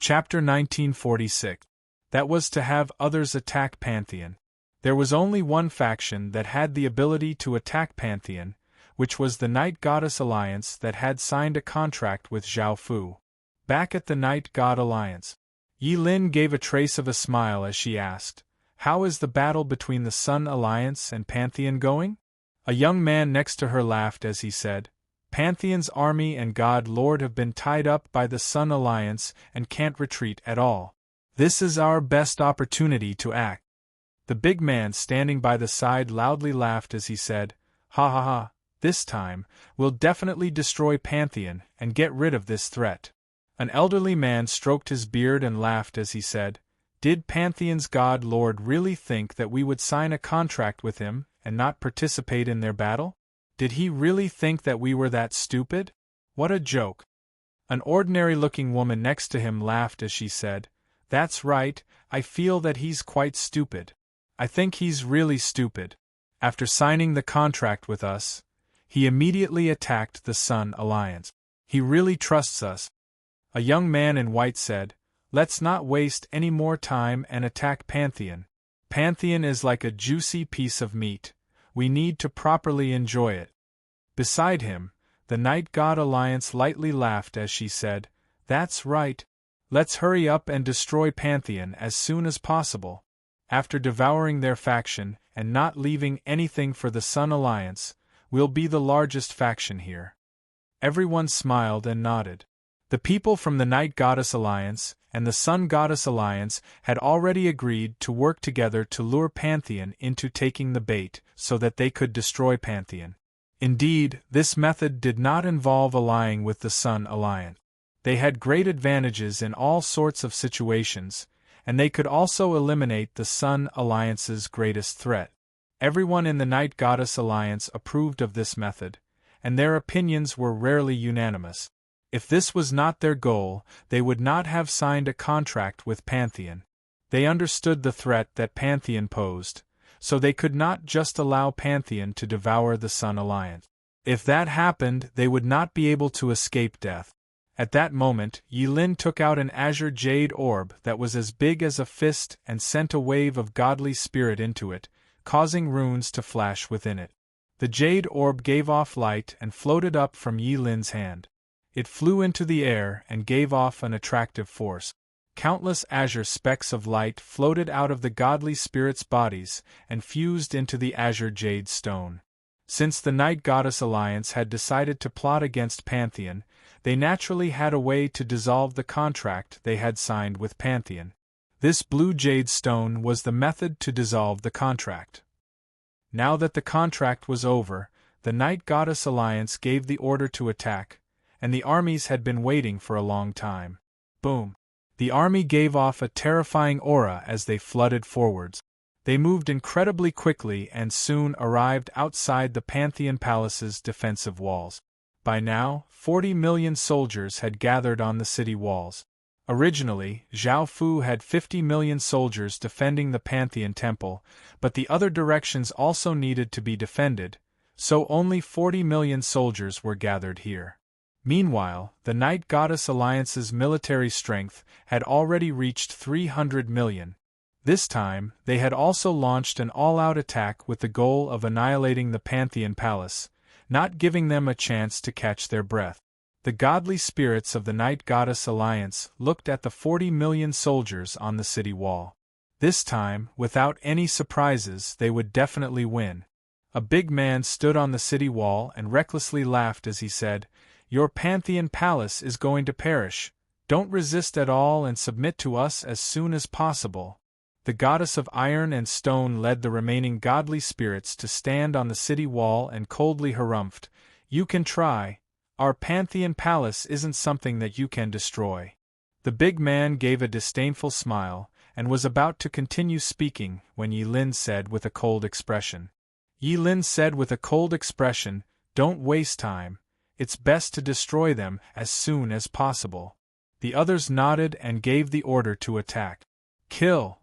Chapter 1946. That was to have others attack Pantheon. There was only one faction that had the ability to attack Pantheon, which was the Night Goddess Alliance that had signed a contract with Zhao Fu. Back at the Night God Alliance, Yi Lin gave a trace of a smile as she asked, "How is the battle between the Sun Alliance and Pantheon going?" A young man next to her laughed as he said, "Pantheon's army and God Lord have been tied up by the Sun Alliance and can't retreat at all. This is our best opportunity to act." The big man standing by the side loudly laughed as he said, "Ha ha ha, this time, we'll definitely destroy Pantheon and get rid of this threat." An elderly man stroked his beard and laughed as he said, "Did Pantheon's God Lord really think that we would sign a contract with him and not participate in their battle? Did he really think that we were that stupid? What a joke." An ordinary-looking woman next to him laughed as she said, "That's right, I feel that he's quite stupid. I think he's really stupid. After signing the contract with us, he immediately attacked the Sun Alliance. He really trusts us." A young man in white said, "Let's not waste any more time and attack Pantheon. Pantheon is like a juicy piece of meat. We need to properly enjoy it." Beside him, the Night God Alliance lightly laughed as she said, "That's right. Let's hurry up and destroy Pantheon as soon as possible. After devouring their faction and not leaving anything for the Sun Alliance, we'll be the largest faction here." Everyone smiled and nodded. The people from the Night Goddess Alliance and the Sun Goddess Alliance had already agreed to work together to lure Pantheon into taking the bait so that they could destroy Pantheon. Indeed, this method did not involve allying with the Sun Alliance. They had great advantages in all sorts of situations, and they could also eliminate the Sun Alliance's greatest threat. Everyone in the Night Goddess Alliance approved of this method, and their opinions were rarely unanimous. If this was not their goal, they would not have signed a contract with Pantheon. They understood the threat that Pantheon posed, so they could not just allow Pantheon to devour the Sun Alliance. If that happened, they would not be able to escape death. At that moment, Yi Lin took out an azure jade orb that was as big as a fist and sent a wave of godly spirit into it, causing runes to flash within it. The jade orb gave off light and floated up from Yi Lin's hand. It flew into the air and gave off an attractive force. Countless azure specks of light floated out of the godly spirits' bodies and fused into the azure jade stone. Since the Night Goddess Alliance had decided to plot against Pantheon, they naturally had a way to dissolve the contract they had signed with Pantheon. This blue jade stone was the method to dissolve the contract. Now that the contract was over, the Night Goddess Alliance gave the order to attack, and the armies had been waiting for a long time. Boom! The army gave off a terrifying aura as they flooded forwards. They moved incredibly quickly and soon arrived outside the Pantheon Palace's defensive walls. By now, 40 million soldiers had gathered on the city walls. Originally, Zhao Fu had 50 million soldiers defending the Pantheon Temple, but the other directions also needed to be defended, so only 40 million soldiers were gathered here. Meanwhile, the Night Goddess Alliance's military strength had already reached 300 million. This time, they had also launched an all-out attack with the goal of annihilating the Pantheon Palace, not giving them a chance to catch their breath. The godly spirits of the Night Goddess Alliance looked at the 40 million soldiers on the city wall. This time, without any surprises, they would definitely win. A big man stood on the city wall and recklessly laughed as he said, "Your Pantheon Palace is going to perish. Don't resist at all and submit to us as soon as possible." The goddess of iron and stone led the remaining godly spirits to stand on the city wall and coldly harumphed, "You can try. Our Pantheon Palace isn't something that you can destroy." The big man gave a disdainful smile, and was about to continue speaking when Yi Lin said with a cold expression. "Don't waste time. It's best to destroy them as soon as possible." The others nodded and gave the order to attack. "Kill!"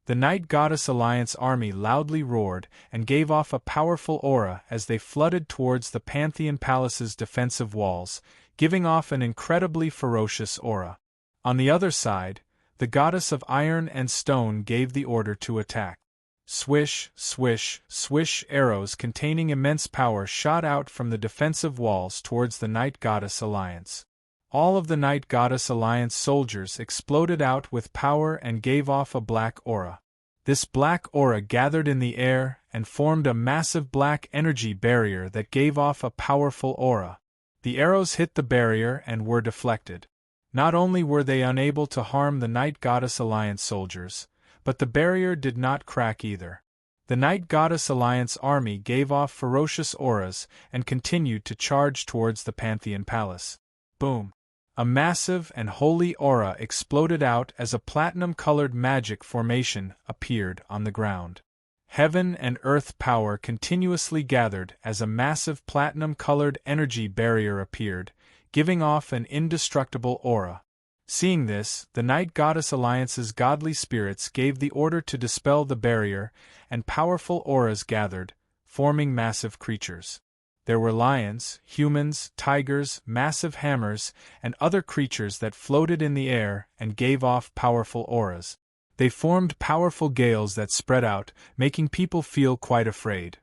The Night Goddess Alliance army loudly roared and gave off a powerful aura as they flooded towards the Pantheon Palace's defensive walls, giving off an incredibly ferocious aura. On the other side, the goddess of iron and stone gave the order to attack. Swish, swish, swish, arrows containing immense power shot out from the defensive walls towards the Night Goddess Alliance. All of the Night Goddess Alliance soldiers exploded out with power and gave off a black aura. This black aura gathered in the air and formed a massive black energy barrier that gave off a powerful aura. The arrows hit the barrier and were deflected. Not only were they unable to harm the Night Goddess Alliance soldiers, but the barrier did not crack either. The Night Goddess Alliance army gave off ferocious auras and continued to charge towards the Pantheon Palace. Boom! A massive and holy aura exploded out as a platinum-colored magic formation appeared on the ground. Heaven and earth power continuously gathered as a massive platinum-colored energy barrier appeared, giving off an indestructible aura. Seeing this, the Night Goddess Alliance's godly spirits gave the order to dispel the barrier, and powerful auras gathered, forming massive creatures. There were lions, humans, tigers, massive hammers, and other creatures that floated in the air and gave off powerful auras. They formed powerful gales that spread out, making people feel quite afraid.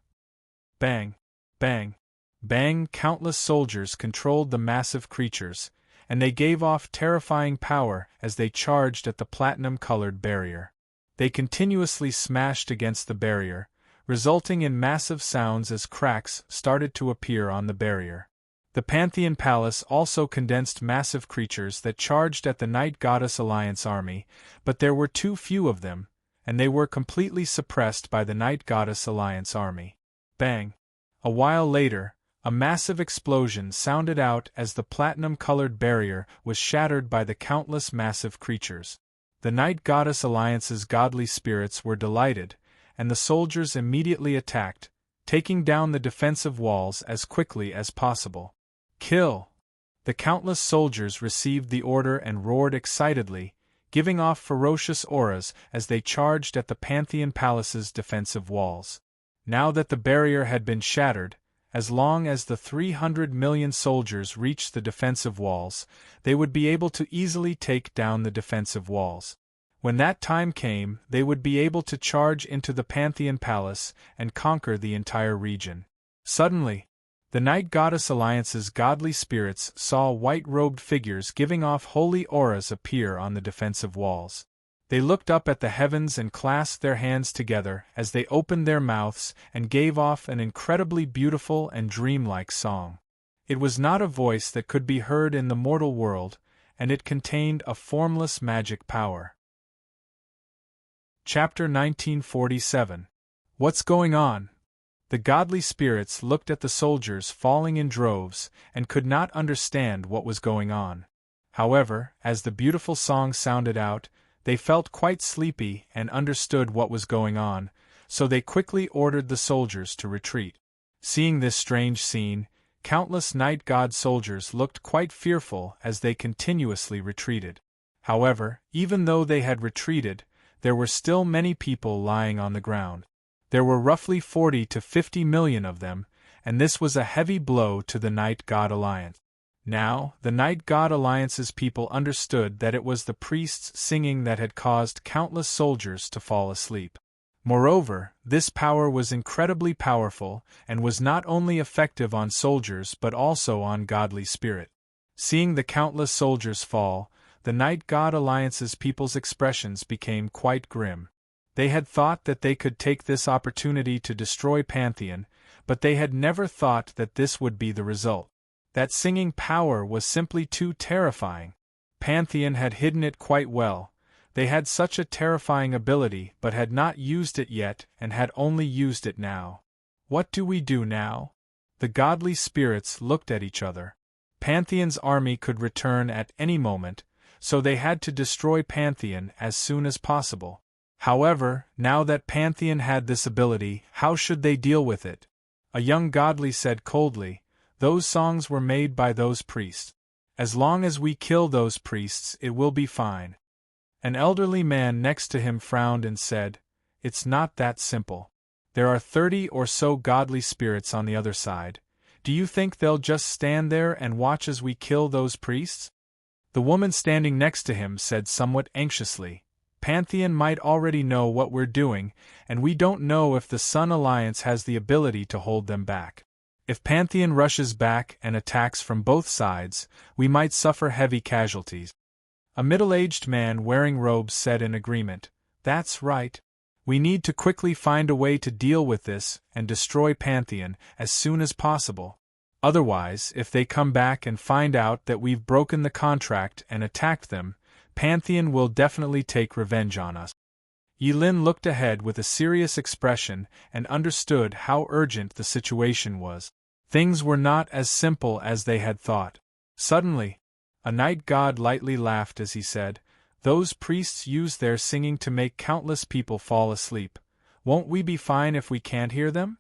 Bang! Bang! Bang! Countless soldiers controlled the massive creatures, and they gave off terrifying power as they charged at the platinum-colored barrier. They continuously smashed against the barrier, resulting in massive sounds as cracks started to appear on the barrier. The Pantheon Palace also condensed massive creatures that charged at the Night Goddess Alliance army, but there were too few of them, and they were completely suppressed by the Night Goddess Alliance army. Bang! A while later, a massive explosion sounded out as the platinum-colored barrier was shattered by the countless massive creatures. The Night Goddess Alliance's godly spirits were delighted, and the soldiers immediately attacked, taking down the defensive walls as quickly as possible. Kill! The countless soldiers received the order and roared excitedly, giving off ferocious auras as they charged at the Pantheon Palace's defensive walls. Now that the barrier had been shattered, as long as the 300 million soldiers reached the defensive walls, they would be able to easily take down the defensive walls. When that time came, they would be able to charge into the Pantheon Palace and conquer the entire region. Suddenly, the Night Goddess Alliance's godly spirits saw white-robed figures giving off holy auras appear on the defensive walls. They looked up at the heavens and clasped their hands together as they opened their mouths and gave off an incredibly beautiful and dreamlike song. It was not a voice that could be heard in the mortal world, and it contained a formless magic power. Chapter 1947. What's going on? The godly spirits looked at the soldiers falling in droves and could not understand what was going on. However, as the beautiful song sounded out, they felt quite sleepy and understood what was going on, so they quickly ordered the soldiers to retreat. Seeing this strange scene, countless night god soldiers looked quite fearful as they continuously retreated. However, even though they had retreated, there were still many people lying on the ground. There were roughly 40 to 50 million of them, and this was a heavy blow to the Night God Alliance. Now, the Night God Alliance's people understood that it was the priests singing that had caused countless soldiers to fall asleep. Moreover, this power was incredibly powerful and was not only effective on soldiers but also on godly spirit. Seeing the countless soldiers fall, the Night God Alliance's people's expressions became quite grim. They had thought that they could take this opportunity to destroy Pantheon, but they had never thought that this would be the result. That singing power was simply too terrifying. Pantheon had hidden it quite well. They had such a terrifying ability but had not used it yet and had only used it now. What do we do now? The godly spirits looked at each other. Pantheon's army could return at any moment, so they had to destroy Pantheon as soon as possible. However, now that Pantheon had this ability, how should they deal with it? A young godly said coldly, "Those songs were made by those priests. As long as we kill those priests, it will be fine." An elderly man next to him frowned and said, "It's not that simple. There are 30 or so godly spirits on the other side. Do you think they'll just stand there and watch as we kill those priests?" The woman standing next to him said somewhat anxiously, Pantheon might already know what we're doing, and we don't know if the Sun Alliance has the ability to hold them back. If Pantheon rushes back and attacks from both sides, we might suffer heavy casualties. A middle-aged man wearing robes said in agreement, That's right. We need to quickly find a way to deal with this and destroy Pantheon as soon as possible. Otherwise, if they come back and find out that we've broken the contract and attacked them, Pantheon will definitely take revenge on us. Yilin looked ahead with a serious expression and understood how urgent the situation was. Things were not as simple as they had thought. Suddenly, a night god lightly laughed as he said, Those priests use their singing to make countless people fall asleep. Won't we be fine if we can't hear them?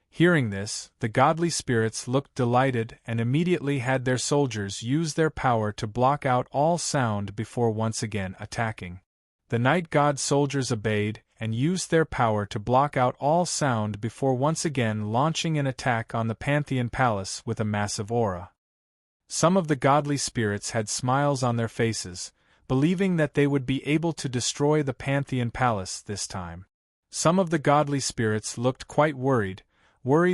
Hearing this, the godly spirits looked delighted and immediately had their soldiers use their power to block out all sound before once again attacking. The night god soldiers obeyed and used their power to block out all sound before once again launching an attack on the Pantheon Palace with a massive aura. Some of the godly spirits had smiles on their faces, believing that they would be able to destroy the Pantheon Palace this time. Some of the godly spirits looked quite worried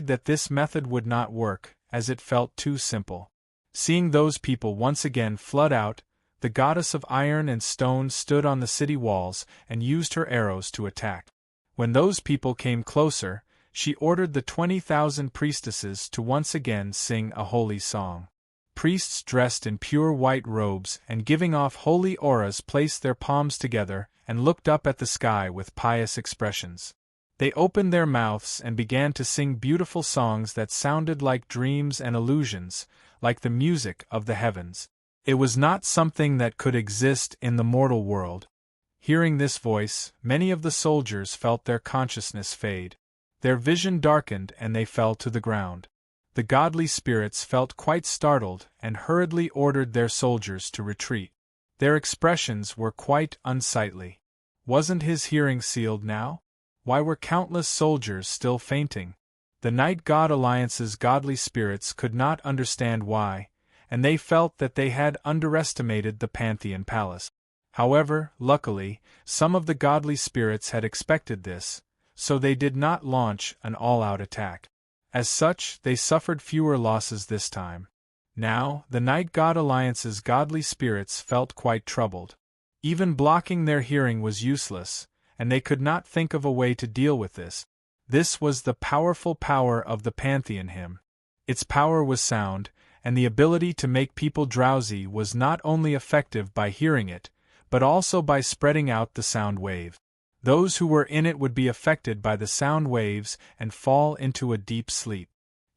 that this method would not work, as it felt too simple. Seeing those people once again flood out, the goddess of iron and stone stood on the city walls and used her arrows to attack. When those people came closer, she ordered the 20,000 priestesses to once again sing a holy song. Priests dressed in pure white robes and giving off holy auras placed their palms together and looked up at the sky with pious expressions. They opened their mouths and began to sing beautiful songs that sounded like dreams and illusions, like the music of the heavens. It was not something that could exist in the mortal world. Hearing this voice, many of the soldiers felt their consciousness fade. Their vision darkened and they fell to the ground. The godly spirits felt quite startled and hurriedly ordered their soldiers to retreat. Their expressions were quite unsightly. Wasn't his hearing sealed now? Why were countless soldiers still fainting? The Night God Alliance's godly spirits could not understand why, and they felt that they had underestimated the Pantheon Palace. However, luckily, some of the godly spirits had expected this, so they did not launch an all-out attack. As such, they suffered fewer losses this time. Now, the Night God Alliance's godly spirits felt quite troubled. Even blocking their hearing was useless, and they could not think of a way to deal with this. This was the powerful power of the Pantheon hymn. Its power was sound, and the ability to make people drowsy was not only effective by hearing it, but also by spreading out the sound wave. Those who were in it would be affected by the sound waves and fall into a deep sleep.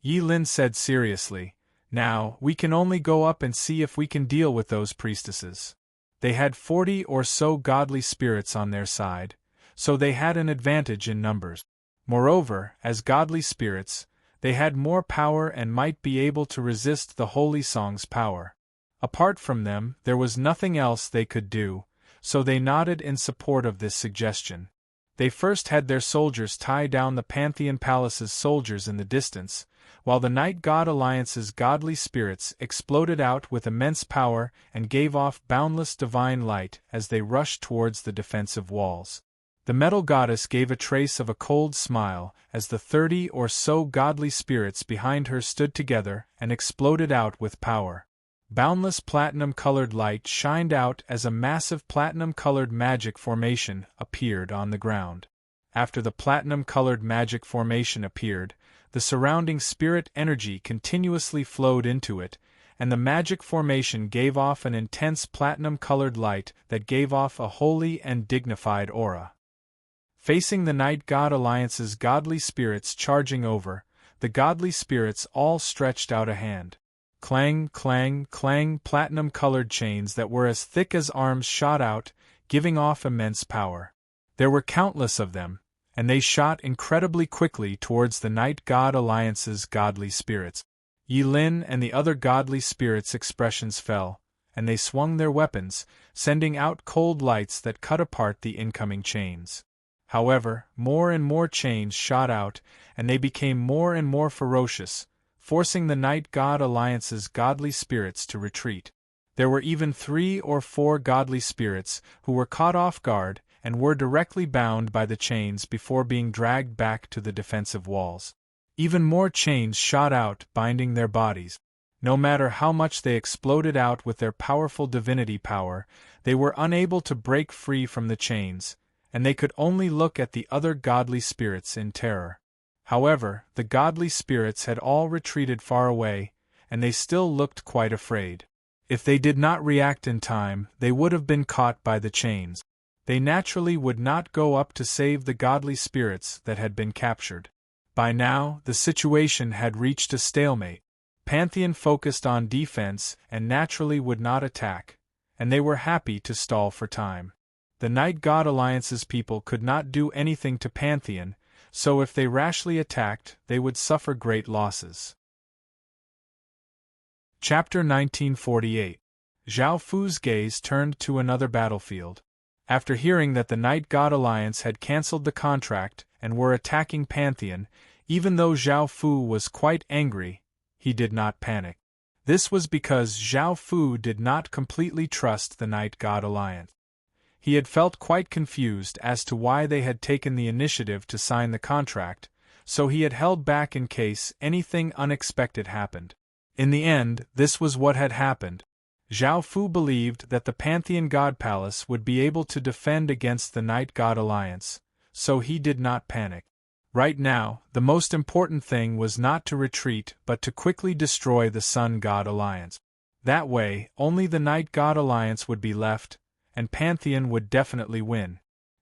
Yilin said seriously, Now, we can only go up and see if we can deal with those priestesses. They had 40 or so godly spirits on their side, so they had an advantage in numbers. Moreover, as godly spirits, they had more power and might be able to resist the holy song's power. Apart from them, there was nothing else they could do, so they nodded in support of this suggestion. They first had their soldiers tie down the Pantheon Palace's soldiers in the distance, while the Night God Alliance's godly spirits exploded out with immense power and gave off boundless divine light as they rushed towards the defensive walls. The metal goddess gave a trace of a cold smile as the 30 or so godly spirits behind her stood together and exploded out with power. Boundless platinum-colored light shined out as a massive platinum-colored magic formation appeared on the ground. After the platinum-colored magic formation appeared, the surrounding spirit energy continuously flowed into it, and the magic formation gave off an intense platinum-colored light that gave off a holy and dignified aura. Facing the Night God Alliance's godly spirits charging over, the godly spirits all stretched out a hand. Clang, clang, clang, platinum-colored chains that were as thick as arms shot out, giving off immense power. There were countless of them, and they shot incredibly quickly towards the Night God Alliance's godly spirits. Yilin and the other godly spirits' expressions fell, and they swung their weapons, sending out cold lights that cut apart the incoming chains. However, more and more chains shot out, and they became more and more ferocious, forcing the Night God Alliance's godly spirits to retreat. There were even 3 or 4 godly spirits who were caught off guard and were directly bound by the chains before being dragged back to the defensive walls. Even more chains shot out, binding their bodies. No matter how much they exploded out with their powerful divinity power, they were unable to break free from the chains, and they could only look at the other godly spirits in terror. However, the godly spirits had all retreated far away, and they still looked quite afraid. If they did not react in time, they would have been caught by the chains. They naturally would not go up to save the godly spirits that had been captured. By now, the situation had reached a stalemate. Pantheon focused on defense and naturally would not attack, and they were happy to stall for time. The Night God Alliance's people could not do anything to Pantheon, so if they rashly attacked, they would suffer great losses. Chapter 1948. Zhao Fu's gaze turned to another battlefield. After hearing that the Night God Alliance had cancelled the contract and were attacking Pantheon, even though Zhao Fu was quite angry, he did not panic. This was because Zhao Fu did not completely trust the Night God Alliance. He had felt quite confused as to why they had taken the initiative to sign the contract, so he had held back in case anything unexpected happened. In the end, this was what had happened. Zhao Fu believed that the Pantheon God Palace would be able to defend against the Night God Alliance, so he did not panic. Right now, the most important thing was not to retreat but to quickly destroy the Sun God Alliance. That way, only the Night God Alliance would be left, and Pantheon would definitely win.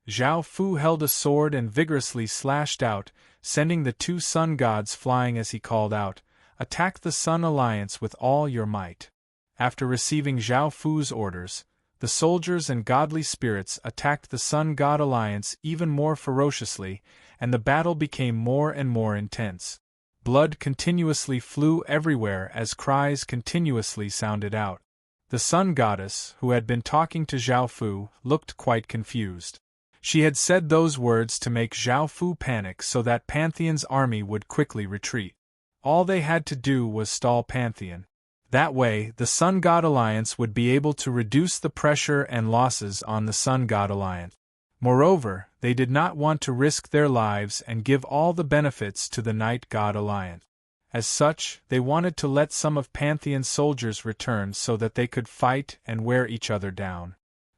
Zhao Fu held a sword and vigorously slashed out, sending the 2 sun gods flying as he called out, "Attack the Sun Alliance with all your might." After receiving Zhao Fu's orders, the soldiers and godly spirits attacked the Sun God Alliance even more ferociously, and the battle became more and more intense. Blood continuously flew everywhere as cries continuously sounded out. The Sun Goddess, who had been talking to Zhao Fu, looked quite confused. She had said those words to make Zhao Fu panic so that Pantheon's army would quickly retreat. All they had to do was stall Pantheon. That way, the Sun God Alliance would be able to reduce the pressure and losses on the Sun God Alliance. Moreover, they did not want to risk their lives and give all the benefits to the Night God Alliance. As such, they wanted to let some of Pantheon's soldiers return so that they could fight and wear each other down.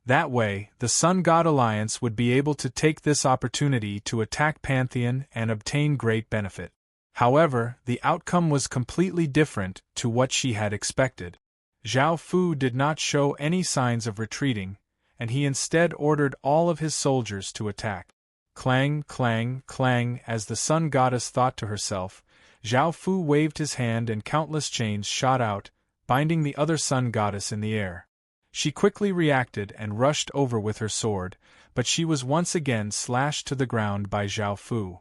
That way, the Sun God Alliance would be able to take this opportunity to attack Pantheon and obtain great benefit. However, the outcome was completely different to what she had expected. Zhao Fu did not show any signs of retreating, and he instead ordered all of his soldiers to attack. Clang, clang, clang, as the Sun Goddess thought to herself, Zhao Fu waved his hand and countless chains shot out, binding the other Sun Goddess in the air. She quickly reacted and rushed over with her sword, but she was once again slashed to the ground by Zhao Fu.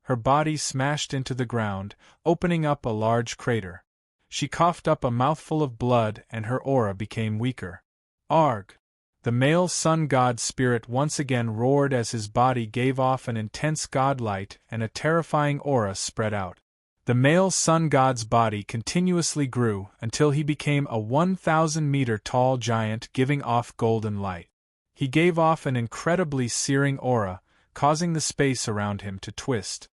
Her body smashed into the ground, opening up a large crater. She coughed up a mouthful of blood and her aura became weaker. Arg! The male sun god spirit once again roared as his body gave off an intense god light and a terrifying aura spread out. The male sun god's body continuously grew until he became a 1,000-meter tall giant giving off golden light. He gave off an incredibly searing aura, causing the space around him to twist.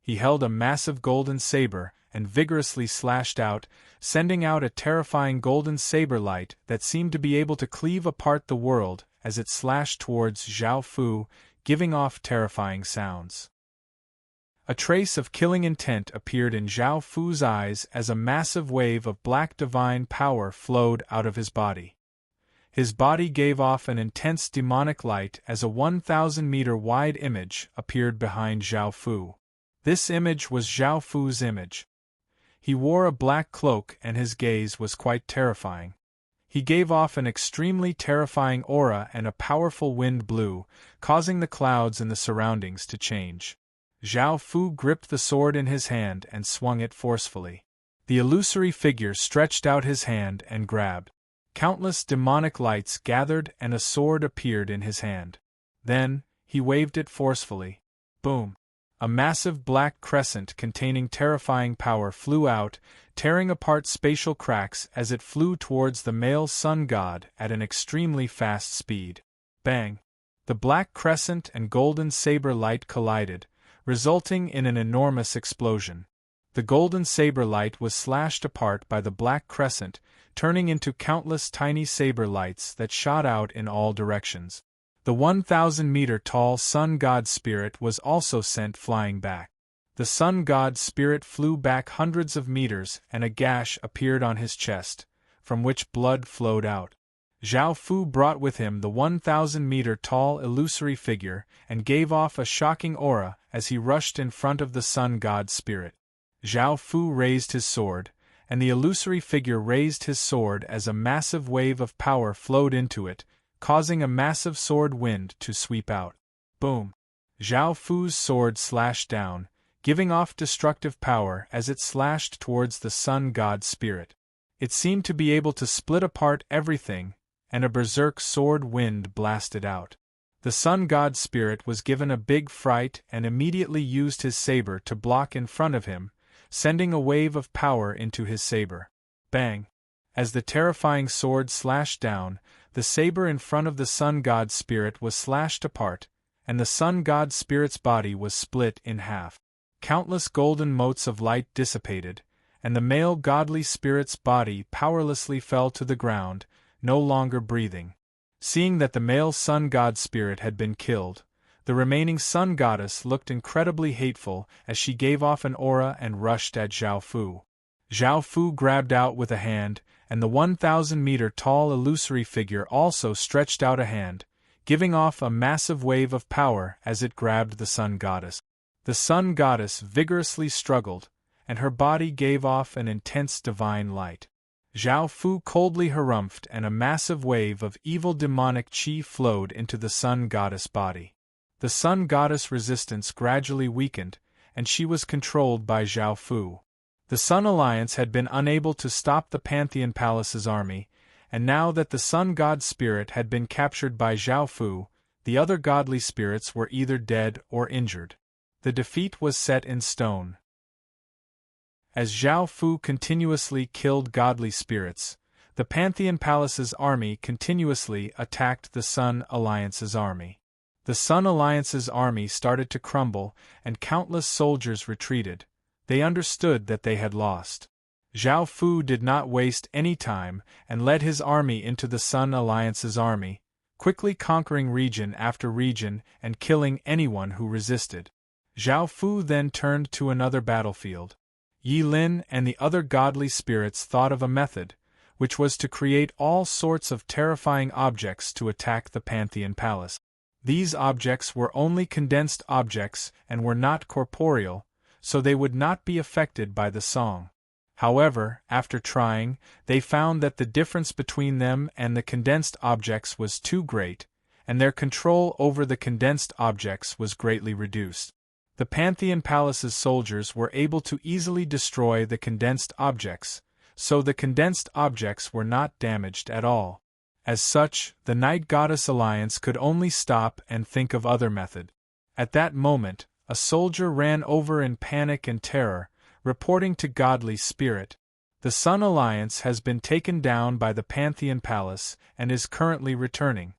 He held a massive golden saber and vigorously slashed out, sending out a terrifying golden saber light that seemed to be able to cleave apart the world as it slashed towards Zhao Fu, giving off terrifying sounds. A trace of killing intent appeared in Zhao Fu's eyes as a massive wave of black divine power flowed out of his body. His body gave off an intense demonic light as a 1,000-meter wide image appeared behind Zhao Fu. This image was Zhao Fu's image. He wore a black cloak and his gaze was quite terrifying. He gave off an extremely terrifying aura and a powerful wind blew, causing the clouds in the surroundings to change. Zhao Fu gripped the sword in his hand and swung it forcefully. The illusory figure stretched out his hand and grabbed. Countless demonic lights gathered and a sword appeared in his hand. Then, he waved it forcefully. Boom! a massive black crescent containing terrifying power flew out, tearing apart spatial cracks as it flew towards the male sun god at an extremely fast speed. Bang! The black crescent and golden saber light collided, resulting in an enormous explosion. The golden saber light was slashed apart by the black crescent, turning into countless tiny saber lights that shot out in all directions. The 1,000-meter-tall sun god spirit was also sent flying back. The sun god spirit flew back hundreds of meters and a gash appeared on his chest, from which blood flowed out. Zhao Fu brought with him the 1,000-meter-tall illusory figure and gave off a shocking aura as he rushed in front of the sun god spirit. Zhao Fu raised his sword, and the illusory figure raised his sword as a massive wave of power flowed into it, causing a massive sword wind to sweep out. Boom! Zhao Fu's sword slashed down, giving off destructive power as it slashed towards the sun god spirit. It seemed to be able to split apart everything, and a berserk sword wind blasted out. The sun god spirit was given a big fright and immediately used his saber to block in front of him, sending a wave of power into his saber. Bang! As the terrifying sword slashed down, the saber in front of the sun god spirit was slashed apart, and the sun god spirit's body was split in half. Countless golden motes of light dissipated, and the male godly spirit's body powerlessly fell to the ground, no longer breathing. Seeing that the male sun god spirit had been killed, the remaining sun goddess looked incredibly hateful as she gave off an aura and rushed at Zhao Fu. Zhao Fu grabbed out with a hand, and the 1,000-meter-tall illusory figure also stretched out a hand, giving off a massive wave of power as it grabbed the sun goddess. The sun goddess vigorously struggled, and her body gave off an intense divine light. Zhao Fu coldly harumphed and a massive wave of evil demonic qi flowed into the sun goddess body. The sun goddess' resistance gradually weakened, and she was controlled by Zhao Fu. The Sun Alliance had been unable to stop the Pantheon Palace's army, and now that the sun god spirit had been captured by Zhao Fu, the other godly spirits were either dead or injured. The defeat was set in stone. As Zhao Fu continuously killed godly spirits, the Pantheon Palace's army continuously attacked the Sun Alliance's army. The Sun Alliance's army started to crumble, and countless soldiers retreated. They understood that they had lost. Zhao Fu did not waste any time and led his army into the Sun Alliance's army, quickly conquering region after region and killing anyone who resisted. Zhao Fu then turned to another battlefield. Yi Lin and the other godly spirits thought of a method, which was to create all sorts of terrifying objects to attack the Pantheon Palace. These objects were only condensed objects and were not corporeal, so they would not be affected by the song. However, after trying, they found that the difference between them and the condensed objects was too great, and their control over the condensed objects was greatly reduced. The Pantheon Palace's soldiers were able to easily destroy the condensed objects, so the condensed objects were not damaged at all. As such, the Night Goddess Alliance could only stop and think of other method. At that moment, a soldier ran over in panic and terror, reporting to Godly Spirit. The Sun Alliance has been taken down by the Pantheon Palace and is currently returning.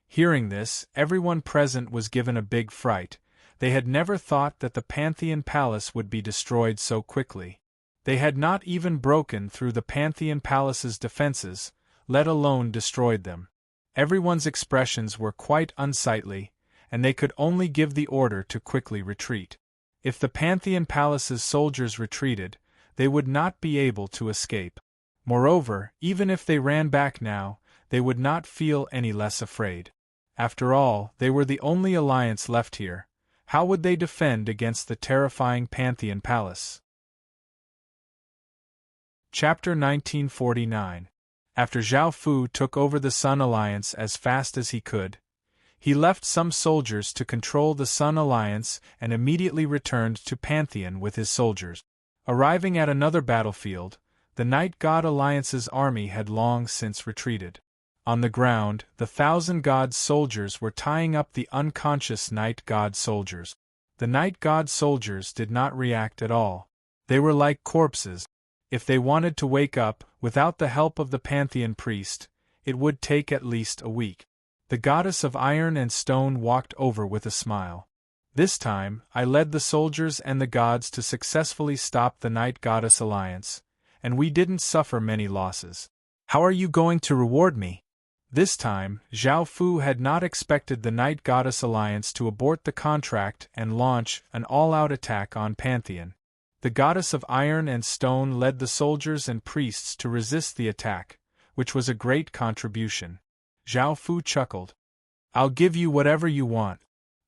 Hearing this, everyone present was given a big fright. They had never thought that the Pantheon Palace would be destroyed so quickly. They had not even broken through the Pantheon Palace's defenses, let alone destroyed them. Everyone's expressions were quite unsightly, and they could only give the order to quickly retreat. If the Pantheon Palace's soldiers retreated, they would not be able to escape. Moreover, even if they ran back now, they would not feel any less afraid. After all, they were the only alliance left here. How would they defend against the terrifying Pantheon Palace? Chapter 1949. After Zhao Fu took over the Sun Alliance as fast as he could, he left some soldiers to control the Sun Alliance and immediately returned to Pantheon with his soldiers. Arriving at another battlefield, the Night God Alliance's army had long since retreated. On the ground, the 1,000 God soldiers were tying up the unconscious Night God soldiers. The night god soldiers did not react at all. They were like corpses. If they wanted to wake up, without the help of the Pantheon priest, it would take at least a week. The goddess of iron and stone walked over with a smile. This time, I led the soldiers and the gods to successfully stop the night goddess alliance, and we didn't suffer many losses. How are you going to reward me? This time, Zhao Fu had not expected the Night Goddess Alliance to abort the contract and launch an all-out attack on Pantheon. The goddess of iron and stone led the soldiers and priests to resist the attack, which was a great contribution. Zhao Fu chuckled. I'll give you whatever you want.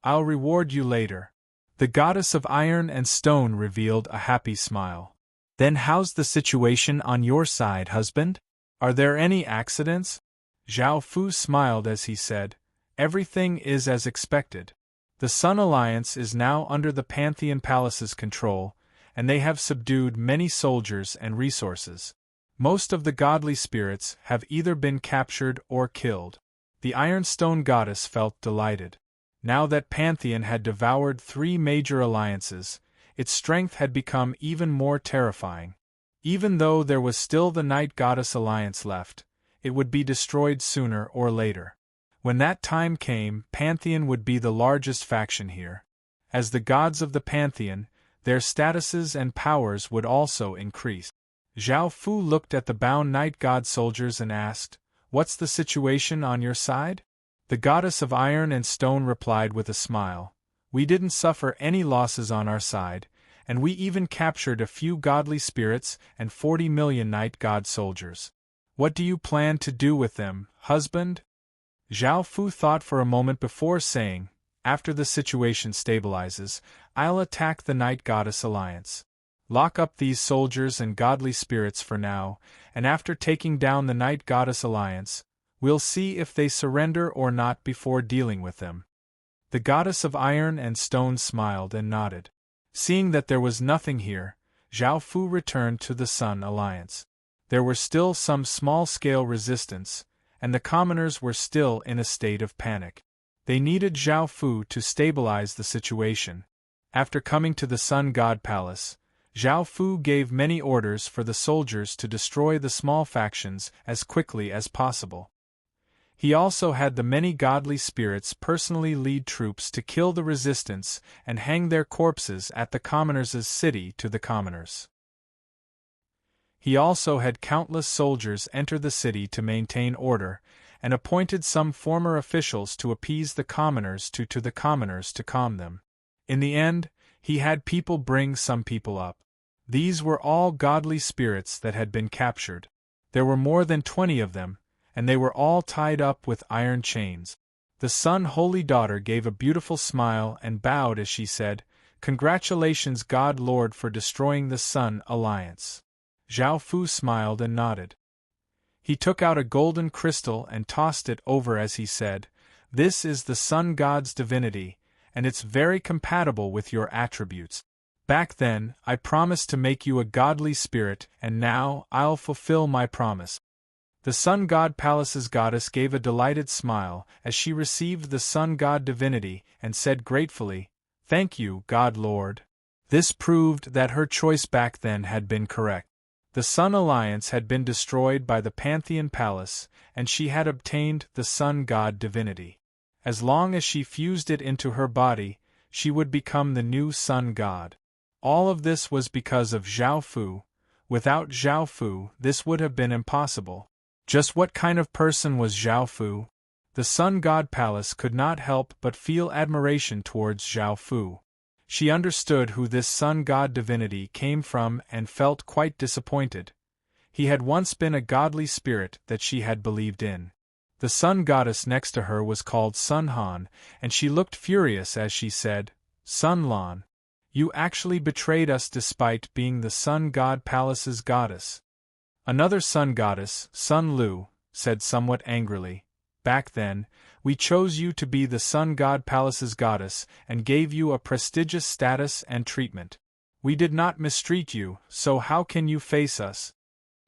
I'll reward you later. The goddess of iron and stone revealed a happy smile. Then how's the situation on your side, husband? Are there any accidents? Zhao Fu smiled as he said, everything is as expected. The Sun Alliance is now under the Pantheon Palace's control, and they have subdued many soldiers and resources. Most of the godly spirits have either been captured or killed. The Ironstone Goddess felt delighted. Now that Pantheon had devoured 3 major alliances, its strength had become even more terrifying. Even though there was still the Night Goddess Alliance left, it would be destroyed sooner or later. When that time came, Pantheon would be the largest faction here. As the gods of the Pantheon, their statuses and powers would also increase. Zhao Fu looked at the bound night god soldiers and asked, What's the situation on your side? The goddess of iron and stone replied with a smile, We didn't suffer any losses on our side, and we even captured a few godly spirits and 40 million night god soldiers. What do you plan to do with them, husband? Zhao Fu thought for a moment before saying, After the situation stabilizes, I'll attack the Night Goddess Alliance. Lock up these soldiers and godly spirits for now, and after taking down the Night Goddess Alliance, we'll see if they surrender or not before dealing with them. The goddess of iron and stone smiled and nodded. Seeing that there was nothing here, Zhao Fu returned to the Sun Alliance. There were still some small-scale resistance, and the commoners were still in a state of panic. They needed Zhao Fu to stabilize the situation. After coming to the Sun God Palace, Zhao Fu gave many orders for the soldiers to destroy the small factions as quickly as possible. He also had the many godly spirits personally lead troops to kill the resistance and hang their corpses at the commoners' city to the commoners. He also had countless soldiers enter the city to maintain order, and appointed some former officials to appease the commoners to the commoners to calm them. In the end, he had people bring some people up. These were all godly spirits that had been captured. There were more than 20 of them, and they were all tied up with iron chains. The Sun Holy Daughter gave a beautiful smile and bowed as she said, Congratulations God Lord for destroying the Sun Alliance. Zhao Fu smiled and nodded. He took out a golden crystal and tossed it over as he said, This is the Sun God's divinity, and it's very compatible with your attributes. Back then, I promised to make you a godly spirit, and now I'll fulfill my promise. The Sun God Palace's goddess gave a delighted smile as she received the Sun God divinity and said gratefully, Thank you, God Lord. This proved that her choice back then had been correct. The Sun Alliance had been destroyed by the Pantheon Palace, and she had obtained the Sun God divinity. As long as she fused it into her body, she would become the new Sun God. All of this was because of Zhao Fu. Without Zhao Fu, this would have been impossible. Just what kind of person was Zhao Fu? The Sun God Palace could not help but feel admiration towards Zhao Fu. She understood who this Sun God divinity came from and felt quite disappointed. He had once been a godly spirit that she had believed in. The Sun Goddess next to her was called Sun Han, and she looked furious as she said, Sun Lan, you actually betrayed us despite being the Sun God Palace's goddess. Another Sun Goddess, Sun Lu, said somewhat angrily, Back then, we chose you to be the Sun God Palace's goddess and gave you a prestigious status and treatment. We did not mistreat you, so how can you face us?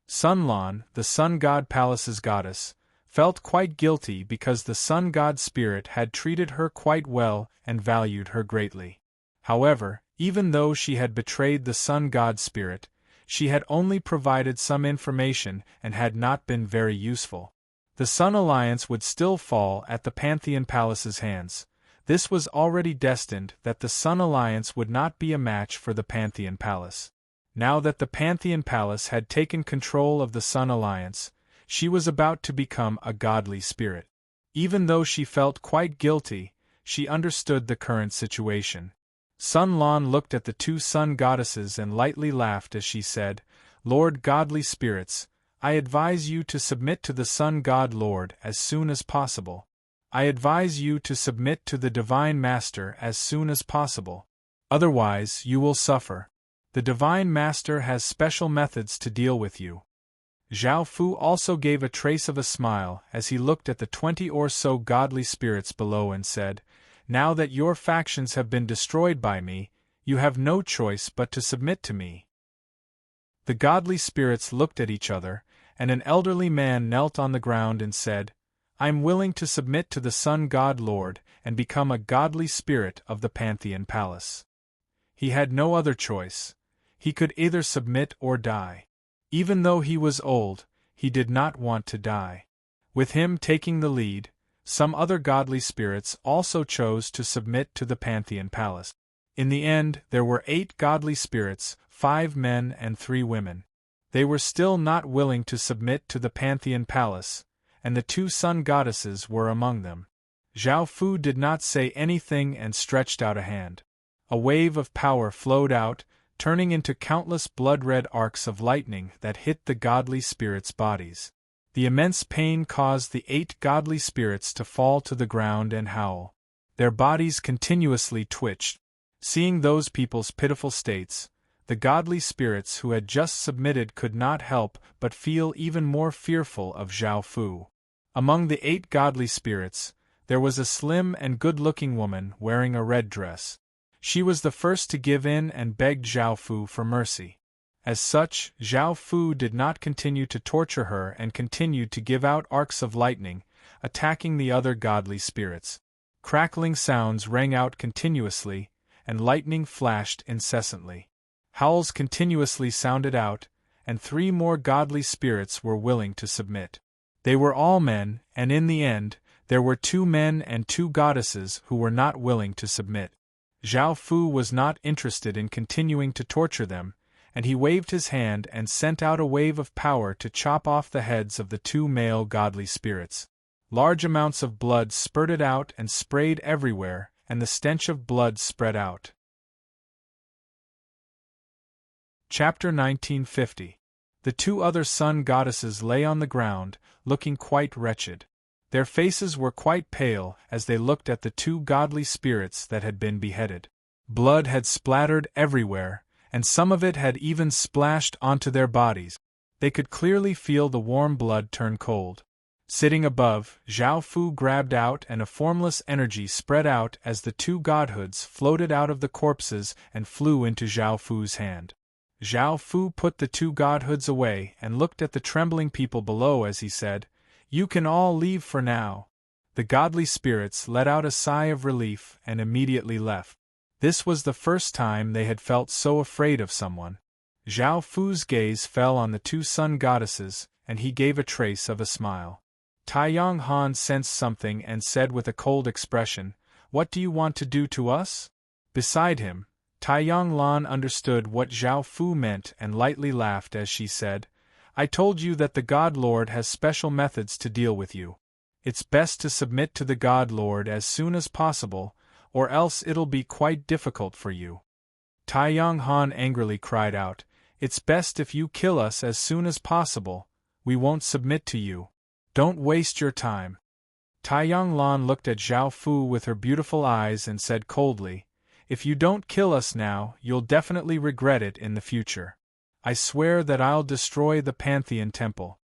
Sun Lan, the Sun God Palace's goddess, felt quite guilty because the Sun God spirit had treated her quite well and valued her greatly. However, even though she had betrayed the sun god spirit, she had only provided some information and had not been very useful. The Sun Alliance would still fall at the Pantheon Palace's hands. This was already destined that the Sun Alliance would not be a match for the Pantheon Palace. Now that the Pantheon Palace had taken control of the Sun Alliance, she was about to become a godly spirit. Even though she felt quite guilty, she understood the current situation. Sun Lan looked at the two sun goddesses and lightly laughed as she said, "Lord godly spirits, I advise you to submit to the Sun God Lord as soon as possible. I advise you to submit to the Divine Master as soon as possible. Otherwise, you will suffer. The Divine Master has special methods to deal with you." Zhao Fu also gave a trace of a smile as he looked at the 20 or so godly spirits below and said, "Now that your factions have been destroyed by me, you have no choice but to submit to me." The godly spirits looked at each other, and an elderly man knelt on the ground and said, "I am willing to submit to the Sun God Lord and become a godly spirit of the Pantheon Palace." He had no other choice. He could either submit or die. Even though he was old, he did not want to die. With him taking the lead, some other godly spirits also chose to submit to the Pantheon Palace. In the end, there were 8 godly spirits, 5 men and 3 women. They were still not willing to submit to the Pantheon Palace, and the 2 sun goddesses were among them. Zhao Fu did not say anything and stretched out a hand. A wave of power flowed out, turning into countless blood-red arcs of lightning that hit the godly spirits' bodies. The immense pain caused the 8 godly spirits to fall to the ground and howl. Their bodies continuously twitched. Seeing those people's pitiful states, the godly spirits who had just submitted could not help but feel even more fearful of Zhao Fu. Among the 8 godly spirits, there was a slim and good-looking woman wearing a red dress. She was the first to give in and begged Zhao Fu for mercy. As such, Zhao Fu did not continue to torture her and continued to give out arcs of lightning, attacking the other godly spirits. Crackling sounds rang out continuously, and lightning flashed incessantly. Howls continuously sounded out, and 3 more godly spirits were willing to submit. They were all men, and in the end, there were 2 men and 2 goddesses who were not willing to submit. Zhao Fu was not interested in continuing to torture them, and he waved his hand and sent out a wave of power to chop off the heads of the 2 male godly spirits. Large amounts of blood spurted out and sprayed everywhere, and the stench of blood spread out. Chapter 1950. The 2 other sun goddesses lay on the ground, looking quite wretched. Their faces were quite pale as they looked at the 2 godly spirits that had been beheaded. Blood had splattered everywhere, and some of it had even splashed onto their bodies. They could clearly feel the warm blood turn cold. Sitting above, Zhao Fu grabbed out and a formless energy spread out as the 2 godhoods floated out of the corpses and flew into Zhao Fu's hand. Zhao Fu put the 2 godhoods away and looked at the trembling people below as he said, "You can all leave for now." The godly spirits let out a sigh of relief and immediately left. This was the first time they had felt so afraid of someone. Zhao Fu's gaze fell on the 2 sun goddesses, and he gave a trace of a smile. Taiyang Han sensed something and said with a cold expression, "What do you want to do to us?" Beside him, Taiyang Lan understood what Zhao Fu meant and lightly laughed as she said, "I told you that the God Lord has special methods to deal with you. It's best to submit to the God Lord as soon as possible, or else it'll be quite difficult for you." Taiyang Han angrily cried out, "It's best if you kill us as soon as possible. We won't submit to you. Don't waste your time." Taiyang Lan looked at Zhao Fu with her beautiful eyes and said coldly, "If you don't kill us now, you'll definitely regret it in the future. I swear that I'll destroy the Pantheon Temple."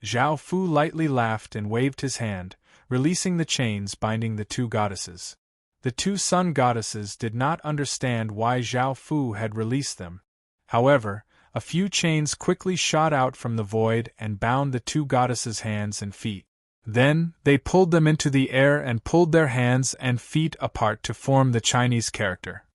Zhao Fu lightly laughed and waved his hand, releasing the chains binding the 2 goddesses. The 2 sun goddesses did not understand why Zhao Fu had released them. However, a few chains quickly shot out from the void and bound the 2 goddesses' hands and feet. Then, they pulled them into the air and pulled their hands and feet apart to form the Chinese character.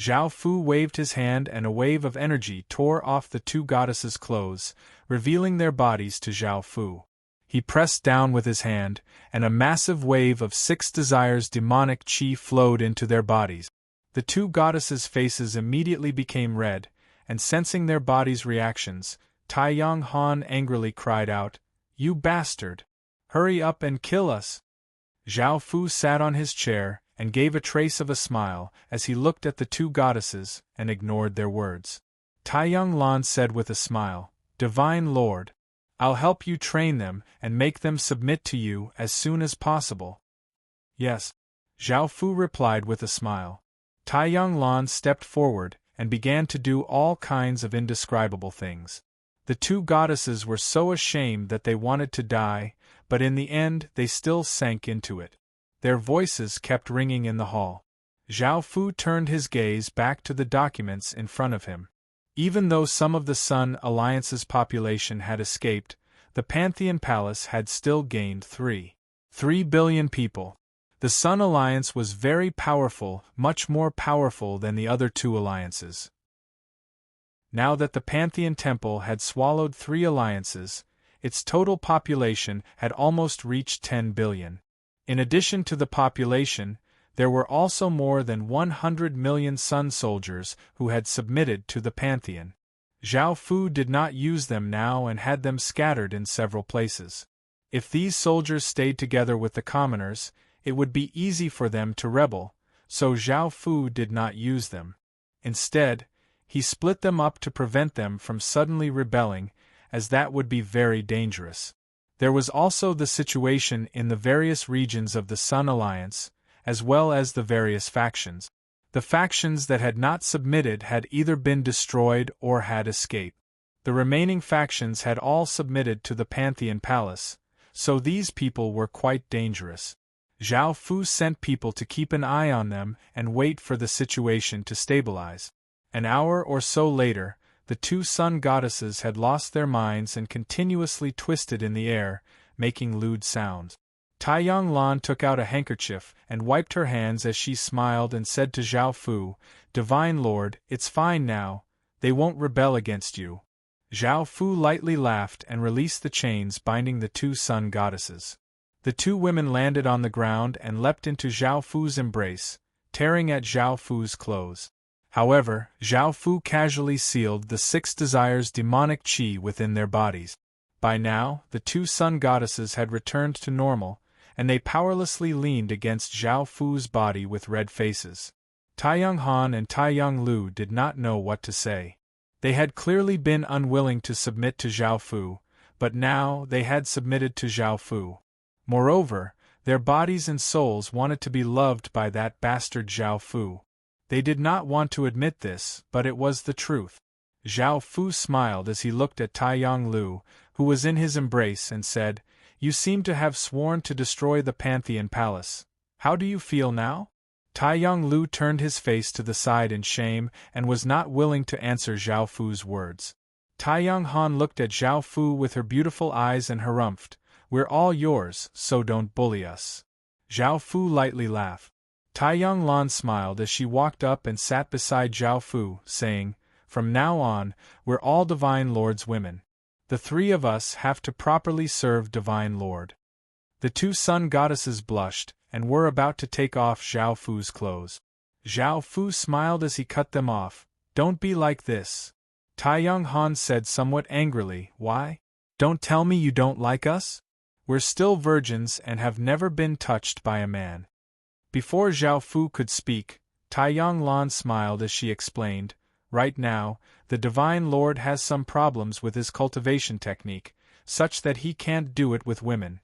Zhao Fu waved his hand and a wave of energy tore off the two goddesses' clothes, revealing their bodies to Zhao Fu. He pressed down with his hand, and a massive wave of 6 desires demonic qi flowed into their bodies. The two goddesses' faces immediately became red, and sensing their bodies' reactions, Taiyang Han angrily cried out, "You bastard! Hurry up and kill us!" Zhao Fu sat on his chair and gave a trace of a smile as he looked at the two goddesses and ignored their words. Taiyang Lan said with a smile, "Divine Lord, I'll help you train them and make them submit to you as soon as possible." "Yes," Zhao Fu replied with a smile. Taiyang Lan stepped forward and began to do all kinds of indescribable things. The two goddesses were so ashamed that they wanted to die, but in the end they still sank into it. Their voices kept ringing in the hall. Zhao Fu turned his gaze back to the documents in front of him. Even though some of the Sun Alliance's population had escaped, the Pantheon Palace had still gained 3 billion people. The Sun Alliance was very powerful, much more powerful than the other two alliances. Now that the Pantheon Temple had swallowed 3 alliances, its total population had almost reached 10 billion. In addition to the population, there were also more than 100 million Sun soldiers who had submitted to the Pantheon. Zhao Fu did not use them now and had them scattered in several places. If these soldiers stayed together with the commoners, it would be easy for them to rebel, so Zhao Fu did not use them. Instead, he split them up to prevent them from suddenly rebelling, as that would be very dangerous. There was also the situation in the various regions of the Sun Alliance, as well as the various factions. The factions that had not submitted had either been destroyed or had escaped. The remaining factions had all submitted to the Pantheon Palace, so these people were quite dangerous. Zhao Fu sent people to keep an eye on them and wait for the situation to stabilize. An hour or so later, the two sun goddesses had lost their minds and continuously twisted in the air, making lewd sounds. Taiyang Lan took out a handkerchief and wiped her hands as she smiled and said to Zhao Fu, "Divine Lord, it's fine now, they won't rebel against you." Zhao Fu lightly laughed and released the chains binding the two sun goddesses. The two women landed on the ground and leapt into Zhao Fu's embrace, tearing at Zhao Fu's clothes. However, Zhao Fu casually sealed the 6 desires demonic qi within their bodies. By now, the two sun goddesses had returned to normal, and they powerlessly leaned against Zhao Fu's body with red faces. Taiyang Han and Taiyang Lu did not know what to say. They had clearly been unwilling to submit to Zhao Fu, but now they had submitted to Zhao Fu. Moreover, their bodies and souls wanted to be loved by that bastard Zhao Fu. They did not want to admit this, but it was the truth. Zhao Fu smiled as he looked at Taiyang Lu, who was in his embrace, and said, "You seem to have sworn to destroy the Pantheon Palace. How do you feel now?" Taiyang Lu turned his face to the side in shame and was not willing to answer Zhao Fu's words. Taiyang Han looked at Zhao Fu with her beautiful eyes and harumphed, "We're all yours, so don't bully us." Zhao Fu lightly laughed. Taiyang Lan smiled as she walked up and sat beside Zhao Fu, saying, "From now on, we're all Divine Lord's women. The 3 of us have to properly serve Divine Lord." The two sun goddesses blushed, and were about to take off Zhao Fu's clothes. Zhao Fu smiled as he cut them off. "Don't be like this." Taiyang Han said somewhat angrily, "Why? Don't tell me you don't like us? We're still virgins and have never been touched by a man." Before Zhao Fu could speak, Taiyang Lan smiled as she explained, "Right now, the Divine Lord has some problems with his cultivation technique, such that he can't do it with women.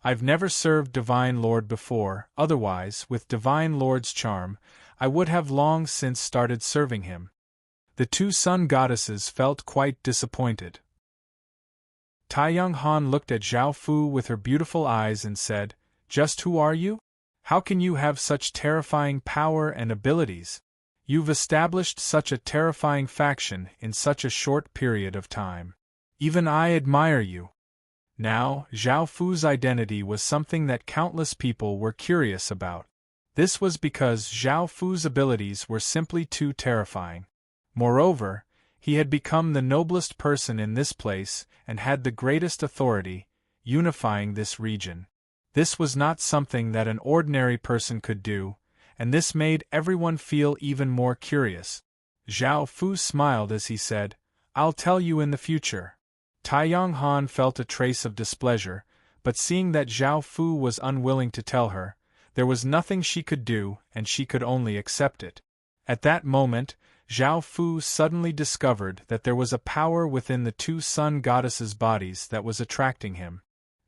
I've never served Divine Lord before, otherwise, with Divine Lord's charm, I would have long since started serving him." The two sun goddesses felt quite disappointed. Taiyang Han looked at Zhao Fu with her beautiful eyes and said, "Just who are you? How can you have such terrifying power and abilities? You've established such a terrifying faction in such a short period of time. Even I admire you." Now, Zhao Fu's identity was something that countless people were curious about. This was because Zhao Fu's abilities were simply too terrifying. Moreover, he had become the noblest person in this place and had the greatest authority, unifying this region. This was not something that an ordinary person could do, and this made everyone feel even more curious. Zhao Fu smiled as he said, "I'll tell you in the future." Taiyang Han felt a trace of displeasure, but seeing that Zhao Fu was unwilling to tell her, there was nothing she could do and she could only accept it. At that moment, Zhao Fu suddenly discovered that there was a power within the two sun goddesses' bodies that was attracting him.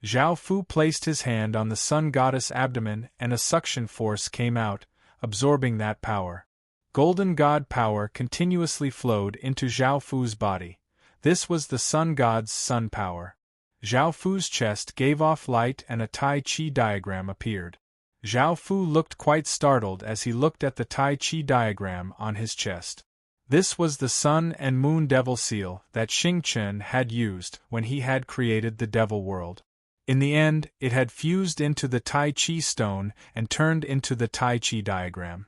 Zhao Fu placed his hand on the sun goddess' abdomen and a suction force came out, absorbing that power. Golden god power continuously flowed into Zhao Fu's body. This was the sun god's sun power. Zhao Fu's chest gave off light and a Tai Chi diagram appeared. Zhao Fu looked quite startled as he looked at the Tai Chi diagram on his chest. This was the Sun and Moon Devil Seal that Xing Chen had used when he had created the Devil World. In the end, it had fused into the Tai Chi stone and turned into the Tai Chi diagram.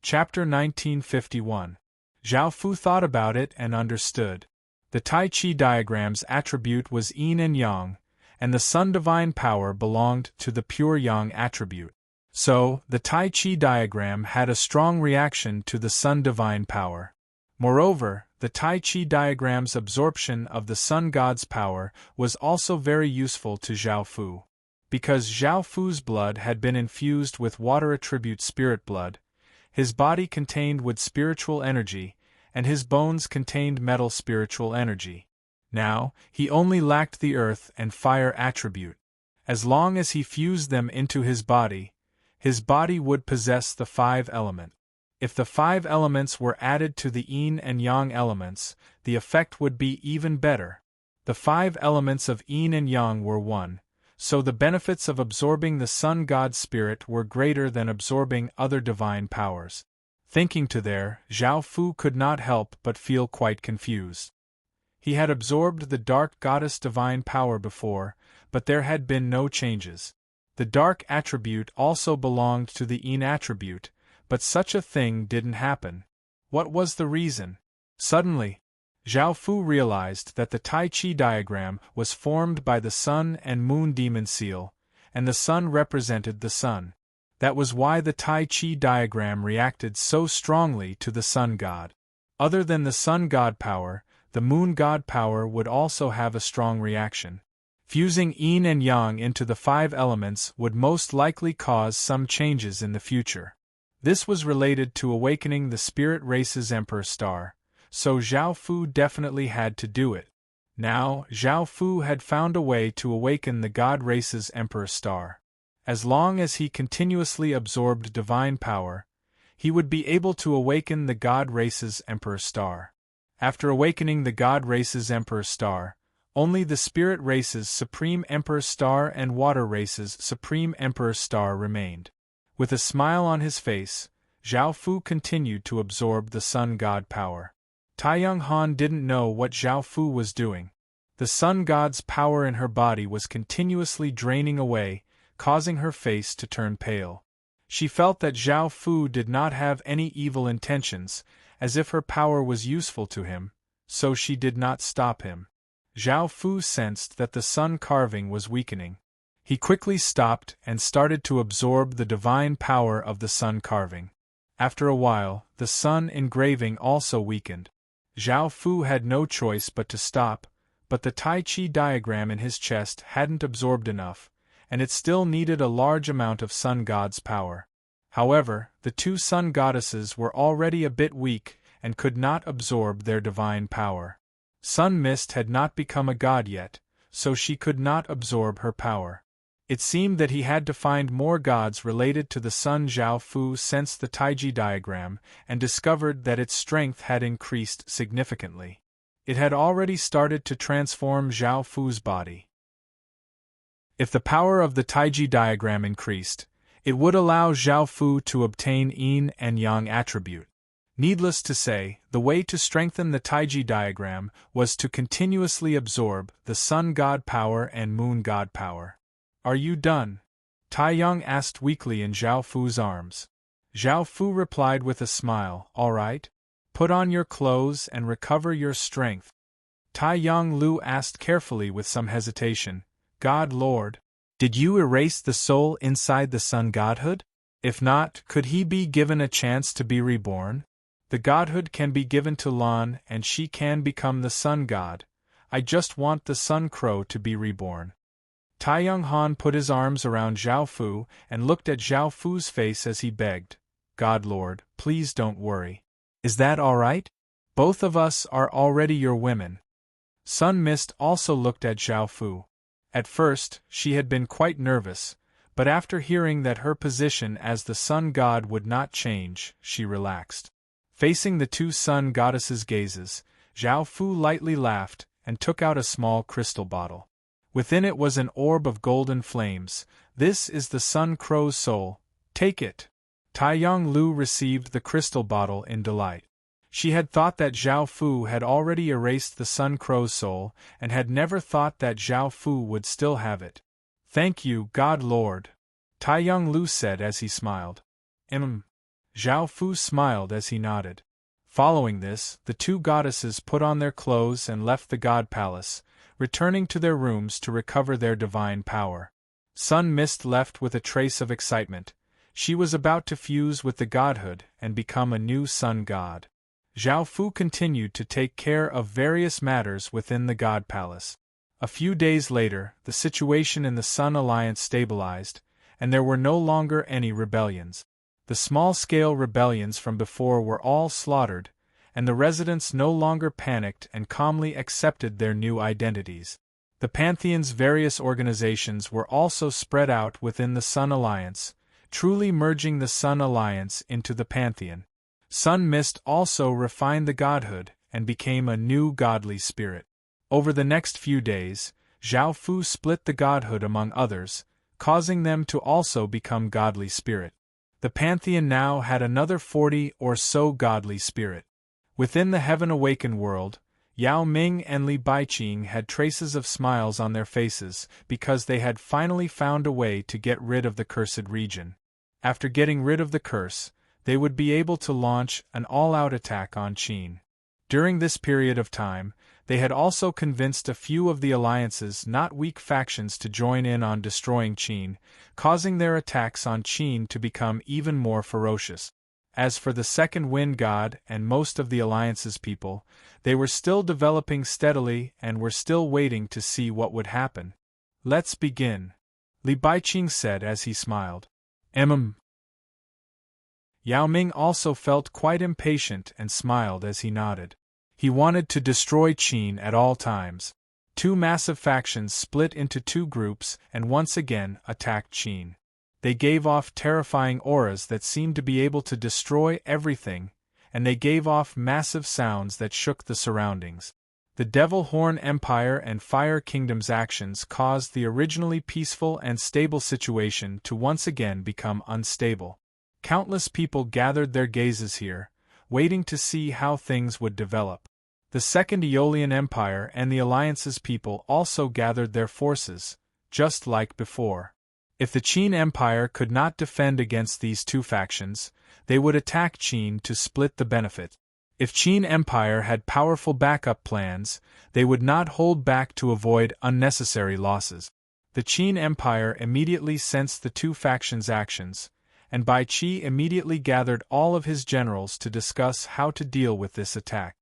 Chapter 1951. Zhao Fu thought about it and understood. The Tai Chi diagram's attribute was yin and yang, and the Sun divine power belonged to the pure yang attribute. So, the Tai Chi diagram had a strong reaction to the Sun divine power. Moreover, the Tai Chi diagram's absorption of the Sun god's power was also very useful to Zhao Fu. Because Zhao Fu's blood had been infused with water attribute spirit blood, his body contained wood spiritual energy, and his bones contained metal spiritual energy. Now, he only lacked the earth and fire attribute. As long as he fused them into his body would possess the 5 elements. If the 5 elements were added to the yin and yang elements, the effect would be even better. The 5 elements of yin and yang were 1, so the benefits of absorbing the sun god's spirit were greater than absorbing other divine powers. Thinking to there, Zhao Fu could not help but feel quite confused. He had absorbed the dark goddess divine power before, but there had been no changes. The dark attribute also belonged to the yin attribute, but such a thing didn't happen. What was the reason? Suddenly, Zhao Fu realized that the Tai Chi diagram was formed by the Sun and Moon Demon Seal, and the Sun represented the Sun. That was why the Tai Chi diagram reacted so strongly to the Sun God. Other than the Sun God power, the Moon God power would also have a strong reaction. Fusing yin and yang into the 5 elements would most likely cause some changes in the future. This was related to awakening the spirit race's Emperor Star, so Zhao Fu definitely had to do it. Now, Zhao Fu had found a way to awaken the God race's Emperor Star. As long as he continuously absorbed divine power, he would be able to awaken the God race's Emperor Star. After awakening the God race's Emperor Star, only the Spirit race's Supreme Emperor Star and Water race's Supreme Emperor Star remained. With a smile on his face, Zhao Fu continued to absorb the Sun God power. Taiyang Han didn't know what Zhao Fu was doing. The Sun God's power in her body was continuously draining away, causing her face to turn pale. She felt that Zhao Fu did not have any evil intentions, as if her power was useful to him, so she did not stop him. Zhao Fu sensed that the sun carving was weakening. He quickly stopped and started to absorb the divine power of the sun carving. After a while, the sun engraving also weakened. Zhao Fu had no choice but to stop, but the Tai Chi diagram in his chest hadn't absorbed enough, and it still needed a large amount of sun god's power. However, the 2 sun goddesses were already a bit weak and could not absorb their divine power. Sun Mist had not become a god yet, so she could not absorb her power. It seemed that he had to find more gods related to the sun. Zhao Fu sensed the Taiji diagram and discovered that its strength had increased significantly. It had already started to transform Zhao Fu's body. If the power of the Taiji diagram increased, it would allow Zhao Fu to obtain yin and yang attribute. Needless to say, the way to strengthen the Taiji diagram was to continuously absorb the Sun God power and Moon God power. Are you done? Taiyang asked weakly in Zhao Fu's arms. Zhao Fu replied with a smile, "All right. Put on your clothes and recover your strength." Taiyang Lu asked carefully with some hesitation, "God Lord, did you erase the soul inside the sun godhood? If not, could he be given a chance to be reborn? The godhood can be given to Lan and she can become the sun god. I just want the sun crow to be reborn." Taiyang Han put his arms around Zhao Fu and looked at Zhao Fu's face as he begged, "God Lord, please don't worry. Is that all right? Both of us are already your women." Sun Mist also looked at Zhao Fu. At first, she had been quite nervous, but after hearing that her position as the sun god would not change, she relaxed. Facing the two sun goddesses' gazes, Zhao Fu lightly laughed and took out a small crystal bottle. Within it was an orb of golden flames. "This is the sun crow's soul. Take it." Taiyang Lu received the crystal bottle in delight. She had thought that Zhao Fu had already erased the sun crow's soul, and had never thought that Zhao Fu would still have it. "Thank you, God Lord," Taiyang Lu said as he smiled. Zhao Fu smiled as he nodded. Following this, the two goddesses put on their clothes and left the god palace, returning to their rooms to recover their divine power. Sun Mist left with a trace of excitement. She was about to fuse with the godhood and become a new sun god. Zhao Fu continued to take care of various matters within the God Palace. A few days later, the situation in the Sun Alliance stabilized, and there were no longer any rebellions. The small-scale rebellions from before were all slaughtered, and the residents no longer panicked and calmly accepted their new identities. The Pantheon's various organizations were also spread out within the Sun Alliance, truly merging the Sun Alliance into the Pantheon. Sun Mist also refined the godhood and became a new godly spirit. Over the next few days, Zhao Fu split the godhood among others, causing them to also become godly spirit. The Pantheon now had another 40 or so godly spirit. Within the heaven-awakened world, Yao Ming and Li Baiqing had traces of smiles on their faces because they had finally found a way to get rid of the cursed region. After getting rid of the curse, they would be able to launch an all-out attack on Qin. During this period of time, they had also convinced a few of the Alliance's not weak factions to join in on destroying Qin, causing their attacks on Qin to become even more ferocious. As for the second wind god and most of the Alliance's people, they were still developing steadily and were still waiting to see what would happen. "Let's begin," Li Baiqing said as he smiled. Yao Ming also felt quite impatient and smiled as he nodded. He wanted to destroy Qin at all times. Two massive factions split into two groups and once again attacked Qin. They gave off terrifying auras that seemed to be able to destroy everything, and they gave off massive sounds that shook the surroundings. The Devil Horn Empire and Fire Kingdom's actions caused the originally peaceful and stable situation to once again become unstable. Countless people gathered their gazes here, waiting to see how things would develop. The Second Aeolian Empire and the Alliance's people also gathered their forces, just like before. If the Qin Empire could not defend against these two factions, they would attack Qin to split the benefit. If Qin Empire had powerful backup plans, they would not hold back to avoid unnecessary losses. The Qin Empire immediately sensed the two factions' actions, and Bai Qi immediately gathered all of his generals to discuss how to deal with this attack.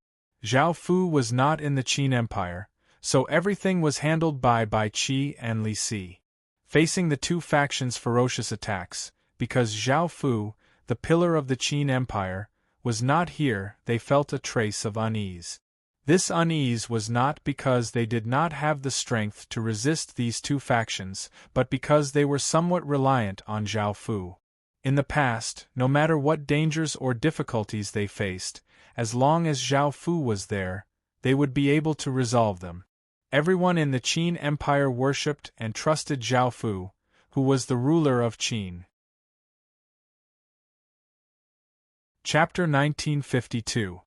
Zhao Fu was not in the Qin Empire, so everything was handled by Bai Qi and Li Si. Facing the two factions' ferocious attacks, because Zhao Fu, the pillar of the Qin Empire, was not here, they felt a trace of unease. This unease was not because they did not have the strength to resist these two factions, but because they were somewhat reliant on Zhao Fu. In the past, no matter what dangers or difficulties they faced, as long as Zhao Fu was there, they would be able to resolve them. Everyone in the Qin Empire worshipped and trusted Zhao Fu, who was the ruler of Qin. Chapter 1952.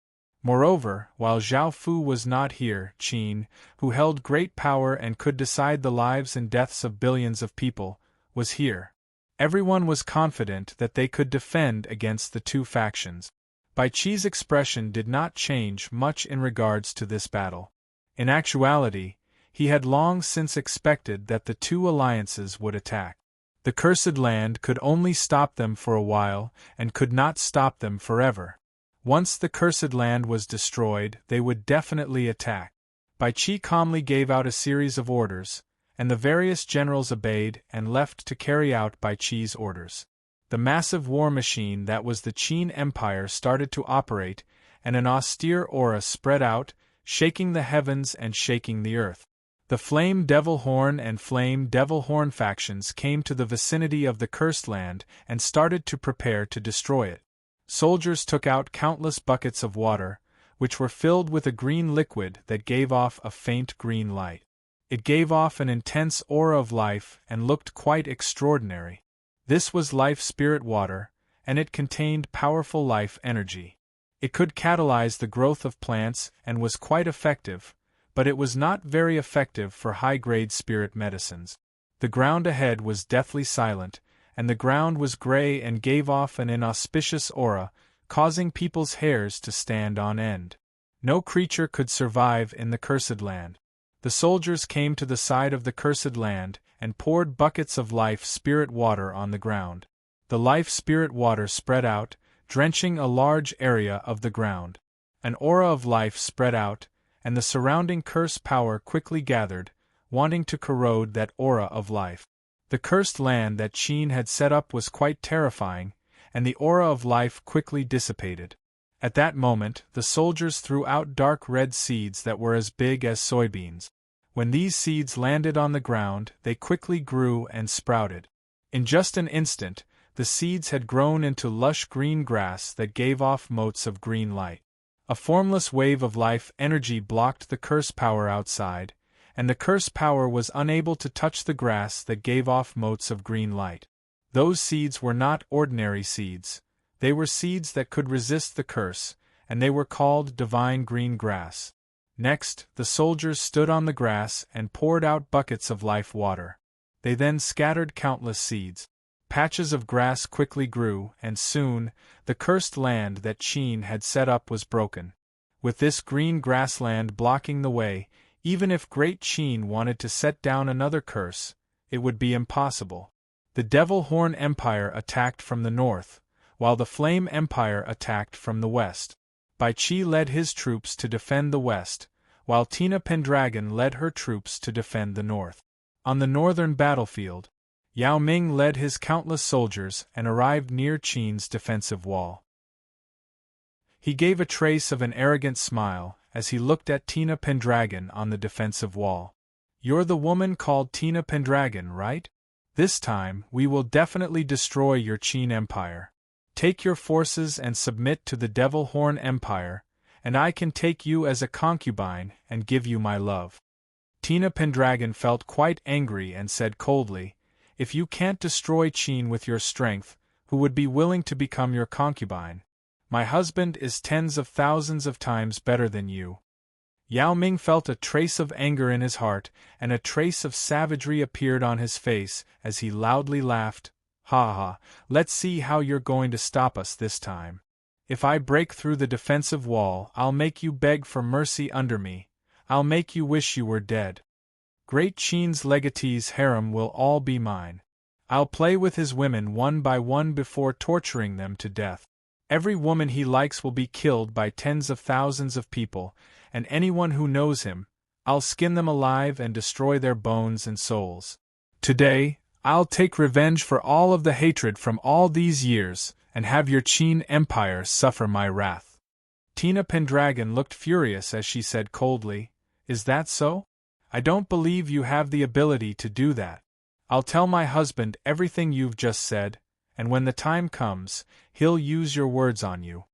Moreover, while Zhao Fu was not here, Qin, who held great power and could decide the lives and deaths of billions of people, was here. Everyone was confident that they could defend against the two factions. Bai Qi's expression did not change much in regards to this battle. In actuality, he had long since expected that the two alliances would attack. The Cursed Land could only stop them for a while and could not stop them forever. Once the Cursed Land was destroyed, they would definitely attack. Bai Qi calmly gave out a series of orders, and the various generals obeyed and left to carry out Bai Qi's orders. The massive war machine that was the Qin Empire started to operate, and an austere aura spread out, shaking the heavens and shaking the earth. The Flame Devil Horn and Flame Devil Horn factions came to the vicinity of the Cursed Land and started to prepare to destroy it. Soldiers took out countless buckets of water, which were filled with a green liquid that gave off a faint green light. It gave off an intense aura of life and looked quite extraordinary. This was life spirit water, and it contained powerful life energy. It could catalyze the growth of plants and was quite effective, but it was not very effective for high-grade spirit medicines. The ground ahead was deathly silent, and the ground was gray and gave off an inauspicious aura, causing people's hairs to stand on end. No creature could survive in the Cursed Land. The soldiers came to the side of the Cursed Land and poured buckets of life spirit water on the ground. The life spirit water spread out, drenching a large area of the ground. An aura of life spread out, and the surrounding curse power quickly gathered, wanting to corrode that aura of life. The cursed land that Qin had set up was quite terrifying, and the aura of life quickly dissipated. At that moment, the soldiers threw out dark red seeds that were as big as soybeans. When these seeds landed on the ground, they quickly grew and sprouted. In just an instant, the seeds had grown into lush green grass that gave off motes of green light. A formless wave of life energy blocked the curse power outside, and the curse power was unable to touch the grass that gave off motes of green light. Those seeds were not ordinary seeds. They were seeds that could resist the curse, and they were called divine green grass. Next, the soldiers stood on the grass and poured out buckets of life water. They then scattered countless seeds. Patches of grass quickly grew, and soon, the cursed land that Qin had set up was broken. With this green grassland blocking the way, even if Great Qin wanted to set down another curse, it would be impossible. The Devil Horn Empire attacked from the north, while the Flame Empire attacked from the west. Bai Qi led his troops to defend the west, while Tina Pendragon led her troops to defend the north. On the northern battlefield, Yao Ming led his countless soldiers and arrived near Qin's defensive wall. He gave a trace of an arrogant smile as he looked at Tina Pendragon on the defensive wall. "You're the woman called Tina Pendragon, right? This time, we will definitely destroy your Qin Empire. Take your forces and submit to the Devil Horn Empire, and I can take you as a concubine and give you my love." Tina Pendragon felt quite angry and said coldly, "If you can't destroy Qin with your strength, who would be willing to become your concubine? My husband is tens of thousands of times better than you." Yao Ming felt a trace of anger in his heart, and a trace of savagery appeared on his face as he loudly laughed. "Ha ha, let's see how you're going to stop us this time. If I break through the defensive wall, I'll make you beg for mercy under me. I'll make you wish you were dead. Great Qin's legatee's harem will all be mine. I'll play with his women one by one before torturing them to death. Every woman he likes will be killed by tens of thousands of people, and anyone who knows him, I'll skin them alive and destroy their bones and souls. Today, I'll take revenge for all of the hatred from all these years, and have your Qin Empire suffer my wrath." Tina Pendragon looked furious as she said coldly, "Is that so? I don't believe you have the ability to do that. I'll tell my husband everything you've just said, and when the time comes, he'll use your words on you."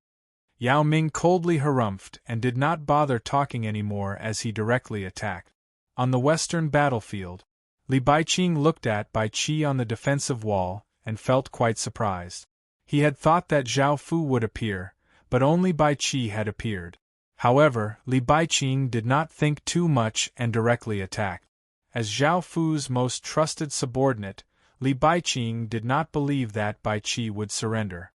Yao Ming coldly harumphed and did not bother talking anymore as he directly attacked. On the western battlefield, Li Baiqing looked at Bai Qi on the defensive wall and felt quite surprised. He had thought that Zhao Fu would appear, but only Bai Qi had appeared. However, Li Baiqing did not think too much and directly attacked. As Zhao Fu's most trusted subordinate, Li Baiqing did not believe that Bai Qi would surrender.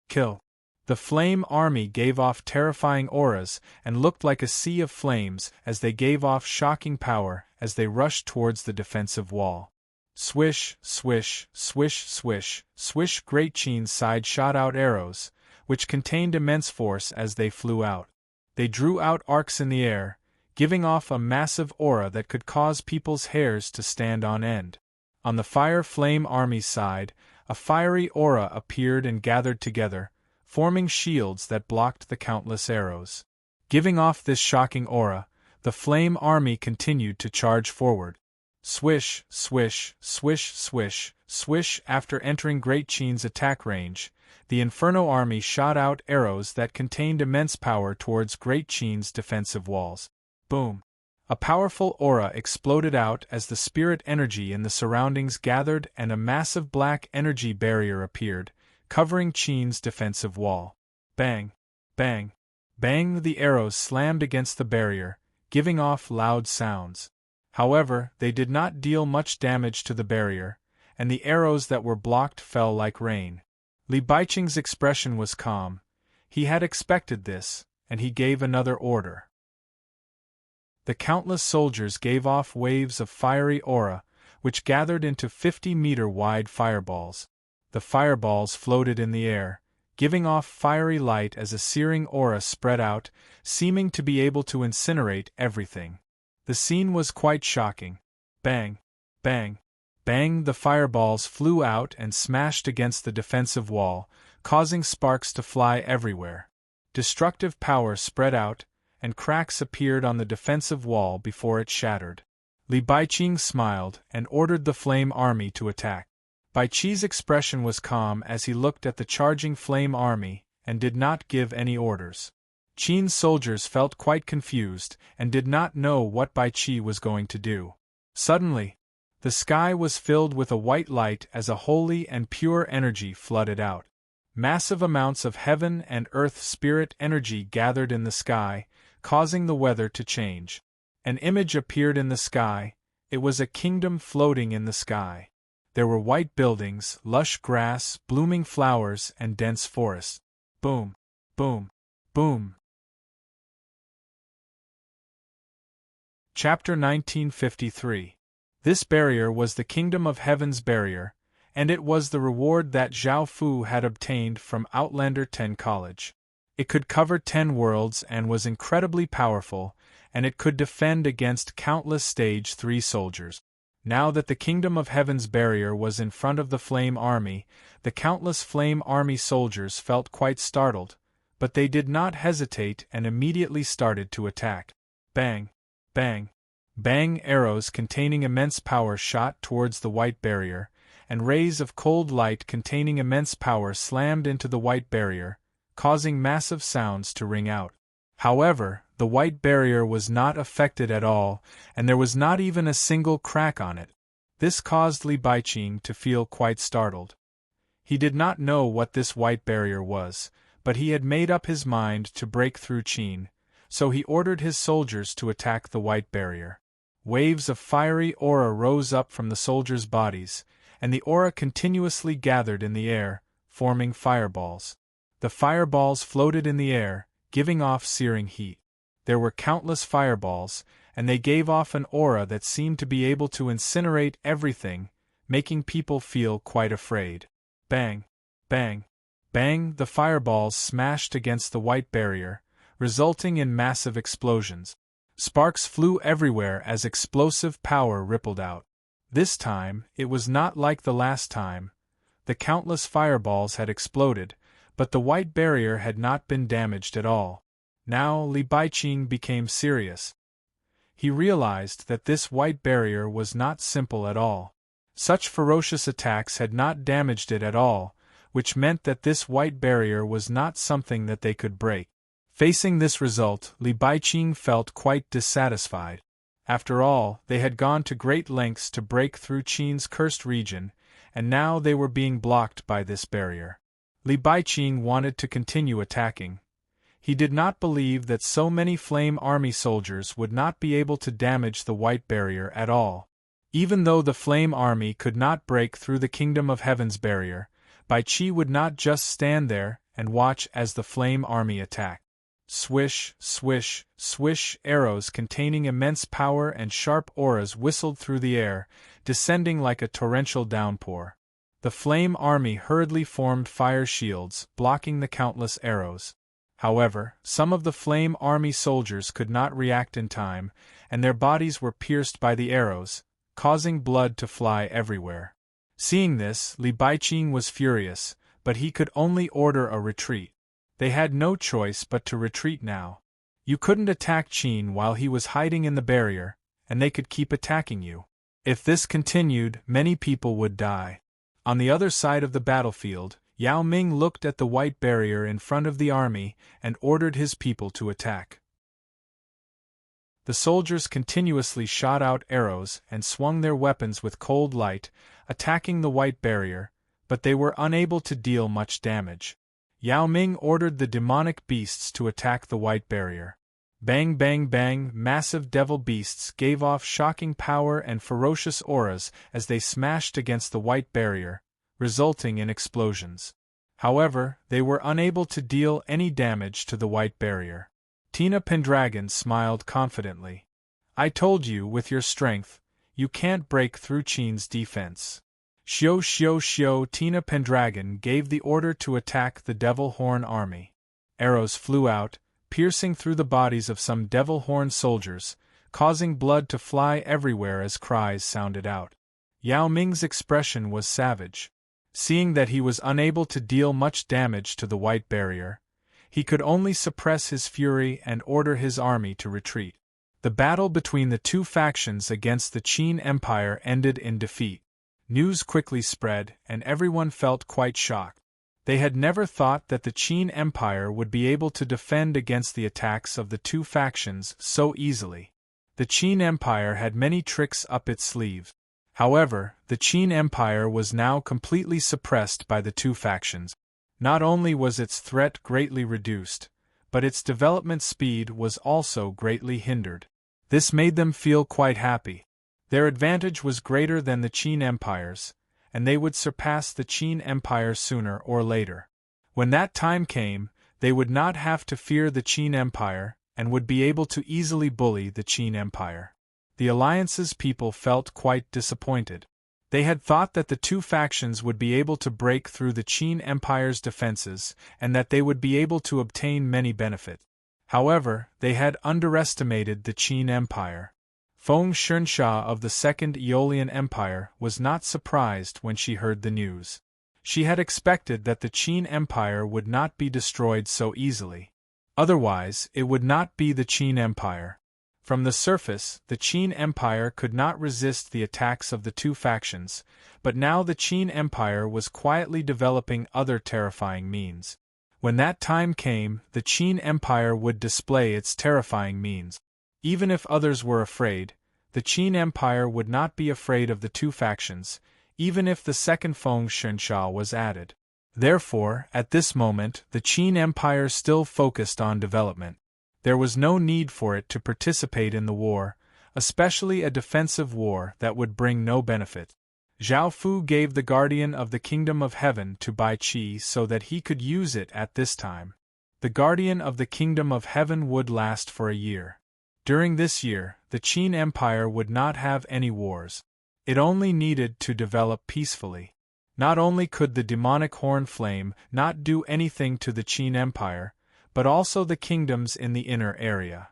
Kill. The flame army gave off terrifying auras and looked like a sea of flames as they gave off shocking power as they rushed towards the defensive wall. Swish, swish, swish, swish, swish. Great Qin's side shot out arrows, which contained immense force as they flew out. They drew out arcs in the air, giving off a massive aura that could cause people's hairs to stand on end. On the fire flame army's side, a fiery aura appeared and gathered together, forming shields that blocked the countless arrows. Giving off this shocking aura, the flame army continued to charge forward. Swish, swish, swish, swish, swish. After entering Great Qin's attack range, the Inferno army shot out arrows that contained immense power towards Great Qin's defensive walls. Boom! A powerful aura exploded out as the spirit energy in the surroundings gathered and a massive black energy barrier appeared, covering Qin's defensive wall. Bang! Bang! Bang! The arrows slammed against the barrier, giving off loud sounds. However, they did not deal much damage to the barrier, and the arrows that were blocked fell like rain. Li Baiqing's expression was calm. He had expected this, and he gave another order. The countless soldiers gave off waves of fiery aura, which gathered into 50-meter-wide fireballs. The fireballs floated in the air, giving off fiery light as a searing aura spread out, seeming to be able to incinerate everything. The scene was quite shocking. Bang! Bang! Bang! The fireballs flew out and smashed against the defensive wall, causing sparks to fly everywhere. Destructive power spread out, and cracks appeared on the defensive wall before it shattered. Li Baiqing smiled and ordered the flame army to attack. Bai Qi's expression was calm as he looked at the charging flame army and did not give any orders. Qin's soldiers felt quite confused and did not know what Bai Qi was going to do. Suddenly, the sky was filled with a white light as a holy and pure energy flooded out. Massive amounts of heaven and earth spirit energy gathered in the sky, causing the weather to change. An image appeared in the sky. It was a kingdom floating in the sky. There were white buildings, lush grass, blooming flowers, and dense forests. Boom! Boom! Boom! Chapter 1953. This barrier was the Kingdom of Heaven's barrier, and it was the reward that Zhao Fu had obtained from Outlander 10 College. It could cover 10 worlds and was incredibly powerful, and it could defend against countless Stage 3 soldiers. Now that the Kingdom of Heaven's barrier was in front of the Flame Army, the countless Flame Army soldiers felt quite startled, but they did not hesitate and immediately started to attack. Bang! Bang! Bang! Arrows containing immense power shot towards the white barrier, and rays of cold light containing immense power slammed into the white barrier, causing massive sounds to ring out. However, the white barrier was not affected at all, and there was not even a single crack on it. This caused Li Baiqing to feel quite startled. He did not know what this white barrier was, but he had made up his mind to break through Qin, so he ordered his soldiers to attack the white barrier. Waves of fiery aura rose up from the soldiers' bodies, and the aura continuously gathered in the air, forming fireballs. The fireballs floated in the air, giving off searing heat. There were countless fireballs, and they gave off an aura that seemed to be able to incinerate everything, making people feel quite afraid. Bang! Bang! Bang! The fireballs smashed against the white barrier, resulting in massive explosions. Sparks flew everywhere as explosive power rippled out. This time, it was not like the last time. The countless fireballs had exploded, but the white barrier had not been damaged at all. Now Li Baiqing became serious. He realized that this white barrier was not simple at all. Such ferocious attacks had not damaged it at all, which meant that this white barrier was not something that they could break. Facing this result, Li Baiqing felt quite dissatisfied. After all, they had gone to great lengths to break through Qin's cursed region, and now they were being blocked by this barrier. Li Baiqing wanted to continue attacking. He did not believe that so many Flame Army soldiers would not be able to damage the white barrier at all. Even though the flame army could not break through the kingdom of heaven's barrier, Bai Qi would not just stand there and watch as the flame army attacked. Swish, swish, swish, arrows containing immense power and sharp auras whistled through the air, descending like a torrential downpour. The flame army hurriedly formed fire shields, blocking the countless arrows. However, some of the flame army soldiers could not react in time, and their bodies were pierced by the arrows, causing blood to fly everywhere. Seeing this, Li Baiqing was furious, but he could only order a retreat. They had no choice but to retreat now. You couldn't attack Qin while he was hiding in the barrier, and they could keep attacking you. If this continued, many people would die. On the other side of the battlefield, Yao Ming looked at the white barrier in front of the army and ordered his people to attack. The soldiers continuously shot out arrows and swung their weapons with cold light, attacking the white barrier, but they were unable to deal much damage. Yao Ming ordered the demonic beasts to attack the white barrier. Bang bang bang, massive devil beasts gave off shocking power and ferocious auras as they smashed against the white barrier, resulting in explosions. However, they were unable to deal any damage to the white barrier. Tina Pendragon smiled confidently. I told you, with your strength, you can't break through Qin's defense. Xiao xiao xiao, Tina Pendragon gave the order to attack the Devil Horn army. Arrows flew out, piercing through the bodies of some Devil Horn soldiers, causing blood to fly everywhere as cries sounded out. Yao Ming's expression was savage. Seeing that he was unable to deal much damage to the white barrier, he could only suppress his fury and order his army to retreat. The battle between the two factions against the Qin Empire ended in defeat. News quickly spread, and everyone felt quite shocked. They had never thought that the Qin Empire would be able to defend against the attacks of the two factions so easily. The Qin Empire had many tricks up its sleeve. However, the Qin Empire was now completely suppressed by the two factions. Not only was its threat greatly reduced, but its development speed was also greatly hindered. This made them feel quite happy. Their advantage was greater than the Qin Empire's, and they would surpass the Qin Empire sooner or later. When that time came, they would not have to fear the Qin Empire, and would be able to easily bully the Qin Empire. The Alliance's people felt quite disappointed. They had thought that the two factions would be able to break through the Qin Empire's defenses, and that they would be able to obtain many benefits. However, they had underestimated the Qin Empire. Feng Xinsha of the Second Aeolian Empire was not surprised when she heard the news. She had expected that the Qin Empire would not be destroyed so easily. Otherwise, it would not be the Qin Empire. From the surface, the Qin Empire could not resist the attacks of the two factions, but now the Qin Empire was quietly developing other terrifying means. When that time came, the Qin Empire would display its terrifying means. Even if others were afraid, the Qin Empire would not be afraid of the two factions, even if the second Feng Xinsha was added. Therefore, at this moment, the Qin Empire still focused on development. There was no need for it to participate in the war, especially a defensive war that would bring no benefit. Zhao Fu gave the Guardian of the Kingdom of Heaven to Bai Qi so that he could use it at this time. The Guardian of the Kingdom of Heaven would last for a year. During this year, the Qin Empire would not have any wars. It only needed to develop peacefully. Not only could the demonic horn flame not do anything to the Qin Empire, but also the kingdoms in the inner area.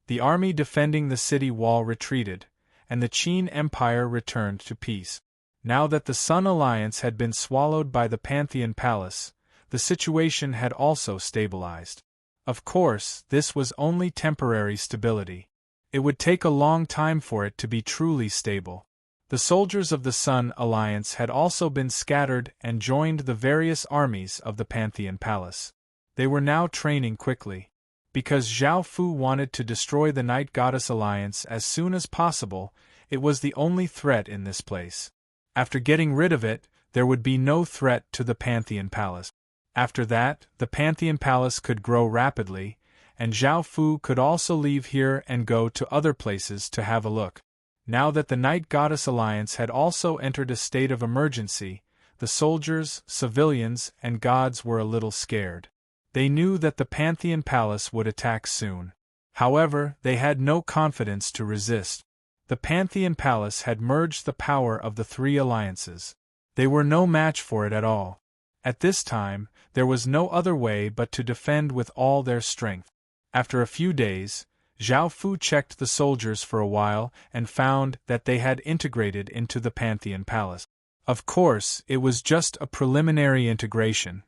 The army defending the city wall retreated, and the Qin Empire returned to peace. Now that the Sun Alliance had been swallowed by the Pantheon Palace, the situation had also stabilized. Of course, this was only temporary stability. It would take a long time for it to be truly stable. The soldiers of the Sun Alliance had also been scattered and joined the various armies of the Pantheon Palace. They were now training quickly. Because Zhao Fu wanted to destroy the Night Goddess Alliance as soon as possible, it was the only threat in this place. After getting rid of it, there would be no threat to the Pantheon Palace. After that, the Pantheon Palace could grow rapidly, and Zhao Fu could also leave here and go to other places to have a look. Now that the Night Goddess Alliance had also entered a state of emergency, the soldiers, civilians, and gods were a little scared. They knew that the Pantheon Palace would attack soon. However, they had no confidence to resist. The Pantheon Palace had merged the power of the three alliances. They were no match for it at all. At this time, there was no other way but to defend with all their strength. After a few days, Zhao Fu checked the soldiers for a while and found that they had integrated into the Pantheon Palace. Of course, it was just a preliminary integration.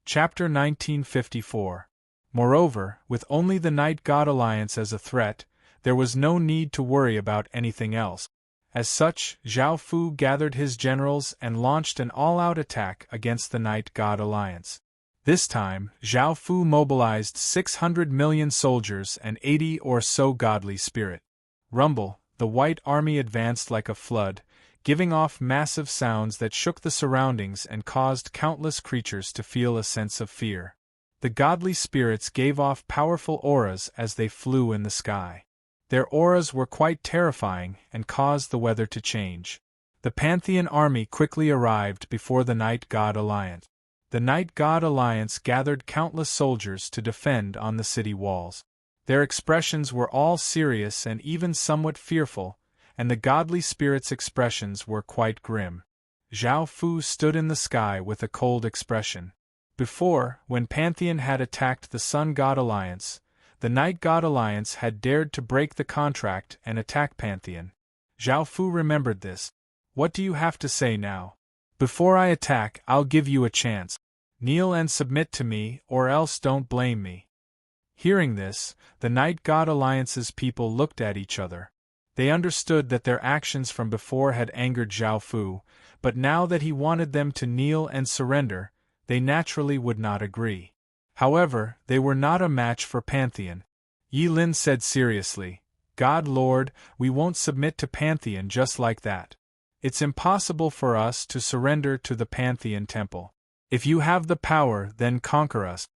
Chapter 1954. Moreover, with only the Night God Alliance as a threat, there was no need to worry about anything else. As such, Zhao Fu gathered his generals and launched an all-out attack against the Night God Alliance. This time, Zhao Fu mobilized 600 million soldiers and 80 or so godly spirit. Rumble, the white army advanced like a flood, giving off massive sounds that shook the surroundings and caused countless creatures to feel a sense of fear. The godly spirits gave off powerful auras as they flew in the sky. Their auras were quite terrifying and caused the weather to change. The Pantheon army quickly arrived before the Night God Alliance. The Night God Alliance gathered countless soldiers to defend on the city walls. Their expressions were all serious and even somewhat fearful, and the godly spirits' expressions were quite grim. Zhao Fu stood in the sky with a cold expression. Before, when Pantheon had attacked the Sun God Alliance, the Night God Alliance had dared to break the contract and attack Pantheon. Zhao Fu remembered this. What do you have to say now? Before I attack, I'll give you a chance. Kneel and submit to me, or else don't blame me. Hearing this, the Night God Alliance's people looked at each other. They understood that their actions from before had angered Zhao Fu, but now that he wanted them to kneel and surrender, they naturally would not agree. However, they were not a match for Pantheon. Yi Lin said seriously, God Lord, we won't submit to Pantheon just like that. It's impossible for us to surrender to the Pantheon Temple. If you have the power, then conquer us.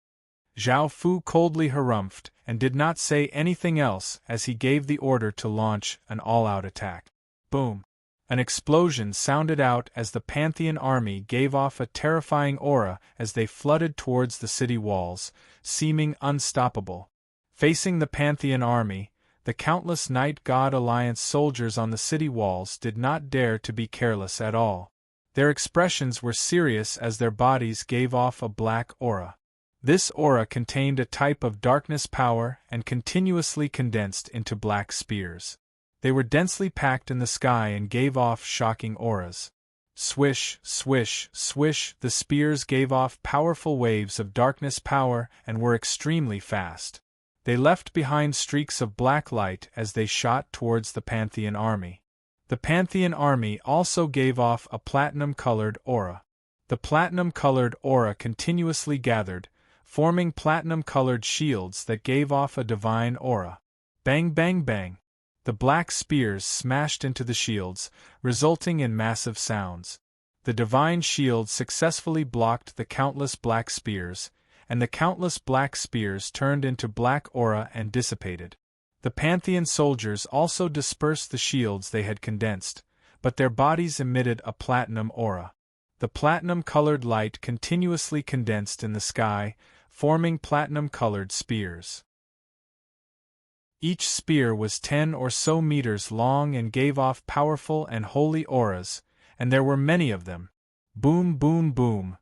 Zhao Fu coldly harumphed and did not say anything else as he gave the order to launch an all-out attack. Boom! An explosion sounded out as the Pantheon army gave off a terrifying aura as they flooded towards the city walls, seeming unstoppable. Facing the Pantheon army, the countless Night God Alliance soldiers on the city walls did not dare to be careless at all. Their expressions were serious as their bodies gave off a black aura. This aura contained a type of darkness power and continuously condensed into black spears. They were densely packed in the sky and gave off shocking auras. Swish, swish, swish, the spears gave off powerful waves of darkness power and were extremely fast. They left behind streaks of black light as they shot towards the Pantheon army. The Pantheon army also gave off a platinum-colored aura. The platinum-colored aura continuously gathered, forming platinum-colored shields that gave off a divine aura. Bang bang bang! The black spears smashed into the shields, resulting in massive sounds. The divine shield successfully blocked the countless black spears, and the countless black spears turned into black aura and dissipated. The Pantheon soldiers also dispersed the shields they had condensed, but their bodies emitted a platinum aura. The platinum-colored light continuously condensed in the sky, forming platinum-colored spears. Each spear was 10 or so meters long and gave off powerful and holy auras, and there were many of them. Boom boom boom!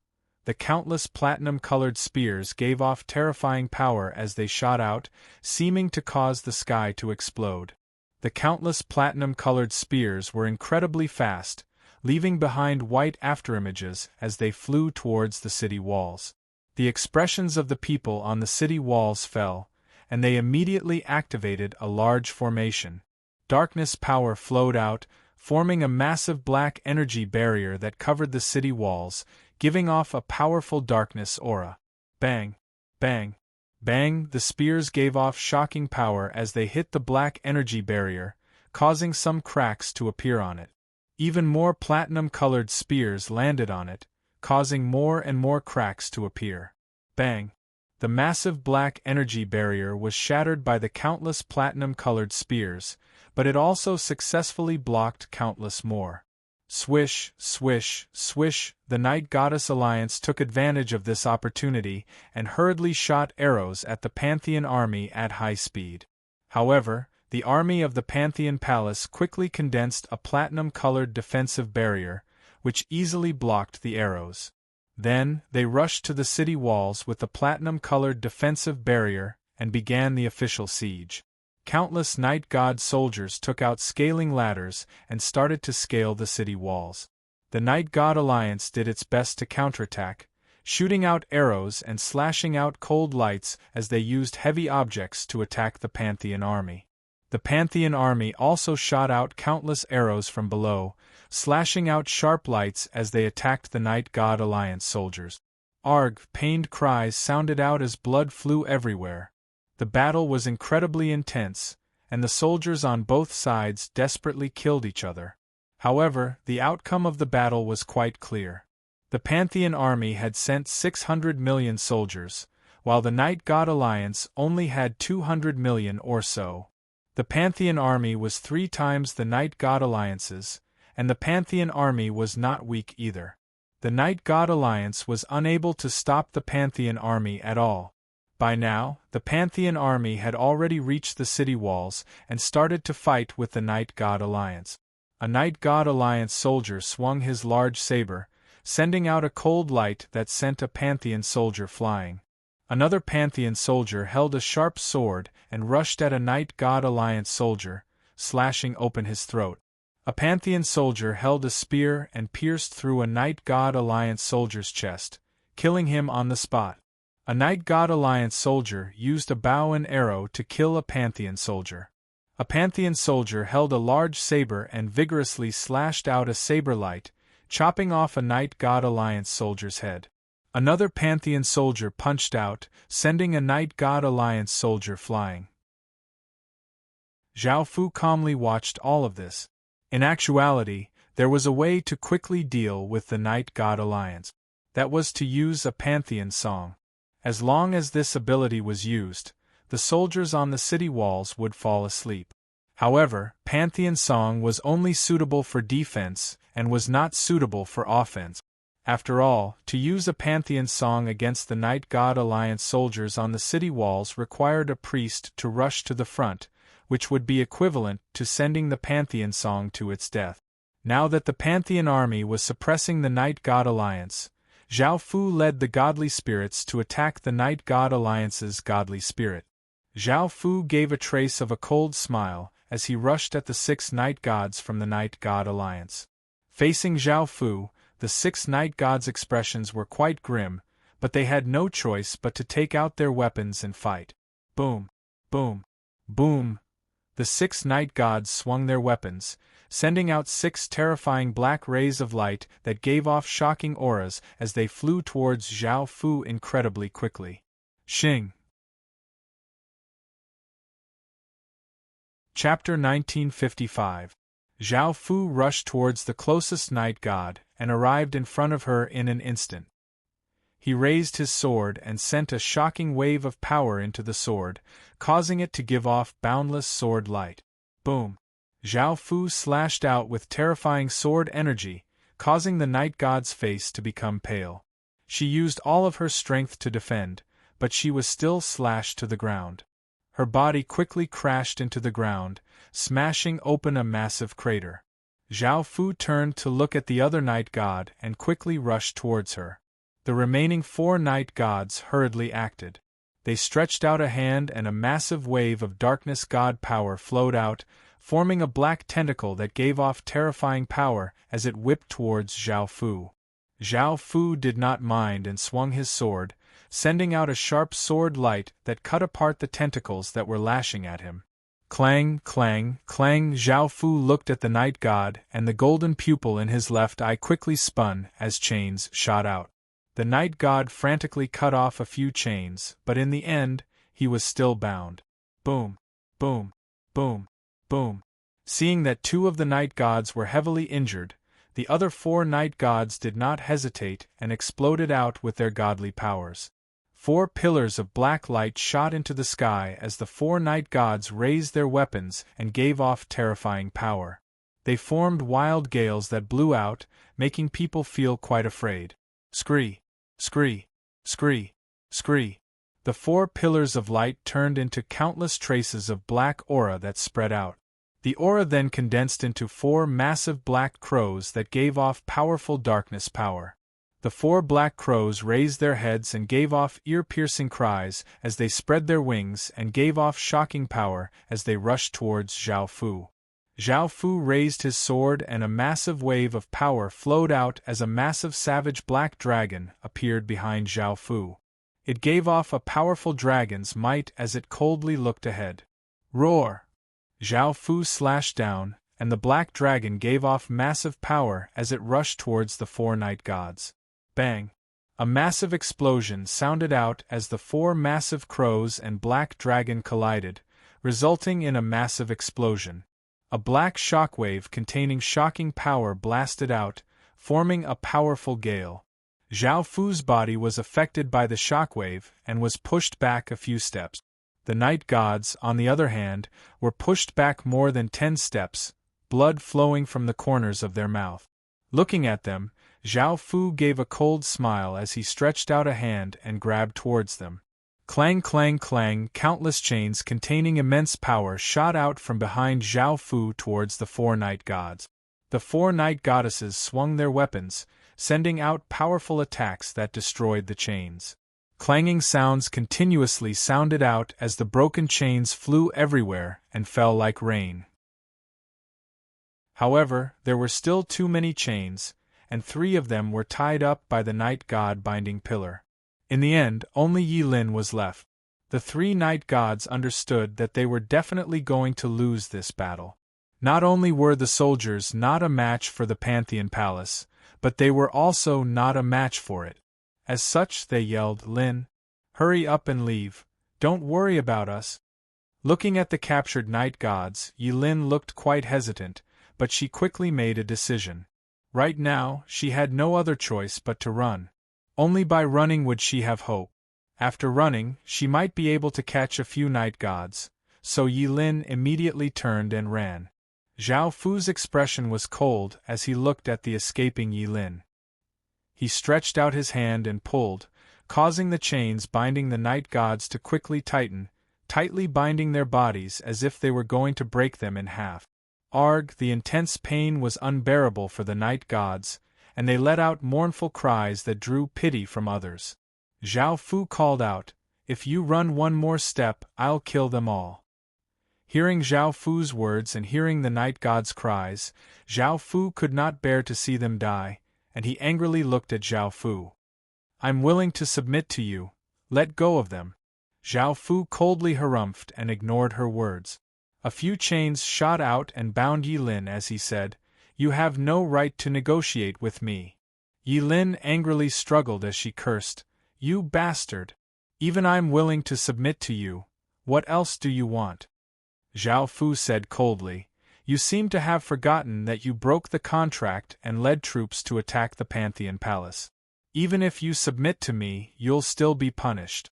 The countless platinum-colored spears gave off terrifying power as they shot out, seeming to cause the sky to explode. The countless platinum-colored spears were incredibly fast, leaving behind white afterimages as they flew towards the city walls. The expressions of the people on the city walls fell, and they immediately activated a large formation. Darkness power flowed out, forming a massive black energy barrier that covered the city walls, giving off a powerful darkness aura. Bang! Bang! Bang! The spears gave off shocking power as they hit the black energy barrier, causing some cracks to appear on it. Even more platinum-colored spears landed on it, causing more and more cracks to appear. Bang! The massive black energy barrier was shattered by the countless platinum-colored spears, but it also successfully blocked countless more. Swish, swish, swish, the Night Goddess Alliance took advantage of this opportunity and hurriedly shot arrows at the Pantheon army at high speed. However, the army of the Pantheon Palace quickly condensed a platinum-colored defensive barrier, which easily blocked the arrows. Then, they rushed to the city walls with the platinum-colored defensive barrier and began the official siege. Countless Night God soldiers took out scaling ladders and started to scale the city walls. The Night God Alliance did its best to counterattack, shooting out arrows and slashing out cold lights as they used heavy objects to attack the Pantheon army. The Pantheon army also shot out countless arrows from below, slashing out sharp lights as they attacked the Night God Alliance soldiers. Arg! Pained cries sounded out as blood flew everywhere. The battle was incredibly intense, and the soldiers on both sides desperately killed each other. However, the outcome of the battle was quite clear. The Pantheon army had sent 600 million soldiers, while the Night God Alliance only had 200 million or so. The Pantheon army was 3 times the Night God Alliance's, and the Pantheon army was not weak either. The Night God Alliance was unable to stop the Pantheon army at all. By now, the Pantheon army had already reached the city walls and started to fight with the Night God Alliance. A Night God Alliance soldier swung his large saber, sending out a cold light that sent a Pantheon soldier flying. Another Pantheon soldier held a sharp sword and rushed at a Night God Alliance soldier, slashing open his throat. A Pantheon soldier held a spear and pierced through a Night God Alliance soldier's chest, killing him on the spot. A Night God Alliance soldier used a bow and arrow to kill a Pantheon soldier. A Pantheon soldier held a large saber and vigorously slashed out a saber light, chopping off a Night God Alliance soldier's head. Another Pantheon soldier punched out, sending a Night God Alliance soldier flying. Zhao Fu calmly watched all of this. In actuality, there was a way to quickly deal with the Night God Alliance. That was to use a Pantheon song. As long as this ability was used, the soldiers on the city walls would fall asleep. However, Pantheon song was only suitable for defense and was not suitable for offense. After all, to use a Pantheon song against the Night God Alliance soldiers on the city walls required a priest to rush to the front, which would be equivalent to sending the Pantheon song to its death. Now that the Pantheon army was suppressing the Night God Alliance, Zhao Fu led the godly spirits to attack the Night God Alliance's godly spirit. Zhao Fu gave a trace of a cold smile as he rushed at the 6 Night Gods from the Night God Alliance. Facing Zhao Fu, the 6 Night Gods' expressions were quite grim, but they had no choice but to take out their weapons and fight. Boom! Boom! Boom! The 6 Night Gods swung their weapons, sending out 6 terrifying black rays of light that gave off shocking auras as they flew towards Zhao Fu incredibly quickly. Xing! Chapter 1955. Zhao Fu rushed towards the closest Night God and arrived in front of her in an instant. He raised his sword and sent a shocking wave of power into the sword, causing it to give off boundless sword light. Boom! Zhao Fu slashed out with terrifying sword energy, causing the Night God's face to become pale. She used all of her strength to defend, but she was still slashed to the ground. Her body quickly crashed into the ground, smashing open a massive crater. Zhao Fu turned to look at the other Night God and quickly rushed towards her. The remaining 4 Night Gods hurriedly acted. They stretched out a hand and a massive wave of darkness god power flowed out, forming a black tentacle that gave off terrifying power as it whipped towards Zhao Fu. Zhao Fu did not mind and swung his sword, sending out a sharp sword light that cut apart the tentacles that were lashing at him. Clang, clang, clang! Zhao Fu looked at the Night God, and the golden pupil in his left eye quickly spun as chains shot out. The Night God frantically cut off a few chains, but in the end, he was still bound. Boom! Boom! Boom! Boom! Seeing that 2 of the Night Gods were heavily injured, the other 4 Night Gods did not hesitate and exploded out with their godly powers. 4 pillars of black light shot into the sky as the 4 night gods raised their weapons and gave off terrifying power. They formed wild gales that blew out, making people feel quite afraid. Scree! Scree! Scree! Scree! The 4 pillars of light turned into countless traces of black aura that spread out. The aura then condensed into 4 massive black crows that gave off powerful darkness power. The 4 black crows raised their heads and gave off ear-piercing cries as they spread their wings and gave off shocking power as they rushed towards Zhao Fu. Zhao Fu raised his sword and a massive wave of power flowed out as a massive savage black dragon appeared behind Zhao Fu. It gave off a powerful dragon's might as it coldly looked ahead. Roar! Zhao Fu slashed down, and the black dragon gave off massive power as it rushed towards the 4 night gods. Bang! A massive explosion sounded out as the 4 massive crows and black dragon collided, resulting in a massive explosion. A black shockwave containing shocking power blasted out, forming a powerful gale. Zhao Fu's body was affected by the shockwave and was pushed back a few steps. The night gods, on the other hand, were pushed back more than 10 steps, blood flowing from the corners of their mouth. Looking at them, Zhao Fu gave a cold smile as he stretched out a hand and grabbed towards them. Clang clang clang, countless chains containing immense power shot out from behind Zhao Fu towards the 4 night gods. The 4 night goddesses swung their weapons, sending out powerful attacks that destroyed the chains. Clanging sounds continuously sounded out as the broken chains flew everywhere and fell like rain. However, there were still too many chains, and 3 of them were tied up by the night god binding pillar. In the end, only Yi Lin was left. The 3 night gods understood that they were definitely going to lose this battle. Not only were the soldiers not a match for the Pantheon Palace, but they were also not a match for it. As such, they yelled, "Lin, hurry up and leave, don't worry about us." Looking at the captured night gods, Yi Lin looked quite hesitant, but she quickly made a decision. Right now, she had no other choice but to run. Only by running would she have hope. After running, she might be able to catch a few night gods, so Yi Lin immediately turned and ran. Zhao Fu's expression was cold as he looked at the escaping Yi Lin. He stretched out his hand and pulled, causing the chains binding the night gods to quickly tighten, tightly binding their bodies as if they were going to break them in half. Arg! The intense pain was unbearable for the night gods, and they let out mournful cries that drew pity from others. Zhao Fu called out, "If you run one more step, I'll kill them all." Hearing Zhao Fu's words and hearing the night god's cries, Zhao Fu could not bear to see them die, and he angrily looked at Zhao Fu. "I'm willing to submit to you, let go of them." Zhao Fu coldly harumphed and ignored her words. A few chains shot out and bound Yi Lin as he said, "You have no right to negotiate with me." Yi Lin angrily struggled as she cursed, "You bastard! Even I'm willing to submit to you, what else do you want?" Zhao Fu said coldly, "You seem to have forgotten that you broke the contract and led troops to attack the Pantheon Palace. Even if you submit to me, you'll still be punished."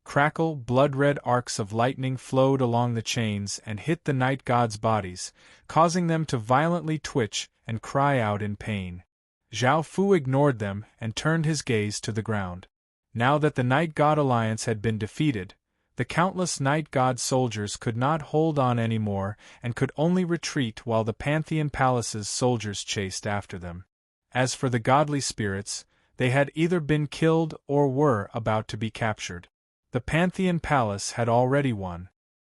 Crackle, blood-red arcs of lightning flowed along the chains and hit the night gods' bodies, causing them to violently twitch and cry out in pain. Zhao Fu ignored them and turned his gaze to the ground. Now that the Night God Alliance had been defeated, the countless Night God soldiers could not hold on anymore and could only retreat while the Pantheon Palace's soldiers chased after them. As for the godly spirits, they had either been killed or were about to be captured. The Pantheon Palace had already won.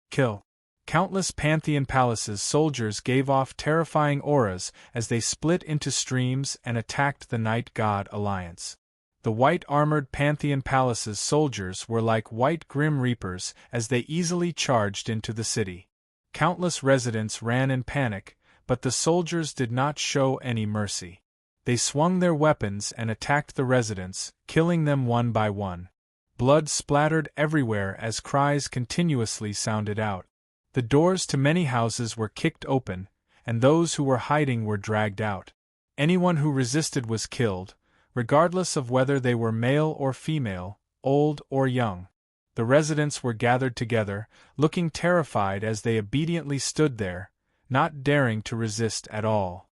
Kill. Countless Pantheon Palace's soldiers gave off terrifying auras as they split into streams and attacked the Night God Alliance. The white-armored Pantheon Palace's soldiers were like white Grim Reapers as they easily charged into the city. Countless residents ran in panic, but the soldiers did not show any mercy. They swung their weapons and attacked the residents, killing them one by one. Blood splattered everywhere as cries continuously sounded out. The doors to many houses were kicked open, and those who were hiding were dragged out. Anyone who resisted was killed, regardless of whether they were male or female, old or young. The residents were gathered together, looking terrified as they obediently stood there, not daring to resist at all.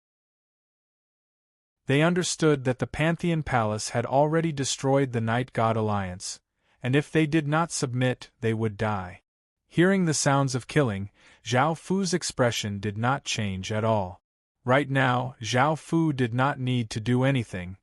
They understood that the Pantheon Palace had already destroyed the Night God Alliance, and if they did not submit, they would die. Hearing the sounds of killing, Zhao Fu's expression did not change at all. Right now, Zhao Fu did not need to do anything.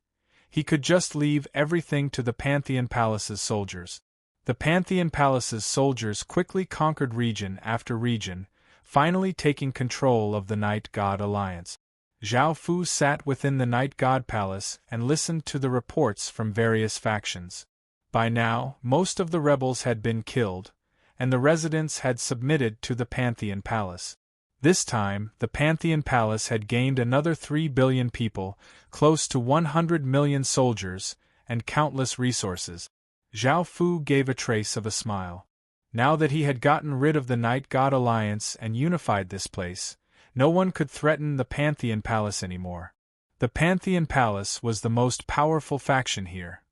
He could just leave everything to the Pantheon Palace's soldiers. The Pantheon Palace's soldiers quickly conquered region after region, finally taking control of the Night God Alliance. Zhao Fu sat within the Night God Palace and listened to the reports from various factions. By now, most of the rebels had been killed, and the residents had submitted to the Pantheon Palace. This time, the Pantheon Palace had gained another 3 billion people, close to 100 million soldiers, and countless resources. Zhao Fu gave a trace of a smile. Now that he had gotten rid of the Night God Alliance and unified this place, no one could threaten the Pantheon Palace anymore. The Pantheon Palace was the most powerful faction here.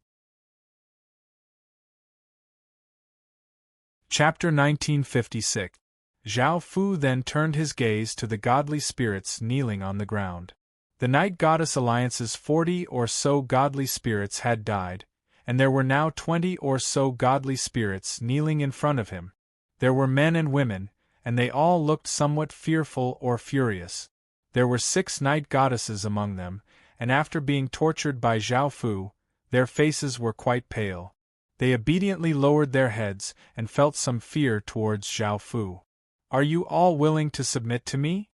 Chapter 1956. Zhao Fu then turned his gaze to the godly spirits kneeling on the ground. The Night Goddess Alliance's 40 or so godly spirits had died, and there were now 20 or so godly spirits kneeling in front of him. There were men and women, and they all looked somewhat fearful or furious. There were 6 night goddesses among them, and after being tortured by Zhao Fu, their faces were quite pale. They obediently lowered their heads and felt some fear towards Zhao Fu. "Are you all willing to submit to me?"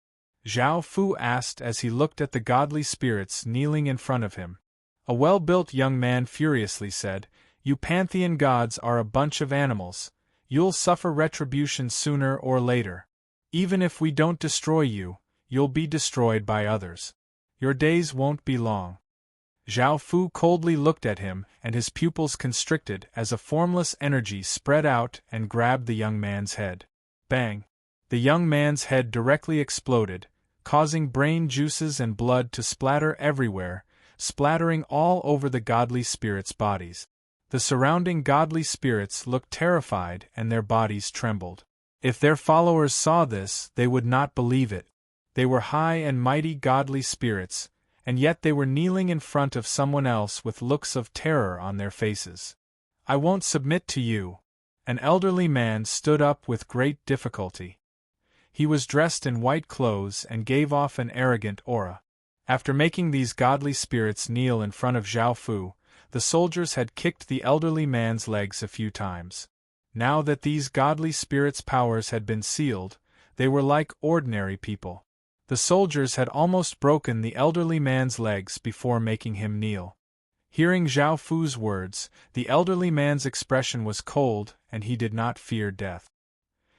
Zhao Fu asked as he looked at the godly spirits kneeling in front of him. A well-built young man furiously said, "You Pantheon gods are a bunch of animals. You'll suffer retribution sooner or later. Even if we don't destroy you, you'll be destroyed by others. Your days won't be long." Zhao Fu coldly looked at him, and his pupils constricted as a formless energy spread out and grabbed the young man's head. Bang! The young man's head directly exploded, causing brain juices and blood to splatter everywhere, splattering all over the godly spirits' bodies. The surrounding godly spirits looked terrified and their bodies trembled. If their followers saw this, they would not believe it. They were high and mighty godly spirits, and yet they were kneeling in front of someone else with looks of terror on their faces. "I won't submit to you." An elderly man stood up with great difficulty. He was dressed in white clothes and gave off an arrogant aura. After making these godly spirits kneel in front of Zhao Fu, the soldiers had kicked the elderly man's legs a few times. Now that these godly spirits' powers had been sealed, they were like ordinary people. The soldiers had almost broken the elderly man's legs before making him kneel. Hearing Zhao Fu's words, the elderly man's expression was cold and he did not fear death.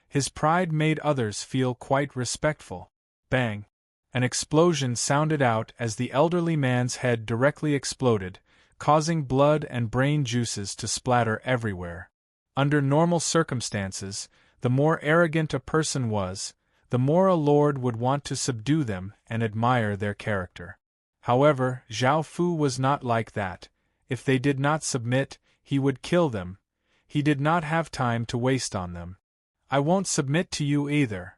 His pride made others feel quite respectful. Bang! An explosion sounded out as the elderly man's head directly exploded, causing blood and brain juices to splatter everywhere. Under normal circumstances, the more arrogant a person was, the more a lord would want to subdue them and admire their character. However, Zhao Fu was not like that. If they did not submit, he would kill them. He did not have time to waste on them. "I won't submit to you either."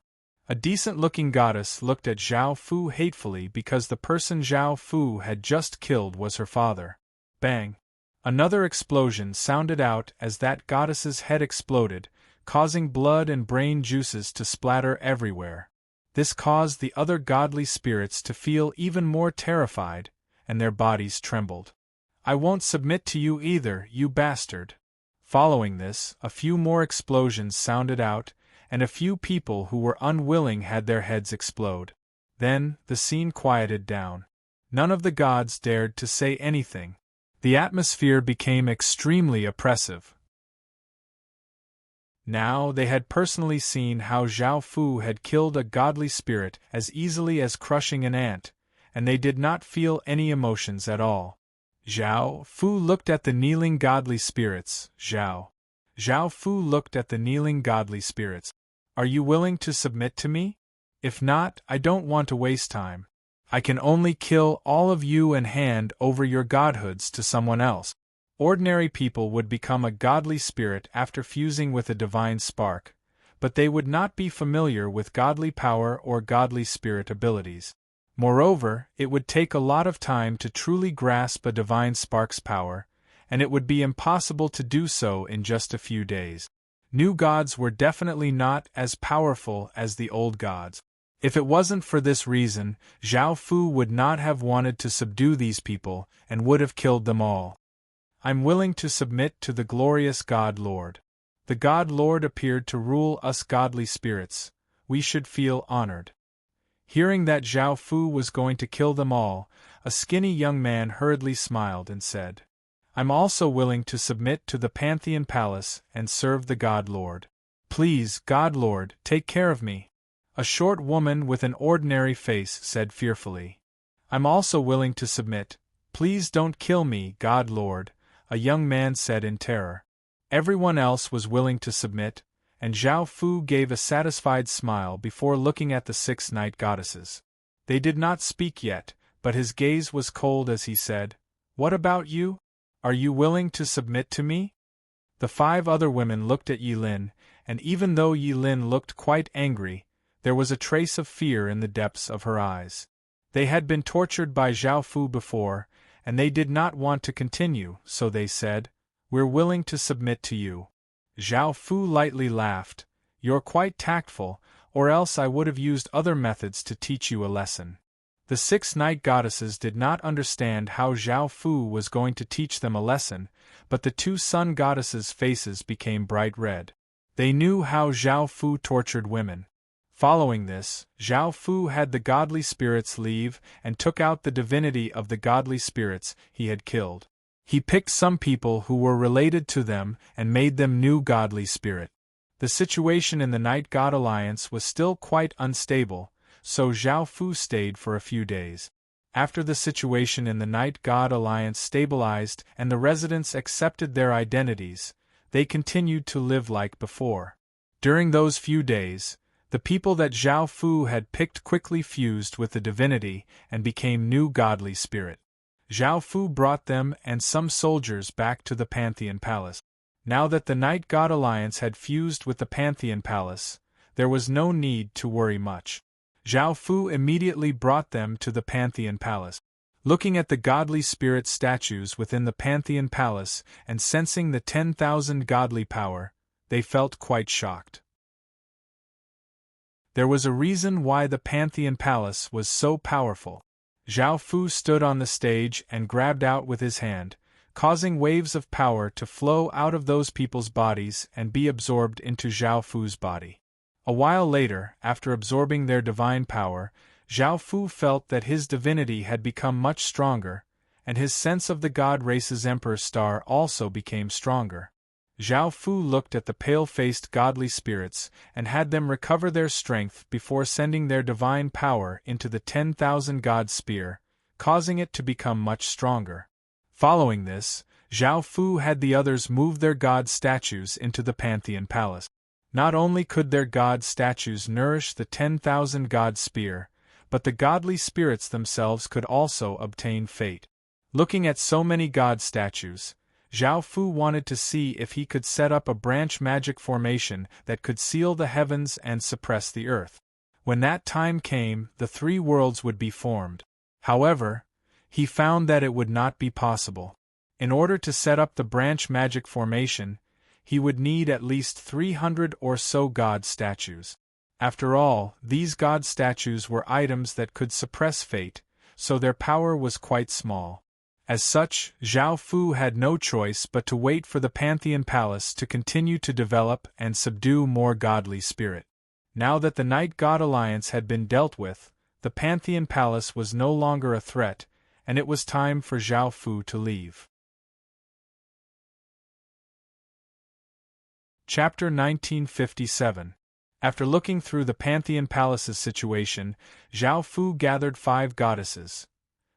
A decent-looking goddess looked at Zhao Fu hatefully because the person Zhao Fu had just killed was her father. Bang! Another explosion sounded out as that goddess's head exploded, causing blood and brain juices to splatter everywhere. This caused the other godly spirits to feel even more terrified, and their bodies trembled. "I won't submit to you either, you bastard." Following this, a few more explosions sounded out, and a few people who were unwilling had their heads explode. Then, the scene quieted down. None of the gods dared to say anything. The atmosphere became extremely oppressive. Now they had personally seen how Zhao Fu had killed a godly spirit as easily as crushing an ant, and they did not feel any emotions at all. Zhao Fu looked at the kneeling godly spirits. Zhao Fu looked at the kneeling godly spirits. "Are you willing to submit to me? If not, I don't want to waste time. I can only kill all of you and hand over your godhoods to someone else." Ordinary people would become a godly spirit after fusing with a divine spark, but they would not be familiar with godly power or godly spirit abilities. Moreover, it would take a lot of time to truly grasp a divine spark's power, and it would be impossible to do so in just a few days. New gods were definitely not as powerful as the old gods. If it wasn't for this reason, Zhao Fu would not have wanted to subdue these people and would have killed them all. I'm willing to submit to the glorious God Lord. The God Lord appeared to rule us godly spirits. We should feel honored. Hearing that Zhao Fu was going to kill them all, a skinny young man hurriedly smiled and said, I'm also willing to submit to the Pantheon Palace and serve the God Lord. Please, God Lord, take care of me. A short woman with an ordinary face said fearfully. I'm also willing to submit. Please don't kill me, God Lord, a young man said in terror. Everyone else was willing to submit, and Zhao Fu gave a satisfied smile before looking at the 6 night goddesses. They did not speak yet, but his gaze was cold as he said, What about you? Are you willing to submit to me? The 5 other women looked at Yilin, and even though Yilin looked quite angry, there was a trace of fear in the depths of her eyes. They had been tortured by Zhao Fu before, and they did not want to continue, so they said, We're willing to submit to you. Zhao Fu lightly laughed. You're quite tactful, or else I would have used other methods to teach you a lesson. The 6 night goddesses did not understand how Zhao Fu was going to teach them a lesson, but the 2 sun goddesses' faces became bright red. They knew how Zhao Fu tortured women. Following this, Zhao Fu had the godly spirits leave and took out the divinity of the godly spirits he had killed. He picked some people who were related to them and made them new godly spirit. The situation in the Night God Alliance was still quite unstable, so Zhao Fu stayed for a few days. After the situation in the Night God Alliance stabilized and the residents accepted their identities, they continued to live like before. During those few days, the people that Zhao Fu had picked quickly fused with the divinity and became new godly spirit. Zhao Fu brought them and some soldiers back to the Pantheon Palace. Now that the Night God Alliance had fused with the Pantheon Palace, there was no need to worry much. Zhao Fu immediately brought them to the Pantheon Palace. Looking at the godly spirit statues within the Pantheon Palace and sensing the 10,000 godly power, they felt quite shocked. There was a reason why the Pantheon Palace was so powerful. Zhao Fu stood on the stage and grabbed out with his hand, causing waves of power to flow out of those people's bodies and be absorbed into Zhao Fu's body. A while later, after absorbing their divine power, Zhao Fu felt that his divinity had become much stronger, and his sense of the god race's emperor star also became stronger. Zhao Fu looked at the pale-faced godly spirits and had them recover their strength before sending their divine power into the 10,000 god spear, causing it to become much stronger. Following this, Zhao Fu had the others move their god statues into the Pantheon Palace. Not only could their god statues nourish the 10,000 god spear, but the godly spirits themselves could also obtain fate. Looking at so many god statues, Zhao Fu wanted to see if he could set up a branch magic formation that could seal the heavens and suppress the earth. When that time came, the 3 worlds would be formed. However, he found that it would not be possible. In order to set up the branch magic formation, he would need at least 300 or so god statues. After all, these god statues were items that could suppress fate, so their power was quite small. As such, Zhao Fu had no choice but to wait for the Pantheon Palace to continue to develop and subdue more godly spirit. Now that the Night God Alliance had been dealt with, the Pantheon Palace was no longer a threat, and it was time for Zhao Fu to leave. Chapter 1957. After looking through the Pantheon Palace's situation, Zhao Fu gathered 5 goddesses: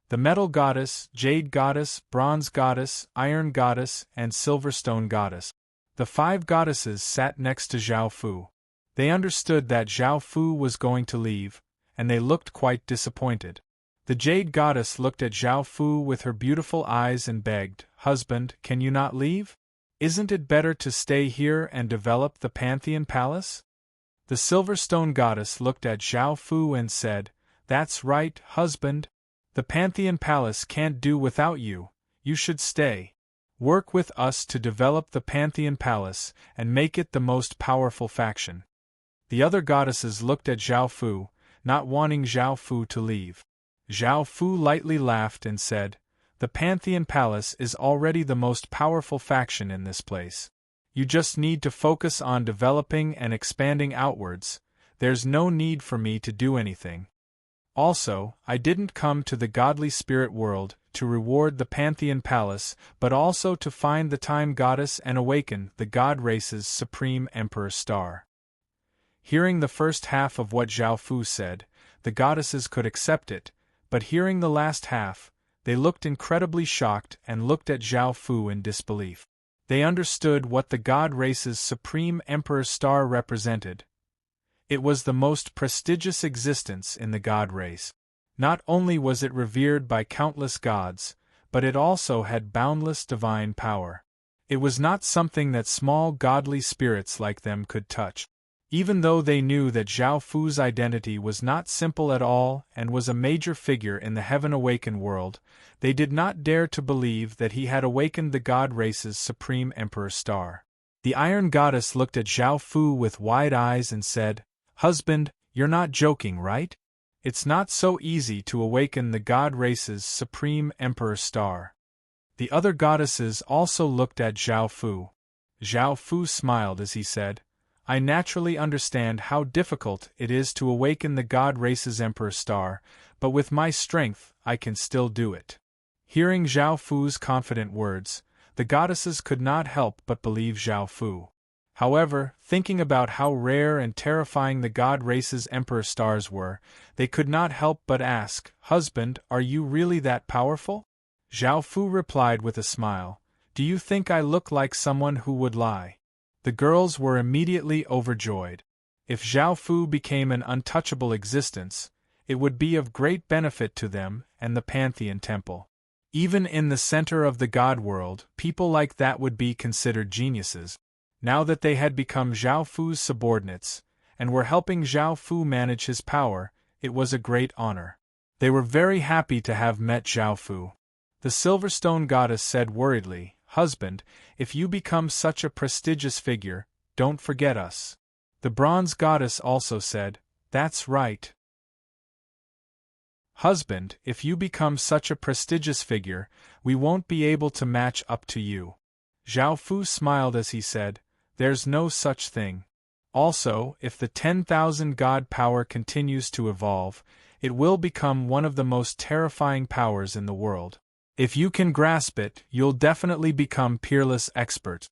the Metal Goddess, Jade Goddess, Bronze Goddess, Iron Goddess, and Silverstone Goddess. The 5 goddesses sat next to Zhao Fu. They understood that Zhao Fu was going to leave, and they looked quite disappointed. The Jade Goddess looked at Zhao Fu with her beautiful eyes and begged, "Husband, can you not leave? Isn't it better to stay here and develop the Pantheon Palace?" The Silverstone Goddess looked at Zhao Fu and said, "That's right, husband. The Pantheon Palace can't do without you. You should stay. Work with us to develop the Pantheon Palace and make it the most powerful faction." The other goddesses looked at Zhao Fu, not wanting Zhao Fu to leave. Zhao Fu lightly laughed and said, "The Pantheon Palace is already the most powerful faction in this place. You just need to focus on developing and expanding outwards. There's no need for me to do anything. Also, I didn't come to the godly spirit world to reward the Pantheon Palace, but also to find the Time Goddess and awaken the God Race's Supreme Emperor Star." Hearing the first half of what Zhao Fu said, the goddesses could accept it, but hearing the last half, they looked incredibly shocked and looked at Zhao Fu in disbelief. They understood what the God Race's Supreme Emperor Star represented. It was the most prestigious existence in the God Race. Not only was it revered by countless gods, but it also had boundless divine power. It was not something that small godly spirits like them could touch. Even though they knew that Zhao Fu's identity was not simple at all and was a major figure in the Heaven Awakened world, they did not dare to believe that he had awakened the God Race's Supreme Emperor Star. The Iron Goddess looked at Zhao Fu with wide eyes and said, "Husband, you're not joking, right? It's not so easy to awaken the God Race's Supreme Emperor Star." The other goddesses also looked at Zhao Fu. Zhao Fu smiled as he said, "I naturally understand how difficult it is to awaken the God Race's Emperor Star, but with my strength I can still do it." Hearing Zhao Fu's confident words, the goddesses could not help but believe Zhao Fu. However, thinking about how rare and terrifying the God Race's Emperor Stars were, they could not help but ask, "Husband, are you really that powerful?" Zhao Fu replied with a smile, "Do you think I look like someone who would lie?" The girls were immediately overjoyed. If Zhao Fu became an untouchable existence, it would be of great benefit to them and the Pantheon Temple. Even in the center of the God world, people like that would be considered geniuses. Now that they had become Zhao Fu's subordinates, and were helping Zhao Fu manage his power, it was a great honor. They were very happy to have met Zhao Fu. The Silverstone Goddess said worriedly, "Husband, if you become such a prestigious figure, don't forget us." The Bronze Goddess also said, "That's right. Husband, if you become such a prestigious figure, we won't be able to match up to you." Zhao Fu smiled as he said, "There's no such thing. Also, if the 10,000 God power continues to evolve, it will become one of the most terrifying powers in the world. If you can grasp it, you'll definitely become peerless expert."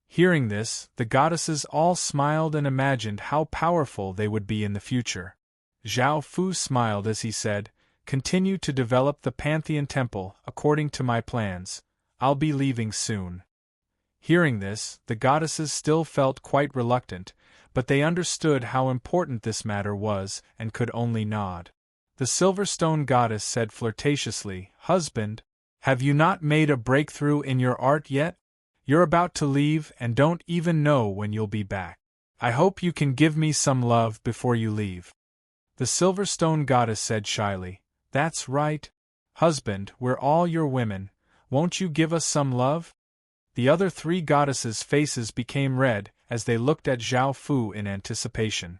Hearing this, the goddesses all smiled and imagined how powerful they would be in the future. Zhao Fu smiled as he said, "Continue to develop the Pantheon Temple according to my plans. I'll be leaving soon." Hearing this, the goddesses still felt quite reluctant, but they understood how important this matter was and could only nod. The Silverstone Goddess said flirtatiously, "Husband, have you not made a breakthrough in your art yet? You're about to leave and don't even know when you'll be back. I hope you can give me some love before you leave." The Silverstone Goddess said shyly, "That's right. Husband, we're all your women. Won't you give us some love?" The other three goddesses' faces became red as they looked at Zhao Fu in anticipation.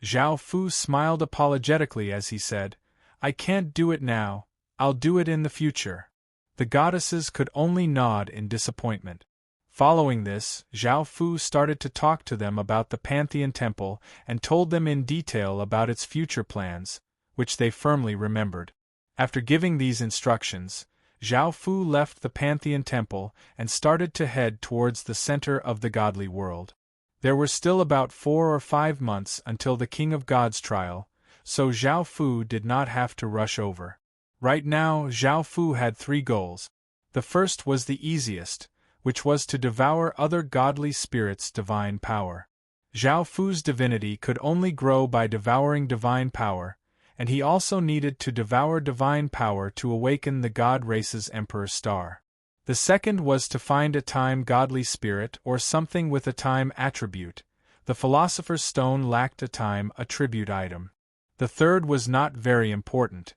Zhao Fu smiled apologetically as he said, "I can't do it now, I'll do it in the future." The goddesses could only nod in disappointment. Following this, Zhao Fu started to talk to them about the Pantheon Temple and told them in detail about its future plans, which they firmly remembered. After giving these instructions, Zhao Fu left the Pantheon Temple and started to head towards the center of the godly world. There were still about 4 or 5 months until the King of God's trial, so Zhao Fu did not have to rush over. Right now, Zhao Fu had 3 goals. The first was the easiest, which was to devour other godly spirits' divine power. Zhao Fu's divinity could only grow by devouring divine power, and he also needed to devour divine power to awaken the God Race's Emperor Star. The second was to find a time godly spirit or something with a time attribute. The philosopher's stone lacked a time attribute item. The third was not very important.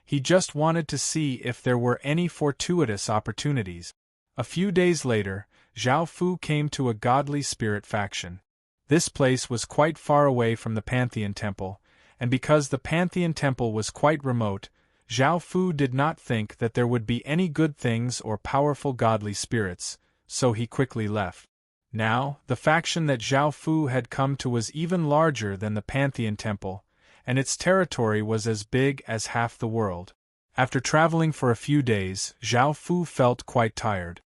He just wanted to see if there were any fortuitous opportunities. A few days later, Zhao Fu came to a godly spirit faction. This place was quite far away from the Pantheon Temple, and because the Pantheon Temple was quite remote, Zhao Fu did not think that there would be any good things or powerful godly spirits, so he quickly left. Now, the faction that Zhao Fu had come to was even larger than the Pantheon Temple, and its territory was as big as half the world. After traveling for a few days, Zhao Fu felt quite tired.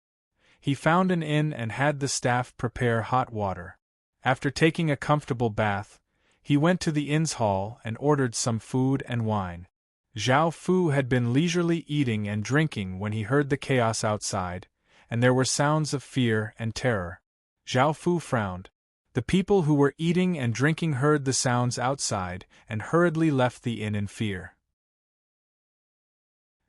He found an inn and had the staff prepare hot water. After taking a comfortable bath, he went to the inn's hall and ordered some food and wine. Zhao Fu had been leisurely eating and drinking when he heard the chaos outside, and there were sounds of fear and terror. Zhao Fu frowned. The people who were eating and drinking heard the sounds outside and hurriedly left the inn in fear.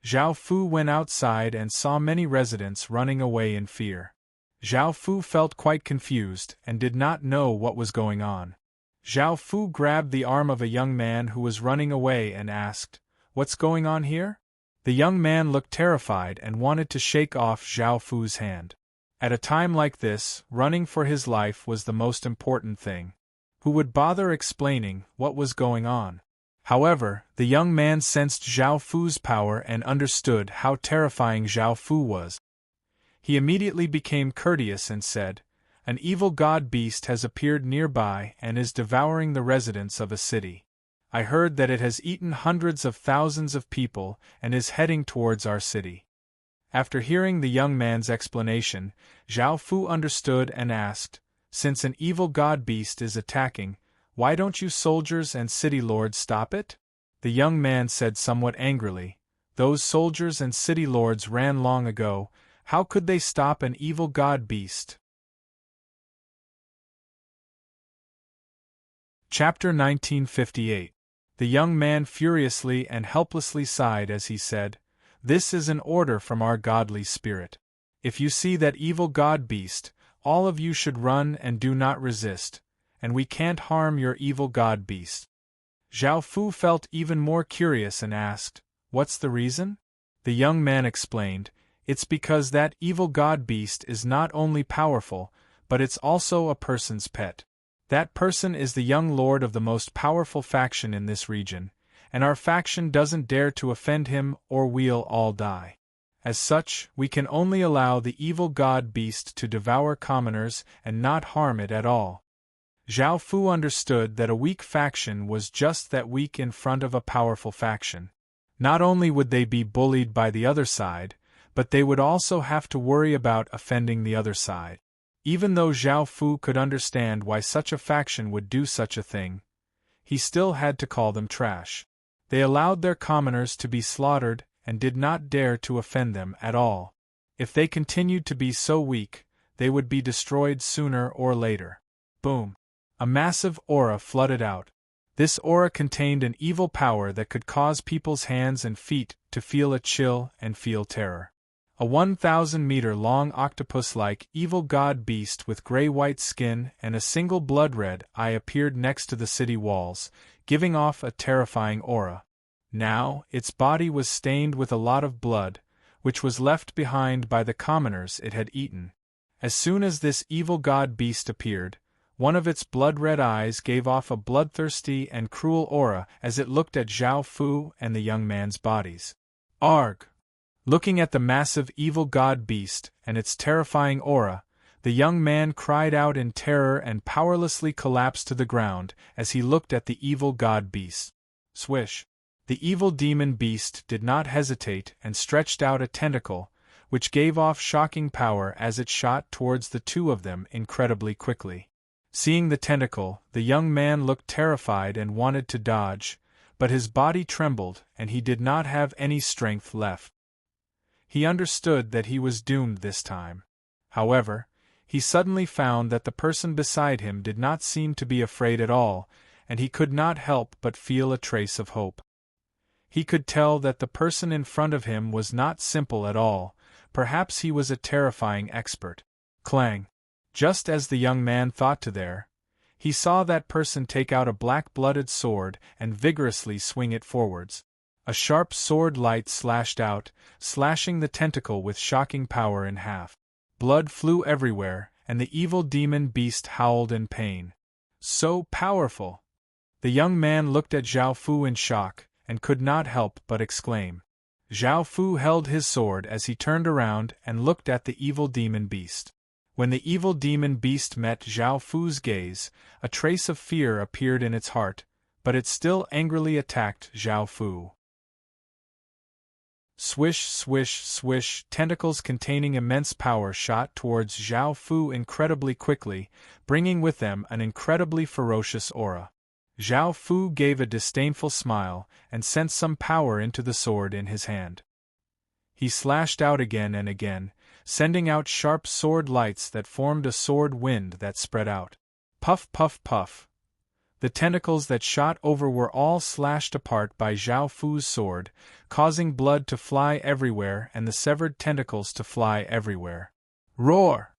Zhao Fu went outside and saw many residents running away in fear. Zhao Fu felt quite confused and did not know what was going on. Zhao Fu grabbed the arm of a young man who was running away and asked, "What's going on here?" The young man looked terrified and wanted to shake off Zhao Fu's hand. At a time like this, running for his life was the most important thing. Who would bother explaining what was going on? However, the young man sensed Zhao Fu's power and understood how terrifying Zhao Fu was. He immediately became courteous and said, "An evil god beast has appeared nearby and is devouring the residents of a city. I heard that it has eaten hundreds of thousands of people and is heading towards our city." After hearing the young man's explanation, Zhao Fu understood and asked, "Since an evil god beast is attacking, why don't you soldiers and city lords stop it?" The young man said somewhat angrily, "Those soldiers and city lords ran long ago, how could they stop an evil god beast?" Chapter 1958. The young man furiously and helplessly sighed as he said, "This is an order from our godly spirit. If you see that evil god beast, all of you should run and do not resist, and we can't harm your evil god beast." Zhao Fu felt even more curious and asked, "What's the reason?" The young man explained, "It's because that evil god beast is not only powerful, but it's also a person's pet. That person is the young lord of the most powerful faction in this region, and our faction doesn't dare to offend him or we'll all die. As such, we can only allow the evil god beast to devour commoners and not harm it at all." Zhao Fu understood that a weak faction was just that weak in front of a powerful faction. Not only would they be bullied by the other side, but they would also have to worry about offending the other side. Even though Zhao Fu could understand why such a faction would do such a thing, he still had to call them trash. They allowed their commoners to be slaughtered and did not dare to offend them at all. If they continued to be so weak, they would be destroyed sooner or later. Boom! A massive aura flooded out. This aura contained an evil power that could cause people's hands and feet to feel a chill and feel terror. A 1,000-meter-long octopus-like evil god beast with gray-white skin and a single blood-red eye appeared next to the city walls, giving off a terrifying aura. Now, its body was stained with a lot of blood, which was left behind by the commoners it had eaten. As soon as this evil god beast appeared, one of its blood-red eyes gave off a bloodthirsty and cruel aura as it looked at Zhao Fu and the young man's bodies. Arg! Looking at the massive evil god beast and its terrifying aura, the young man cried out in terror and powerlessly collapsed to the ground as he looked at the evil god beast. Swish! The evil demon beast did not hesitate and stretched out a tentacle, which gave off shocking power as it shot towards the two of them incredibly quickly. Seeing the tentacle, the young man looked terrified and wanted to dodge, but his body trembled and he did not have any strength left. He understood that he was doomed this time. However, he suddenly found that the person beside him did not seem to be afraid at all, and he could not help but feel a trace of hope. He could tell that the person in front of him was not simple at all, perhaps he was a terrifying expert. Clang! Just as the young man thought to there, he saw that person take out a black-blooded sword and vigorously swing it forwards. A sharp sword light slashed out, slashing the tentacle with shocking power in half. Blood flew everywhere, and the evil demon beast howled in pain. So powerful! The young man looked at Zhao Fu in shock, and could not help but exclaim. Zhao Fu held his sword as he turned around and looked at the evil demon beast. When the evil demon beast met Zhao Fu's gaze, a trace of fear appeared in its heart, but it still angrily attacked Zhao Fu. Swish, swish, swish, tentacles containing immense power shot towards Zhao Fu incredibly quickly, bringing with them an incredibly ferocious aura. Zhao Fu gave a disdainful smile and sent some power into the sword in his hand. He slashed out again and again, sending out sharp sword lights that formed a sword wind that spread out. Puff, puff, puff. The tentacles that shot over were all slashed apart by Zhao Fu's sword, causing blood to fly everywhere and the severed tentacles to fly everywhere. Roar!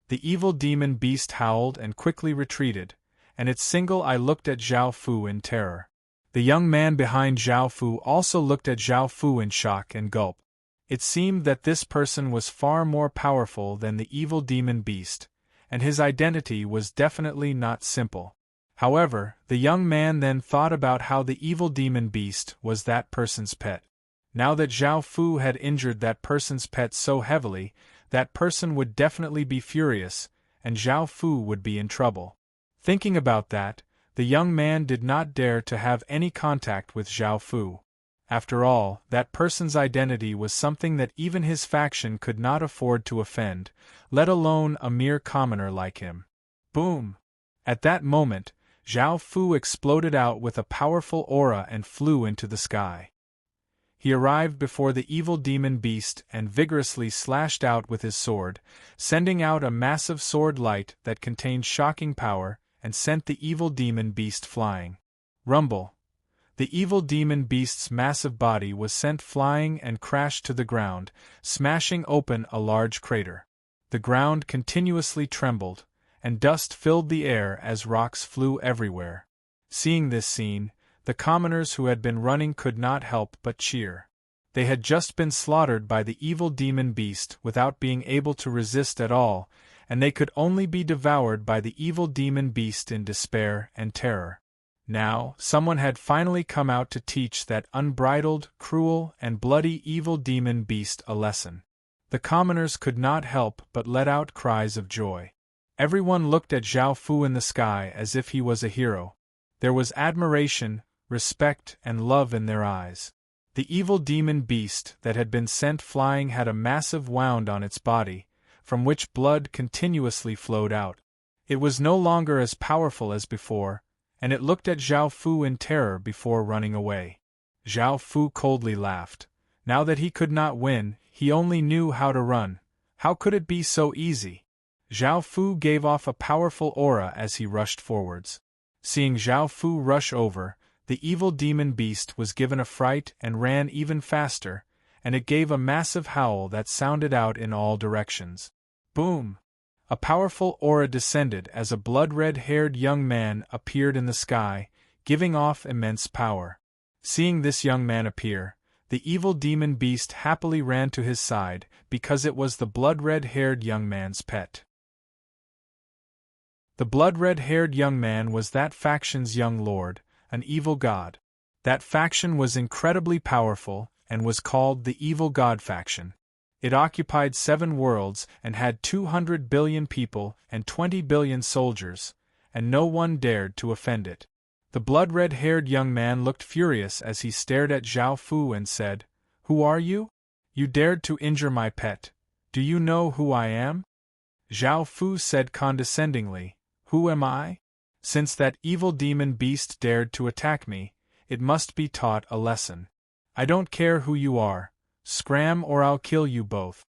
The evil demon beast howled and quickly retreated, and its single eye looked at Zhao Fu in terror. The young man behind Zhao Fu also looked at Zhao Fu in shock and gulp. It seemed that this person was far more powerful than the evil demon beast, and his identity was definitely not simple. However, the young man then thought about how the evil demon beast was that person's pet. Now that Zhao Fu had injured that person's pet so heavily, that person would definitely be furious, and Zhao Fu would be in trouble. Thinking about that, the young man did not dare to have any contact with Zhao Fu. After all, that person's identity was something that even his faction could not afford to offend, let alone a mere commoner like him. Boom! At that moment, Zhao Fu exploded out with a powerful aura and flew into the sky. He arrived before the evil demon beast and vigorously slashed out with his sword, sending out a massive sword light that contained shocking power and sent the evil demon beast flying. Rumble! The evil demon beast's massive body was sent flying and crashed to the ground, smashing open a large crater. The ground continuously trembled, and dust filled the air as rocks flew everywhere. Seeing this scene, the commoners who had been running could not help but cheer. They had just been slaughtered by the evil demon beast without being able to resist at all, and they could only be devoured by the evil demon beast in despair and terror. Now, someone had finally come out to teach that unbridled, cruel, and bloody evil demon beast a lesson. The commoners could not help but let out cries of joy. Everyone looked at Zhao Fu in the sky as if he was a hero. There was admiration, respect, and love in their eyes. The evil demon beast that had been sent flying had a massive wound on its body, from which blood continuously flowed out. It was no longer as powerful as before, and it looked at Zhao Fu in terror before running away. Zhao Fu coldly laughed. Now that he could not win, he only knew how to run. How could it be so easy? Zhao Fu gave off a powerful aura as he rushed forwards. Seeing Zhao Fu rush over, the evil demon beast was given a fright and ran even faster, and it gave a massive howl that sounded out in all directions. Boom! A powerful aura descended as a blood-red-haired young man appeared in the sky, giving off immense power. Seeing this young man appear, the evil demon beast happily ran to his side because it was the blood-red-haired young man's pet. The blood-red-haired young man was that faction's young lord, an evil god. That faction was incredibly powerful and was called the Evil God faction. It occupied 7 worlds and had 200 billion people and 20 billion soldiers, and no one dared to offend it. The blood-red-haired young man looked furious as he stared at Zhao Fu and said, "Who are you? You dared to injure my pet. Do you know who I am?" Zhao Fu said condescendingly, "Who am I? Since that evil demon beast dared to attack me, it must be taught a lesson. I don't care who you are, scram or I'll kill you both."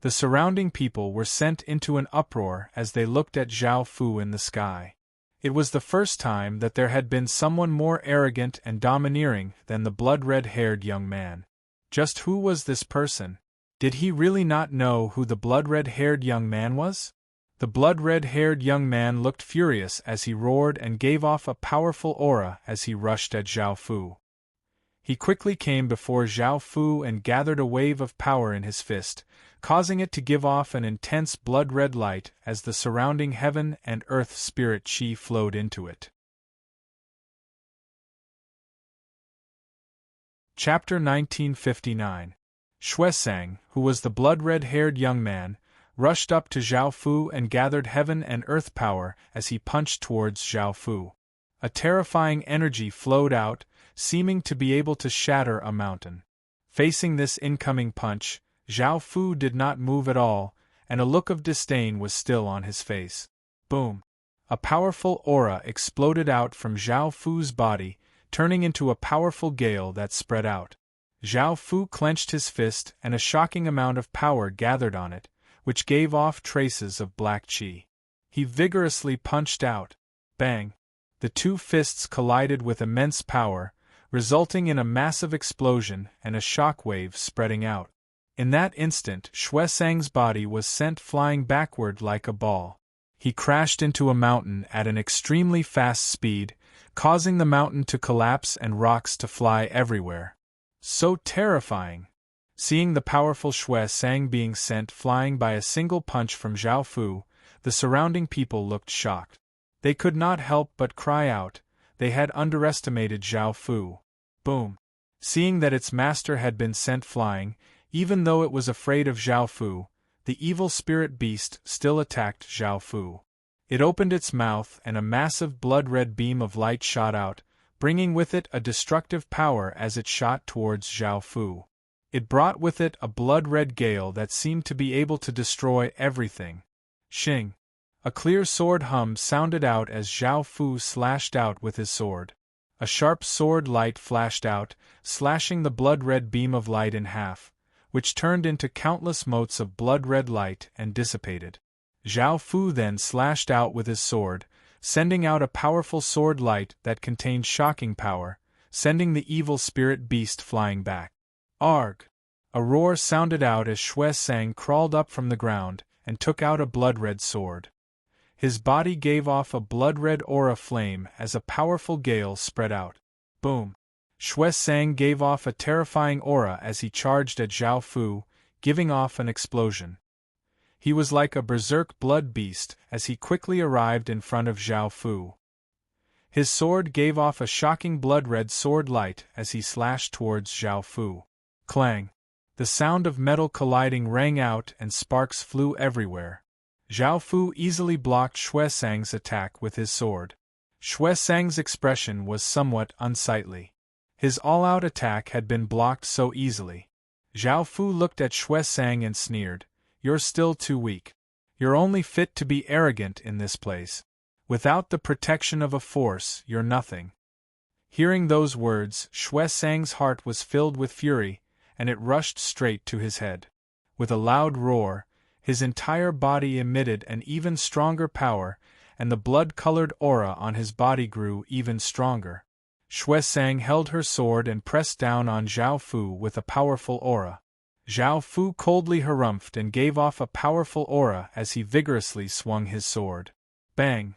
The surrounding people were sent into an uproar as they looked at Zhao Fu in the sky. It was the first time that there had been someone more arrogant and domineering than the blood-red-haired young man. Just who was this person? Did he really not know who the blood-red-haired young man was? The blood-red-haired young man looked furious as he roared and gave off a powerful aura as he rushed at Zhao Fu. He quickly came before Zhao Fu and gathered a wave of power in his fist, causing it to give off an intense blood-red light as the surrounding heaven and earth spirit qi flowed into it. Chapter 1959. Xuesang, who was the blood-red-haired young man, rushed up to Zhao Fu and gathered heaven and earth power as he punched towards Zhao Fu. A terrifying energy flowed out, seeming to be able to shatter a mountain. Facing this incoming punch, Zhao Fu did not move at all, and a look of disdain was still on his face. Boom! A powerful aura exploded out from Zhao Fu's body, turning into a powerful gale that spread out. Zhao Fu clenched his fist and a shocking amount of power gathered on it, which gave off traces of black qi. He vigorously punched out. Bang! The two fists collided with immense power, resulting in a massive explosion and a shock wave spreading out. In that instant, Xuesang's body was sent flying backward like a ball. He crashed into a mountain at an extremely fast speed, causing the mountain to collapse and rocks to fly everywhere. So terrifying! Seeing the powerful Xuesang being sent flying by a single punch from Zhao Fu, the surrounding people looked shocked. They could not help but cry out. They had underestimated Zhao Fu. Boom! Seeing that its master had been sent flying, even though it was afraid of Zhao Fu, the evil spirit beast still attacked Zhao Fu. It opened its mouth and a massive blood-red beam of light shot out, bringing with it a destructive power as it shot towards Zhao Fu. It brought with it a blood-red gale that seemed to be able to destroy everything. Xing! A clear sword hum sounded out as Zhao Fu slashed out with his sword. A sharp sword light flashed out, slashing the blood-red beam of light in half, which turned into countless motes of blood-red light and dissipated. Zhao Fu then slashed out with his sword, sending out a powerful sword light that contained shocking power, sending the evil spirit beast flying back. Arg! A roar sounded out as Xuesang crawled up from the ground and took out a blood-red sword. His body gave off a blood-red aura flame as a powerful gale spread out. Boom! Xuesang gave off a terrifying aura as he charged at Zhao Fu, giving off an explosion. He was like a berserk blood beast as he quickly arrived in front of Zhao Fu. His sword gave off a shocking blood-red sword light as he slashed towards Zhao Fu. Clang! The sound of metal colliding rang out and sparks flew everywhere. Zhao Fu easily blocked Xuesang's attack with his sword. Xuesang's expression was somewhat unsightly. His all-out attack had been blocked so easily. Zhao Fu looked at Xuesang and sneered, "You're still too weak. You're only fit to be arrogant in this place. Without the protection of a force, you're nothing." Hearing those words, Xuesang's heart was filled with fury, and it rushed straight to his head. With a loud roar, his entire body emitted an even stronger power, and the blood-colored aura on his body grew even stronger. Xuesang held her sword and pressed down on Zhao Fu with a powerful aura. Zhao Fu coldly harumphed and gave off a powerful aura as he vigorously swung his sword. Bang!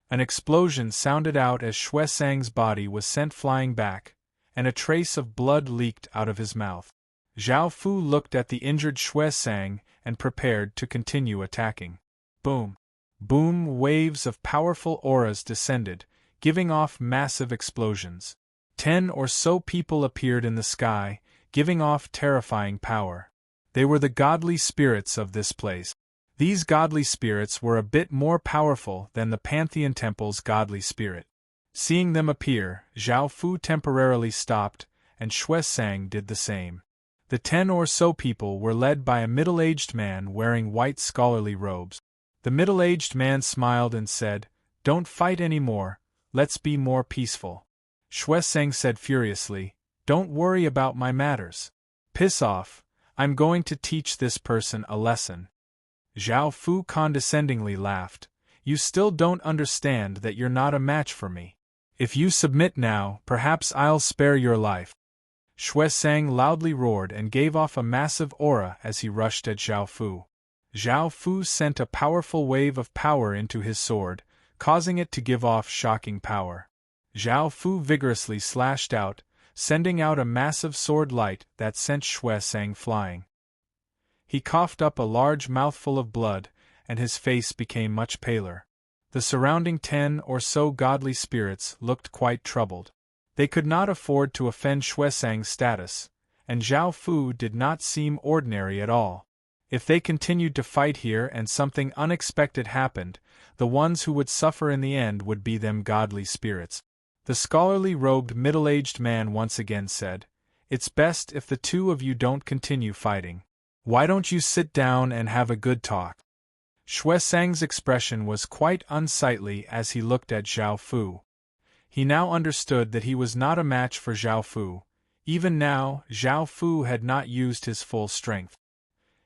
An explosion sounded out as Xuesang's body was sent flying back, and a trace of blood leaked out of his mouth. Zhao Fu looked at the injured Xuesang and prepared to continue attacking. Boom! Boom! Waves of powerful auras descended, giving off massive explosions. 10 or so people appeared in the sky, giving off terrifying power. They were the godly spirits of this place. These godly spirits were a bit more powerful than the Pantheon Temple's godly spirit. Seeing them appear, Zhao Fu temporarily stopped, and Xuesang did the same. The 10 or so people were led by a middle-aged man wearing white scholarly robes. The middle-aged man smiled and said, "Don't fight anymore, let's be more peaceful." Xuesang said furiously, "Don't worry about my matters. Piss off, I'm going to teach this person a lesson." Zhao Fu condescendingly laughed, "You still don't understand that you're not a match for me. If you submit now, perhaps I'll spare your life." Shui Sang loudly roared and gave off a massive aura as he rushed at Zhao Fu. Zhao Fu sent a powerful wave of power into his sword, causing it to give off shocking power. Zhao Fu vigorously slashed out, sending out a massive sword light that sent Shui Sang flying. He coughed up a large mouthful of blood, and his face became much paler. The surrounding 10 or so godly spirits looked quite troubled. They could not afford to offend Shui Sang's status, and Zhao Fu did not seem ordinary at all. If they continued to fight here and something unexpected happened, the ones who would suffer in the end would be them godly spirits. The scholarly robed middle-aged man once again said, "It's best if the two of you don't continue fighting. Why don't you sit down and have a good talk?" Shui Sang's expression was quite unsightly as he looked at Zhao Fu. He now understood that he was not a match for Zhao Fu. Even now, Zhao Fu had not used his full strength.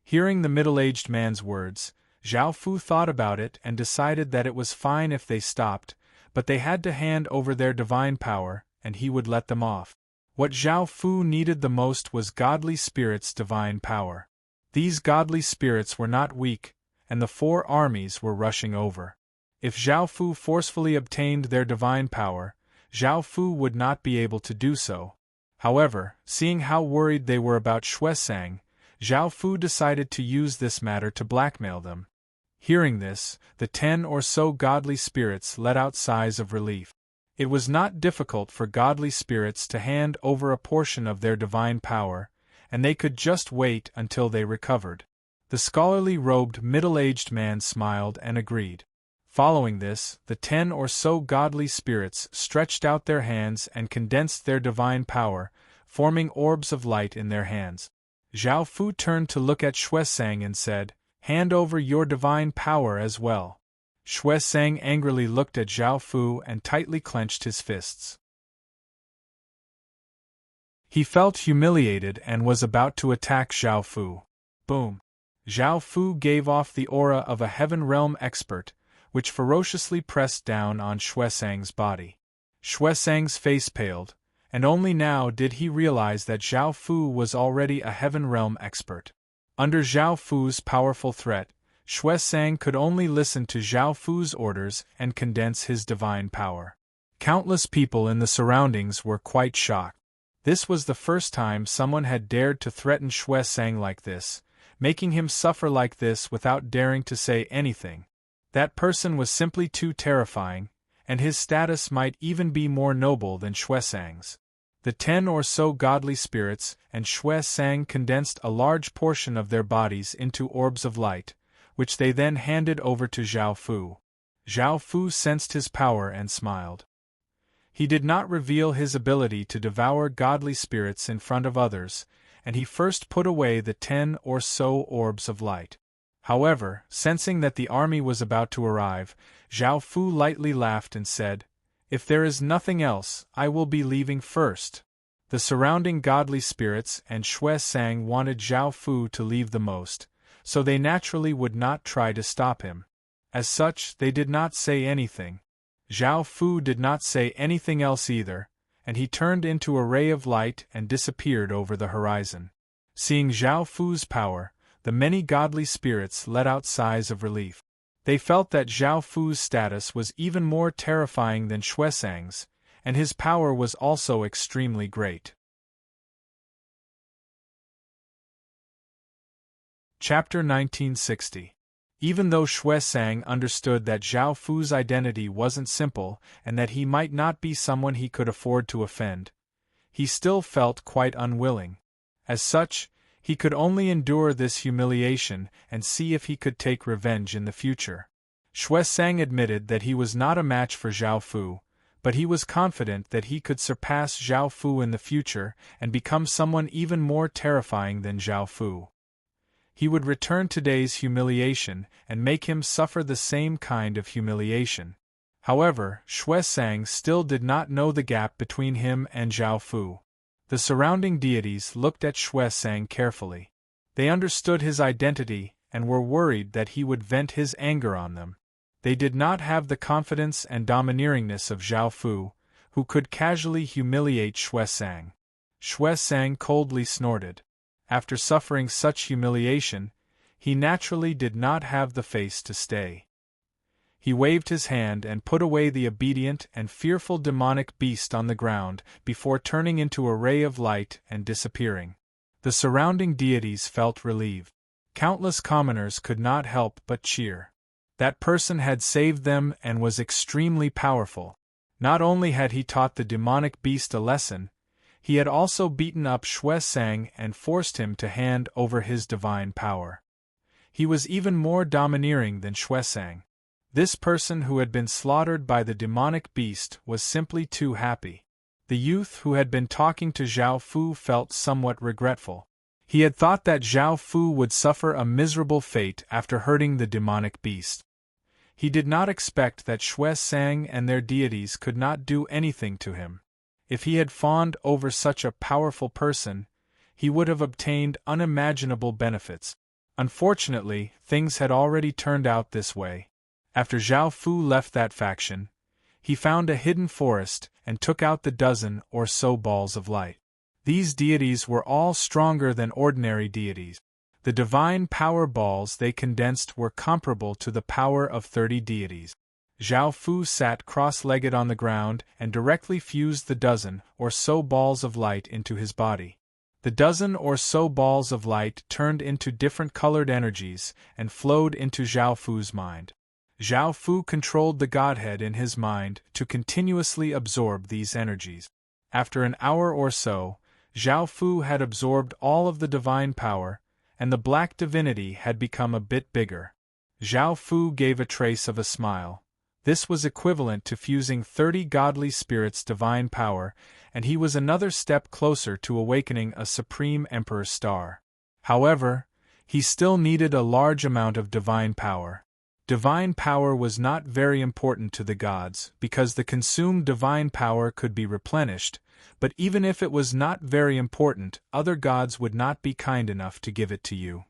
Hearing the middle-aged man's words, Zhao Fu thought about it and decided that it was fine if they stopped, but they had to hand over their divine power, and he would let them off. What Zhao Fu needed the most was godly spirits' divine power. These godly spirits were not weak, and the 4 armies were rushing over. If Zhao Fu forcefully obtained their divine power, Zhao Fu would not be able to do so. However, seeing how worried they were about Shui Sang, Zhao Fu decided to use this matter to blackmail them. Hearing this, the 10 or so godly spirits let out sighs of relief. It was not difficult for godly spirits to hand over a portion of their divine power, and they could just wait until they recovered. The scholarly robed middle-aged man smiled and agreed. Following this, the 10 or so godly spirits stretched out their hands and condensed their divine power, forming orbs of light in their hands. Zhao Fu turned to look at Shui Sang and said, "Hand over your divine power as well." Shui Sang angrily looked at Zhao Fu and tightly clenched his fists. He felt humiliated and was about to attack Zhao Fu. Boom! Zhao Fu gave off the aura of a Heaven Realm expert, which ferociously pressed down on Shui Sang's body. Shui Sang's face paled, and only now did he realize that Zhao Fu was already a Heaven Realm expert. Under Zhao Fu's powerful threat, Shui Sang could only listen to Zhao Fu's orders and condense his divine power. Countless people in the surroundings were quite shocked. This was the first time someone had dared to threaten Shui Sang like this, making him suffer like this without daring to say anything. That person was simply too terrifying, and his status might even be more noble than Shui Sang's. The 10 or so godly spirits and Shui Sang condensed a large portion of their bodies into orbs of light, which they then handed over to Zhao Fu. Zhao Fu sensed his power and smiled. He did not reveal his ability to devour godly spirits in front of others, and he first put away the 10 or so orbs of light. However, sensing that the army was about to arrive, Zhao Fu lightly laughed and said, "If there is nothing else, I will be leaving first." The surrounding godly spirits and Shui Sang wanted Zhao Fu to leave the most, so they naturally would not try to stop him. As such, they did not say anything. Zhao Fu did not say anything else either, and he turned into a ray of light and disappeared over the horizon. Seeing Zhao Fu's power, the many godly spirits let out sighs of relief. They felt that Zhao Fu's status was even more terrifying than Shui Sang's, and his power was also extremely great. Chapter 1960. Even though Shui Sang understood that Zhao Fu's identity wasn't simple and that he might not be someone he could afford to offend, he still felt quite unwilling. As such, he could only endure this humiliation and see if he could take revenge in the future. Shui Sang admitted that he was not a match for Zhao Fu, but he was confident that he could surpass Zhao Fu in the future and become someone even more terrifying than Zhao Fu. He would return today's humiliation and make him suffer the same kind of humiliation. However, Shui Sang still did not know the gap between him and Zhao Fu. The surrounding deities looked at Shui Sang carefully. They understood his identity and were worried that he would vent his anger on them. They did not have the confidence and domineeringness of Zhao Fu, who could casually humiliate Shui Sang. Sang coldly snorted. After suffering such humiliation, he naturally did not have the face to stay. He waved his hand and put away the obedient and fearful demonic beast on the ground before turning into a ray of light and disappearing. The surrounding deities felt relieved. Countless commoners could not help but cheer. That person had saved them and was extremely powerful. Not only had he taught the demonic beast a lesson, he had also beaten up Sang and forced him to hand over his divine power. He was even more domineering than Sang. This person who had been slaughtered by the demonic beast was simply too happy. The youth who had been talking to Zhao Fu felt somewhat regretful. He had thought that Zhao Fu would suffer a miserable fate after hurting the demonic beast. He did not expect that Sang and their deities could not do anything to him. If he had fawned over such a powerful person, he would have obtained unimaginable benefits. Unfortunately, things had already turned out this way. After Zhao Fu left that faction, he found a hidden forest and took out the dozen or so balls of light. These deities were all stronger than ordinary deities. The divine power balls they condensed were comparable to the power of 30 deities. Zhao Fu sat cross-legged on the ground and directly fused the dozen or so balls of light into his body. The dozen or so balls of light turned into different colored energies and flowed into Zhao Fu's mind. Zhao Fu controlled the Godhead in his mind to continuously absorb these energies. After an hour or so, Zhao Fu had absorbed all of the divine power, and the black divinity had become a bit bigger. Zhao Fu gave a trace of a smile. This was equivalent to fusing 30 godly spirits' divine power, and he was another step closer to awakening a supreme emperor star. However, he still needed a large amount of divine power. Divine power was not very important to the gods because the consumed divine power could be replenished, but even if it was not very important, other gods would not be kind enough to give it to you.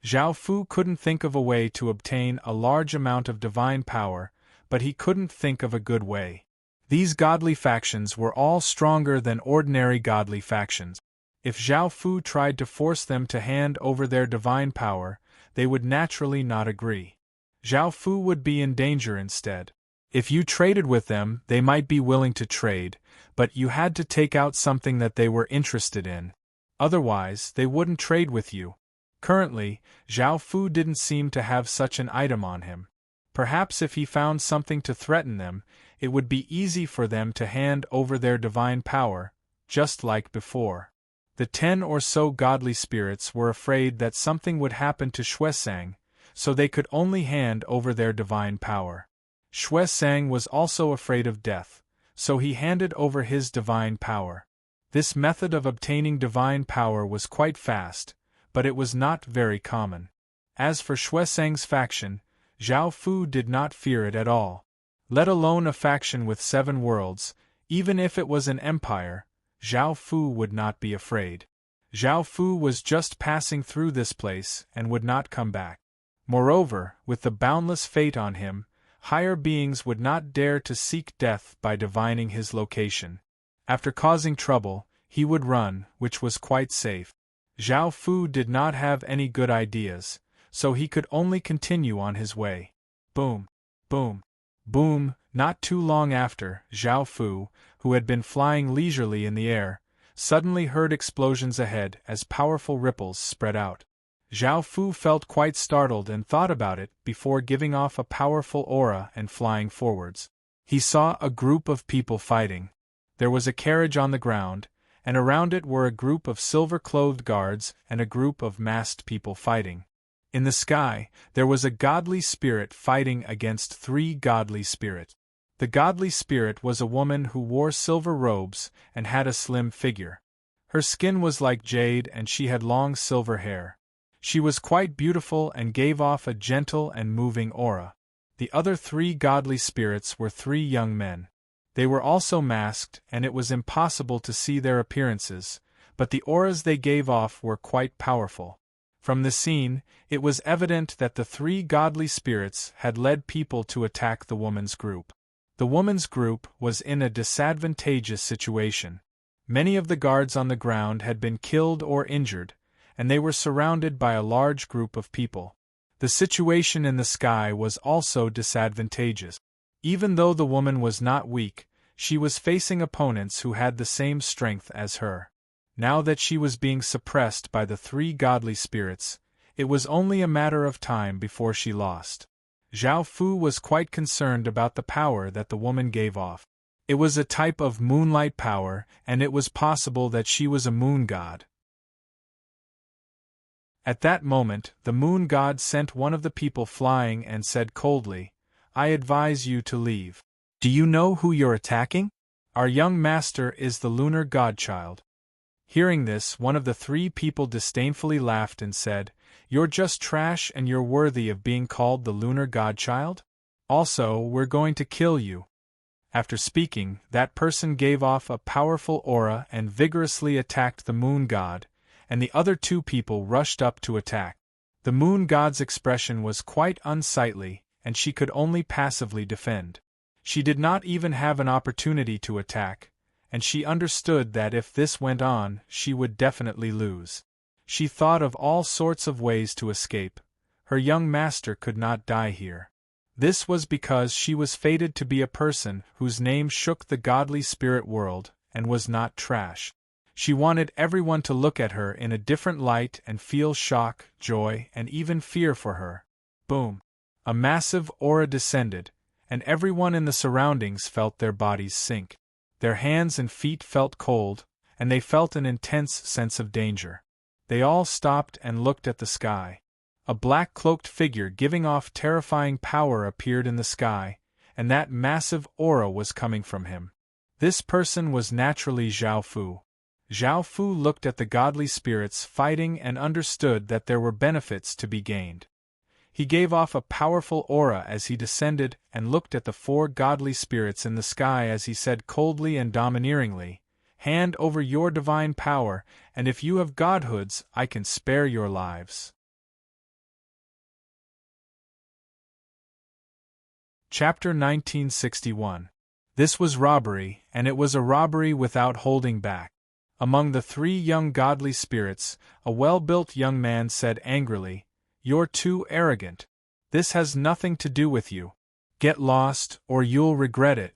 Zhao Fu couldn't think of a way to obtain a large amount of divine power, but he couldn't think of a good way. These godly factions were all stronger than ordinary godly factions. If Zhao Fu tried to force them to hand over their divine power, they would naturally not agree. Zhao Fu would be in danger instead. If you traded with them, they might be willing to trade, but you had to take out something that they were interested in. Otherwise, they wouldn't trade with you. Currently, Zhao Fu didn't seem to have such an item on him. Perhaps if he found something to threaten them, it would be easy for them to hand over their divine power, just like before. The 10 or so godly spirits were afraid that something would happen to Sang, so they could only hand over their divine power. Sang was also afraid of death, so he handed over his divine power. This method of obtaining divine power was quite fast, but it was not very common. As for Sang's faction, Zhao Fu did not fear it at all. Let alone a faction with 7 worlds, even if it was an empire, Zhao Fu would not be afraid. Zhao Fu was just passing through this place and would not come back. Moreover, with the boundless fate on him, higher beings would not dare to seek death by divining his location. After causing trouble, he would run, which was quite safe. Zhao Fu did not have any good ideas, so he could only continue on his way. Boom! Boom! Boom! Not too long after, Zhao Fu, who had been flying leisurely in the air, suddenly heard explosions ahead as powerful ripples spread out. Zhao Fu felt quite startled and thought about it before giving off a powerful aura and flying forwards. He saw a group of people fighting. There was a carriage on the ground, and around it were a group of silver-clothed guards and a group of masked people fighting. In the sky, there was a godly spirit fighting against 3 godly spirits. The godly spirit was a woman who wore silver robes and had a slim figure. Her skin was like jade and she had long silver hair. She was quite beautiful and gave off a gentle and moving aura. The other 3 godly spirits were 3 young men. They were also masked and it was impossible to see their appearances, but the auras they gave off were quite powerful. From the scene, it was evident that the 3 godly spirits had led people to attack the woman's group. The woman's group was in a disadvantageous situation. Many of the guards on the ground had been killed or injured, and they were surrounded by a large group of people. The situation in the sky was also disadvantageous. Even though the woman was not weak, she was facing opponents who had the same strength as her. Now that she was being suppressed by the three godly spirits, it was only a matter of time before she lost. Zhao Fu was quite concerned about the power that the woman gave off. It was a type of moonlight power, and it was possible that she was a moon god. At that moment, the moon god sent one of the people flying and said coldly, "I advise you to leave. Do you know who you're attacking? Our young master is the lunar godchild." Hearing this, one of the three people disdainfully laughed and said, "You're just trash and you're worthy of being called the lunar godchild? Also, we're going to kill you." After speaking, that person gave off a powerful aura and vigorously attacked the moon god, and the other two people rushed up to attack. The moon god's expression was quite unsightly, and she could only passively defend. She did not even have an opportunity to attack, and she understood that if this went on, she would definitely lose. She thought of all sorts of ways to escape. Her young master could not die here. This was because she was fated to be a person whose name shook the godly spirit world, and was not trash. She wanted everyone to look at her in a different light and feel shock, joy, and even fear for her. Boom! A massive aura descended, and everyone in the surroundings felt their bodies sink. Their hands and feet felt cold, and they felt an intense sense of danger. They all stopped and looked at the sky. A black-cloaked figure giving off terrifying power appeared in the sky, and that massive aura was coming from him. This person was naturally Zhao Fu. Zhao Fu looked at the godly spirits fighting and understood that there were benefits to be gained. He gave off a powerful aura as he descended and looked at the four godly spirits in the sky as he said coldly and domineeringly, "Hand over your divine power, and if you have godhoods, I can spare your lives." Chapter 1961. This was robbery, and it was a robbery without holding back. Among the three young godly spirits, a well-built young man said angrily, "You're too arrogant. This has nothing to do with you. Get lost, or you'll regret it."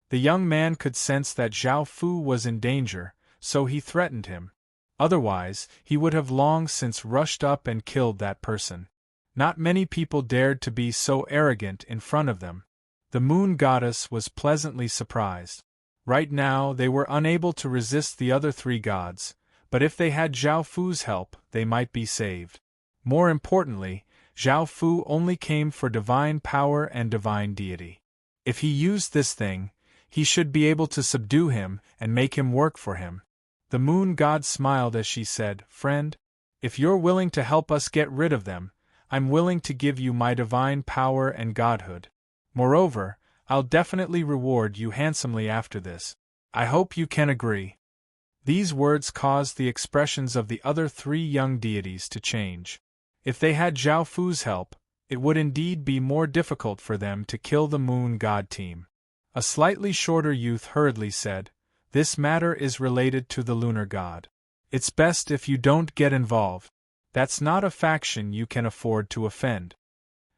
The young man could sense that Zhao Fu was in danger, so he threatened him. Otherwise, he would have long since rushed up and killed that person. Not many people dared to be so arrogant in front of them. The moon goddess was pleasantly surprised. Right now, they were unable to resist the other three gods, but if they had Zhao Fu's help, they might be saved. More importantly, Zhao Fu only came for divine power and divine deity. If he used this thing, he should be able to subdue him and make him work for him. The moon god smiled as she said, "Friend, if you're willing to help us get rid of them, I'm willing to give you my divine power and godhood. Moreover, I'll definitely reward you handsomely after this. I hope you can agree." These words caused the expressions of the other three young deities to change. If they had Zhao Fu's help, it would indeed be more difficult for them to kill the moon god team. A slightly shorter youth hurriedly said, "This matter is related to the lunar god. It's best if you don't get involved. That's not a faction you can afford to offend."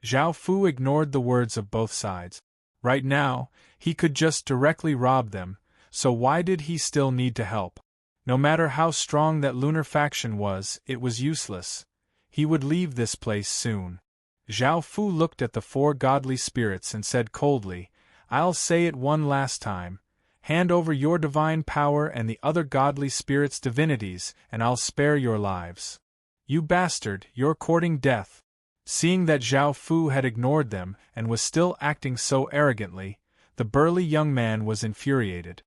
Zhao Fu ignored the words of both sides. Right now, he could just directly rob them, so why did he still need to help? No matter how strong that lunar faction was, it was useless. He would leave this place soon. Zhao Fu looked at the four godly spirits and said coldly, "I'll say it one last time. Hand over your divine power and the other godly spirits' divinities, and I'll spare your lives." "You bastard, you're courting death." Seeing that Zhao Fu had ignored them and was still acting so arrogantly, the burly young man was infuriated.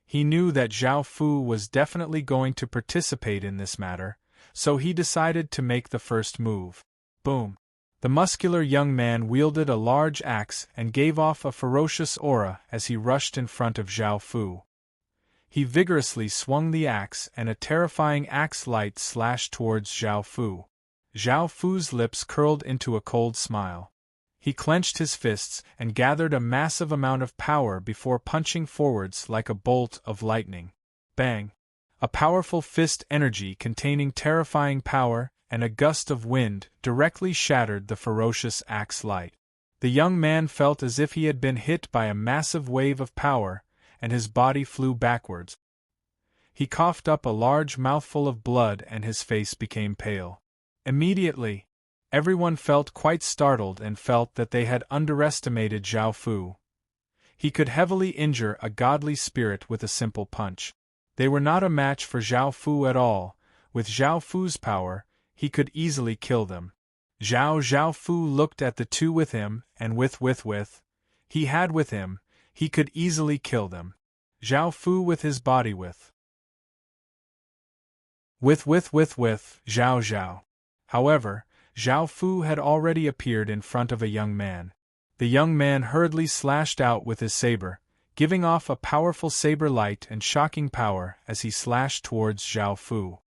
He knew that Zhao Fu was definitely going to participate in this matter, so he decided to make the first move. Boom! The muscular young man wielded a large axe and gave off a ferocious aura as he rushed in front of Zhao Fu. He vigorously swung the axe and a terrifying axe light slashed towards Zhao Fu. Zhao Fu's lips curled into a cold smile. He clenched his fists and gathered a massive amount of power before punching forwards like a bolt of lightning. Bang! A powerful fist energy containing terrifying power and a gust of wind directly shattered the ferocious axe light. The young man felt as if he had been hit by a massive wave of power, and his body flew backwards. He coughed up a large mouthful of blood and his face became pale. Immediately, everyone felt quite startled and felt that they had underestimated Zhao Fu. He could heavily injure a godly spirit with a simple punch. They were not a match for Zhao Fu at all. With Zhao Fu's power, he could easily kill them. Zhao Fu looked at the two with him, and he had with him, he could easily kill them. Zhao Fu with his body with Zhao. However, Zhao Fu had already appeared in front of a young man. The young man hurriedly slashed out with his saber, giving off a powerful saber light and shocking power as he slashed towards Zhao Fu.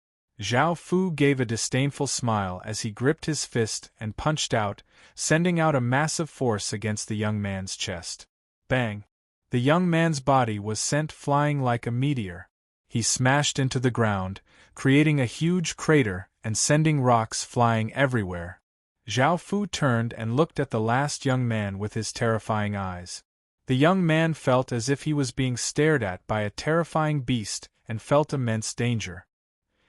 Zhao Fu gave a disdainful smile as he gripped his fist and punched out, sending out a massive force against the young man's chest. Bang! The young man's body was sent flying like a meteor. He smashed into the ground, creating a huge crater and sending rocks flying everywhere. Zhao Fu turned and looked at the last young man with his terrifying eyes. The young man felt as if he was being stared at by a terrifying beast and felt immense danger.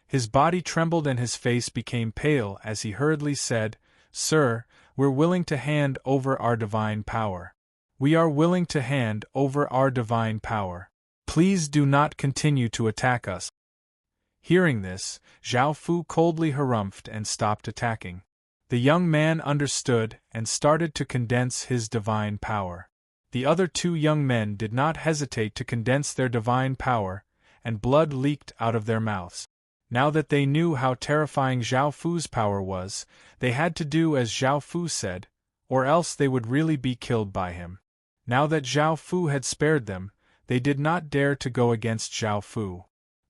His body trembled and his face became pale as he hurriedly said, "Sir, we're willing to hand over our divine power. We are willing to hand over our divine power. Please do not continue to attack us." Hearing this, Zhao Fu coldly harumphed and stopped attacking. The young man understood and started to condense his divine power. The other two young men did not hesitate to condense their divine power, and blood leaked out of their mouths. Now that they knew how terrifying Zhao Fu's power was, they had to do as Zhao Fu said, or else they would really be killed by him. Now that Zhao Fu had spared them, they did not dare to go against Zhao Fu.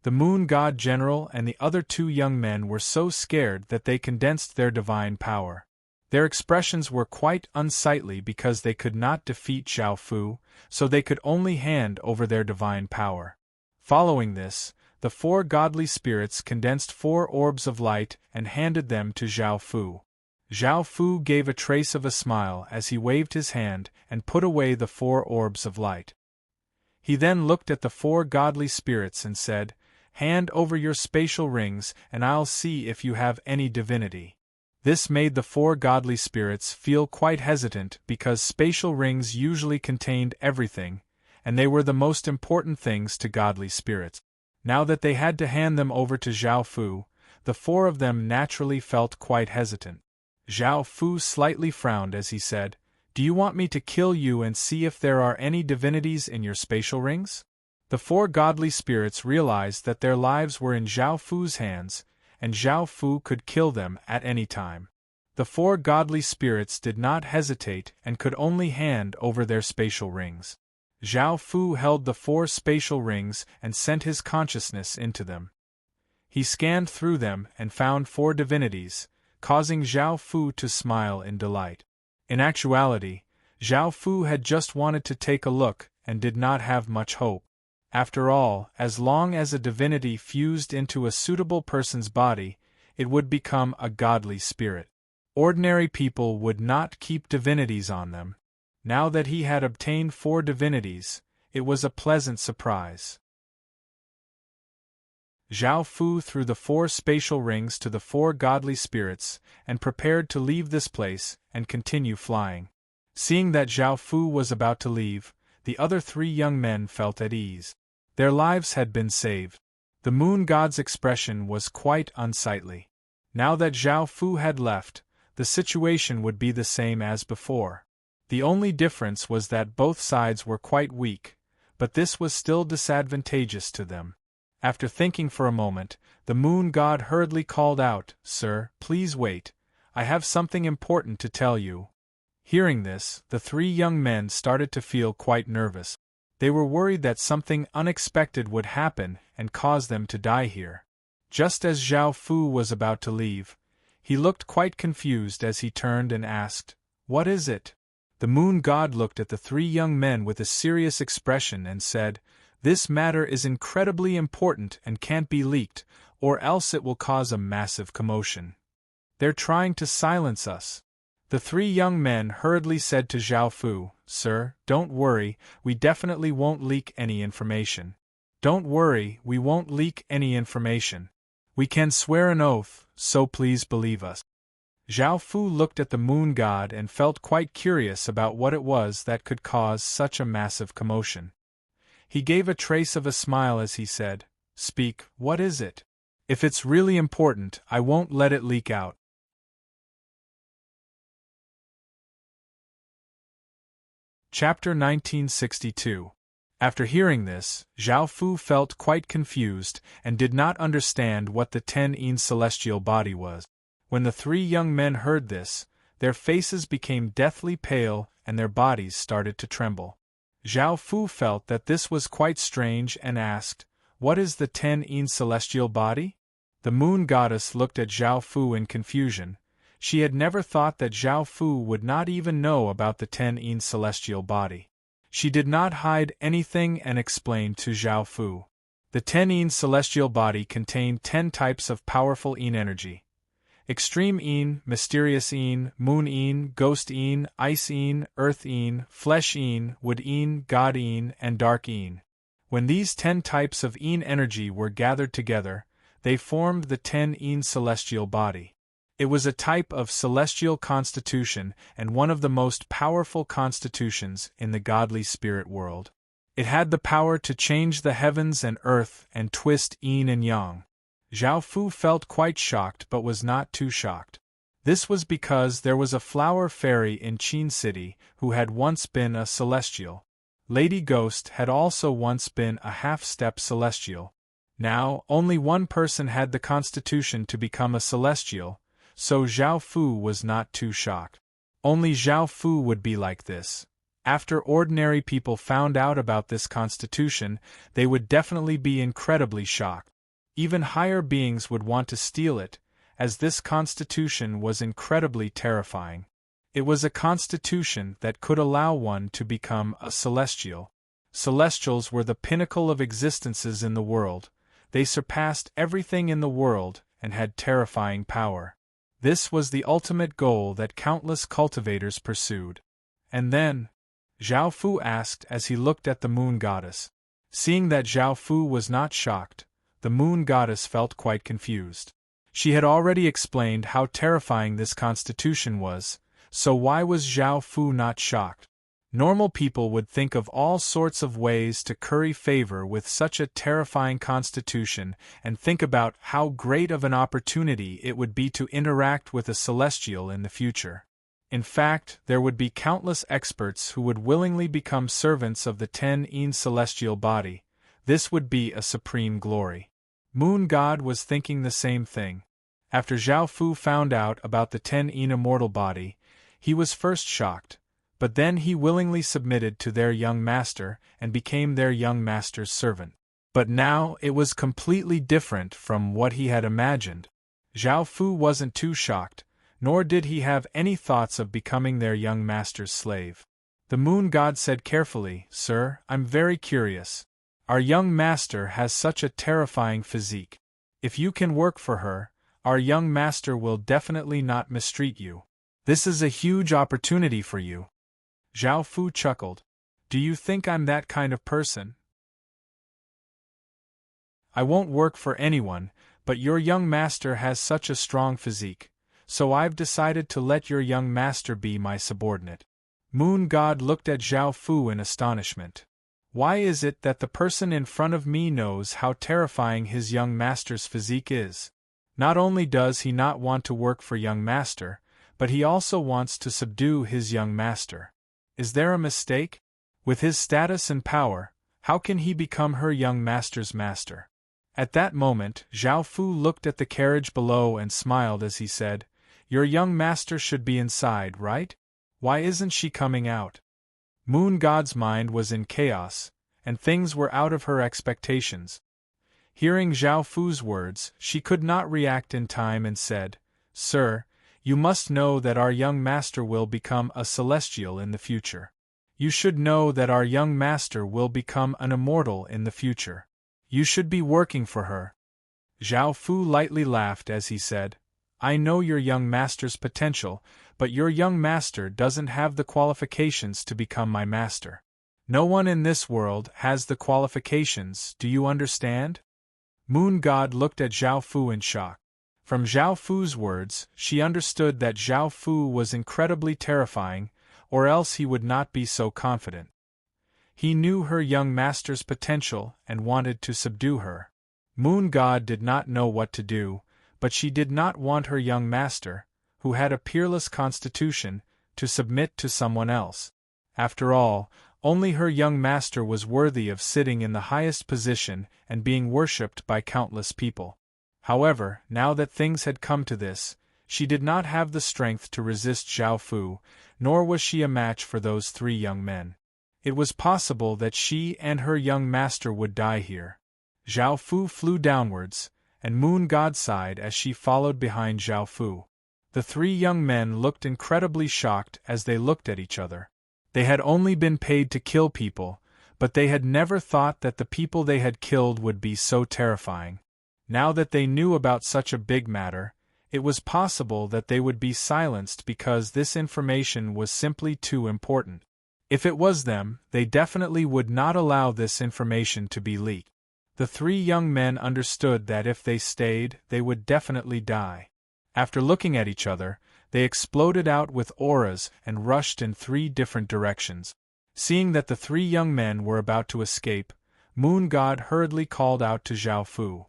The Moon God General and the other two young men were so scared that they condensed their divine power. Their expressions were quite unsightly because they could not defeat Zhao Fu, so they could only hand over their divine power. Following this, the four godly spirits condensed 4 orbs of light and handed them to Zhao Fu. Zhao Fu gave a trace of a smile as he waved his hand and put away the 4 orbs of light. He then looked at the 4 godly spirits and said, "Hand over your spatial rings and I'll see if you have any divinity." This made the 4 godly spirits feel quite hesitant because spatial rings usually contained everything, and they were the most important things to godly spirits. Now that they had to hand them over to Zhao Fu, the 4 of them naturally felt quite hesitant. Zhao Fu slightly frowned as he said, "Do you want me to kill you and see if there are any divinities in your spatial rings?" The 4 godly spirits realized that their lives were in Zhao Fu's hands, and Zhao Fu could kill them at any time. The 4 godly spirits did not hesitate and could only hand over their spatial rings. Zhao Fu held the 4 spatial rings and sent his consciousness into them. He scanned through them and found 4 divinities, causing Zhao Fu to smile in delight. In actuality, Zhao Fu had just wanted to take a look and did not have much hope. After all, as long as a divinity fused into a suitable person's body, it would become a godly spirit. Ordinary people would not keep divinities on them. Now that he had obtained 4 divinities, it was a pleasant surprise. Zhao Fu threw the 4 spatial rings to the 4 godly spirits and prepared to leave this place and continue flying. Seeing that Zhao Fu was about to leave, the other 3 young men felt at ease. Their lives had been saved. The moon god's expression was quite unsightly. Now that Zhao Fu had left, the situation would be the same as before. The only difference was that both sides were quite weak, but this was still disadvantageous to them. After thinking for a moment, the moon god hurriedly called out, "Sir, please wait. I have something important to tell you." Hearing this, the 3 young men started to feel quite nervous. They were worried that something unexpected would happen and cause them to die here. Just as Zhao Fu was about to leave, he looked quite confused as he turned and asked, "What is it?" The moon god looked at the three young men with a serious expression and said, "This matter is incredibly important and can't be leaked, or else it will cause a massive commotion. They're trying to silence us." The three young men hurriedly said to Zhao Fu, "Sir, don't worry, we definitely won't leak any information. Don't worry, we won't leak any information. We can swear an oath, so please believe us." Zhao Fu looked at the moon god and felt quite curious about what it was that could cause such a massive commotion. He gave a trace of a smile as he said, "Speak, what is it? If it's really important, I won't let it leak out." Chapter 1962. After hearing this, Zhao Fu felt quite confused and did not understand what the 10-yin celestial body was. When the three young men heard this, their faces became deathly pale and their bodies started to tremble. Zhao Fu felt that this was quite strange and asked, "What is the 10-yin celestial body?" The moon goddess looked at Zhao Fu in confusion. She had never thought that Zhao Fu would not even know about the 10-yin celestial body. She did not hide anything and explained to Zhao Fu. The 10-yin celestial body contained 10 types of powerful yin energy. Extreme yin, mysterious yin, moon yin, ghost yin, ice yin, earth yin, flesh yin, wood yin, god yin, and dark yin. When these 10 types of yin energy were gathered together, they formed the 10-yin celestial body. It was a type of celestial constitution and one of the most powerful constitutions in the godly spirit world. It had the power to change the heavens and earth and twist yin and yang. Zhao Fu felt quite shocked but was not too shocked. This was because there was a flower fairy in Qin City who had once been a celestial. Lady Ghost had also once been a half-step celestial. Now, only one person had the constitution to become a celestial, so Zhao Fu was not too shocked. Only Zhao Fu would be like this. After ordinary people found out about this constitution, they would definitely be incredibly shocked. Even higher beings would want to steal it, as this constitution was incredibly terrifying. It was a constitution that could allow one to become a celestial. Celestials were the pinnacle of existences in the world. They surpassed everything in the world and had terrifying power. This was the ultimate goal that countless cultivators pursued. And then, Zhao Fu asked as he looked at the moon goddess. Seeing that Zhao Fu was not shocked, the moon goddess felt quite confused. She had already explained how terrifying this constitution was, so why was Zhao Fu not shocked? Normal people would think of all sorts of ways to curry favor with such a terrifying constitution and think about how great of an opportunity it would be to interact with a celestial in the future. In fact, there would be countless experts who would willingly become servants of the 10-yin celestial body. This would be a supreme glory. Moon God was thinking the same thing. After Zhao Fu found out about the 10-yin immortal body, he was first shocked. But then he willingly submitted to their young master and became their young master's servant. But now it was completely different from what he had imagined. Zhao Fu wasn't too shocked, nor did he have any thoughts of becoming their young master's slave. The moon god said carefully, "Sir, I'm very curious. Our young master has such a terrifying physique. If you can work for her, our young master will definitely not mistreat you. This is a huge opportunity for you." Zhao Fu chuckled. "Do you think I'm that kind of person? I won't work for anyone, but your young master has such a strong physique, so I've decided to let your young master be my subordinate." Moon God looked at Zhao Fu in astonishment. Why is it that the person in front of me knows how terrifying his young master's physique is? Not only does he not want to work for young master, but he also wants to subdue his young master. Is there a mistake? With his status and power, how can he become her young master's master? At that moment, Zhao Fu looked at the carriage below and smiled as he said, "Your young master should be inside, right? Why isn't she coming out?" Moon God's mind was in chaos, and things were out of her expectations. Hearing Zhao Fu's words, she could not react in time and said, "Sir, You must know that our young master will become a celestial in the future. You should know that our young master will become an immortal in the future. You should be working for her." Zhao Fu lightly laughed as he said, "I know your young master's potential, but your young master doesn't have the qualifications to become my master. No one in this world has the qualifications, do you understand?" Moon God looked at Zhao Fu in shock. From Zhao Fu's words, she understood that Zhao Fu was incredibly terrifying, or else he would not be so confident. He knew her young master's potential and wanted to subdue her. Moon God did not know what to do, but she did not want her young master, who had a peerless constitution, to submit to someone else. After all, only her young master was worthy of sitting in the highest position and being worshipped by countless people. However, now that things had come to this, she did not have the strength to resist Zhao Fu, nor was she a match for those three young men. It was possible that she and her young master would die here. Zhao Fu flew downwards, and Moon God sighed as she followed behind Zhao Fu. The three young men looked incredibly shocked as they looked at each other. They had only been paid to kill people, but they had never thought that the people they had killed would be so terrifying. Now that they knew about such a big matter, it was possible that they would be silenced because this information was simply too important. If it was them, they definitely would not allow this information to be leaked. The three young men understood that if they stayed, they would definitely die. After looking at each other, they exploded out with auras and rushed in three different directions. Seeing that the three young men were about to escape, Moon God hurriedly called out to Zhao Fu.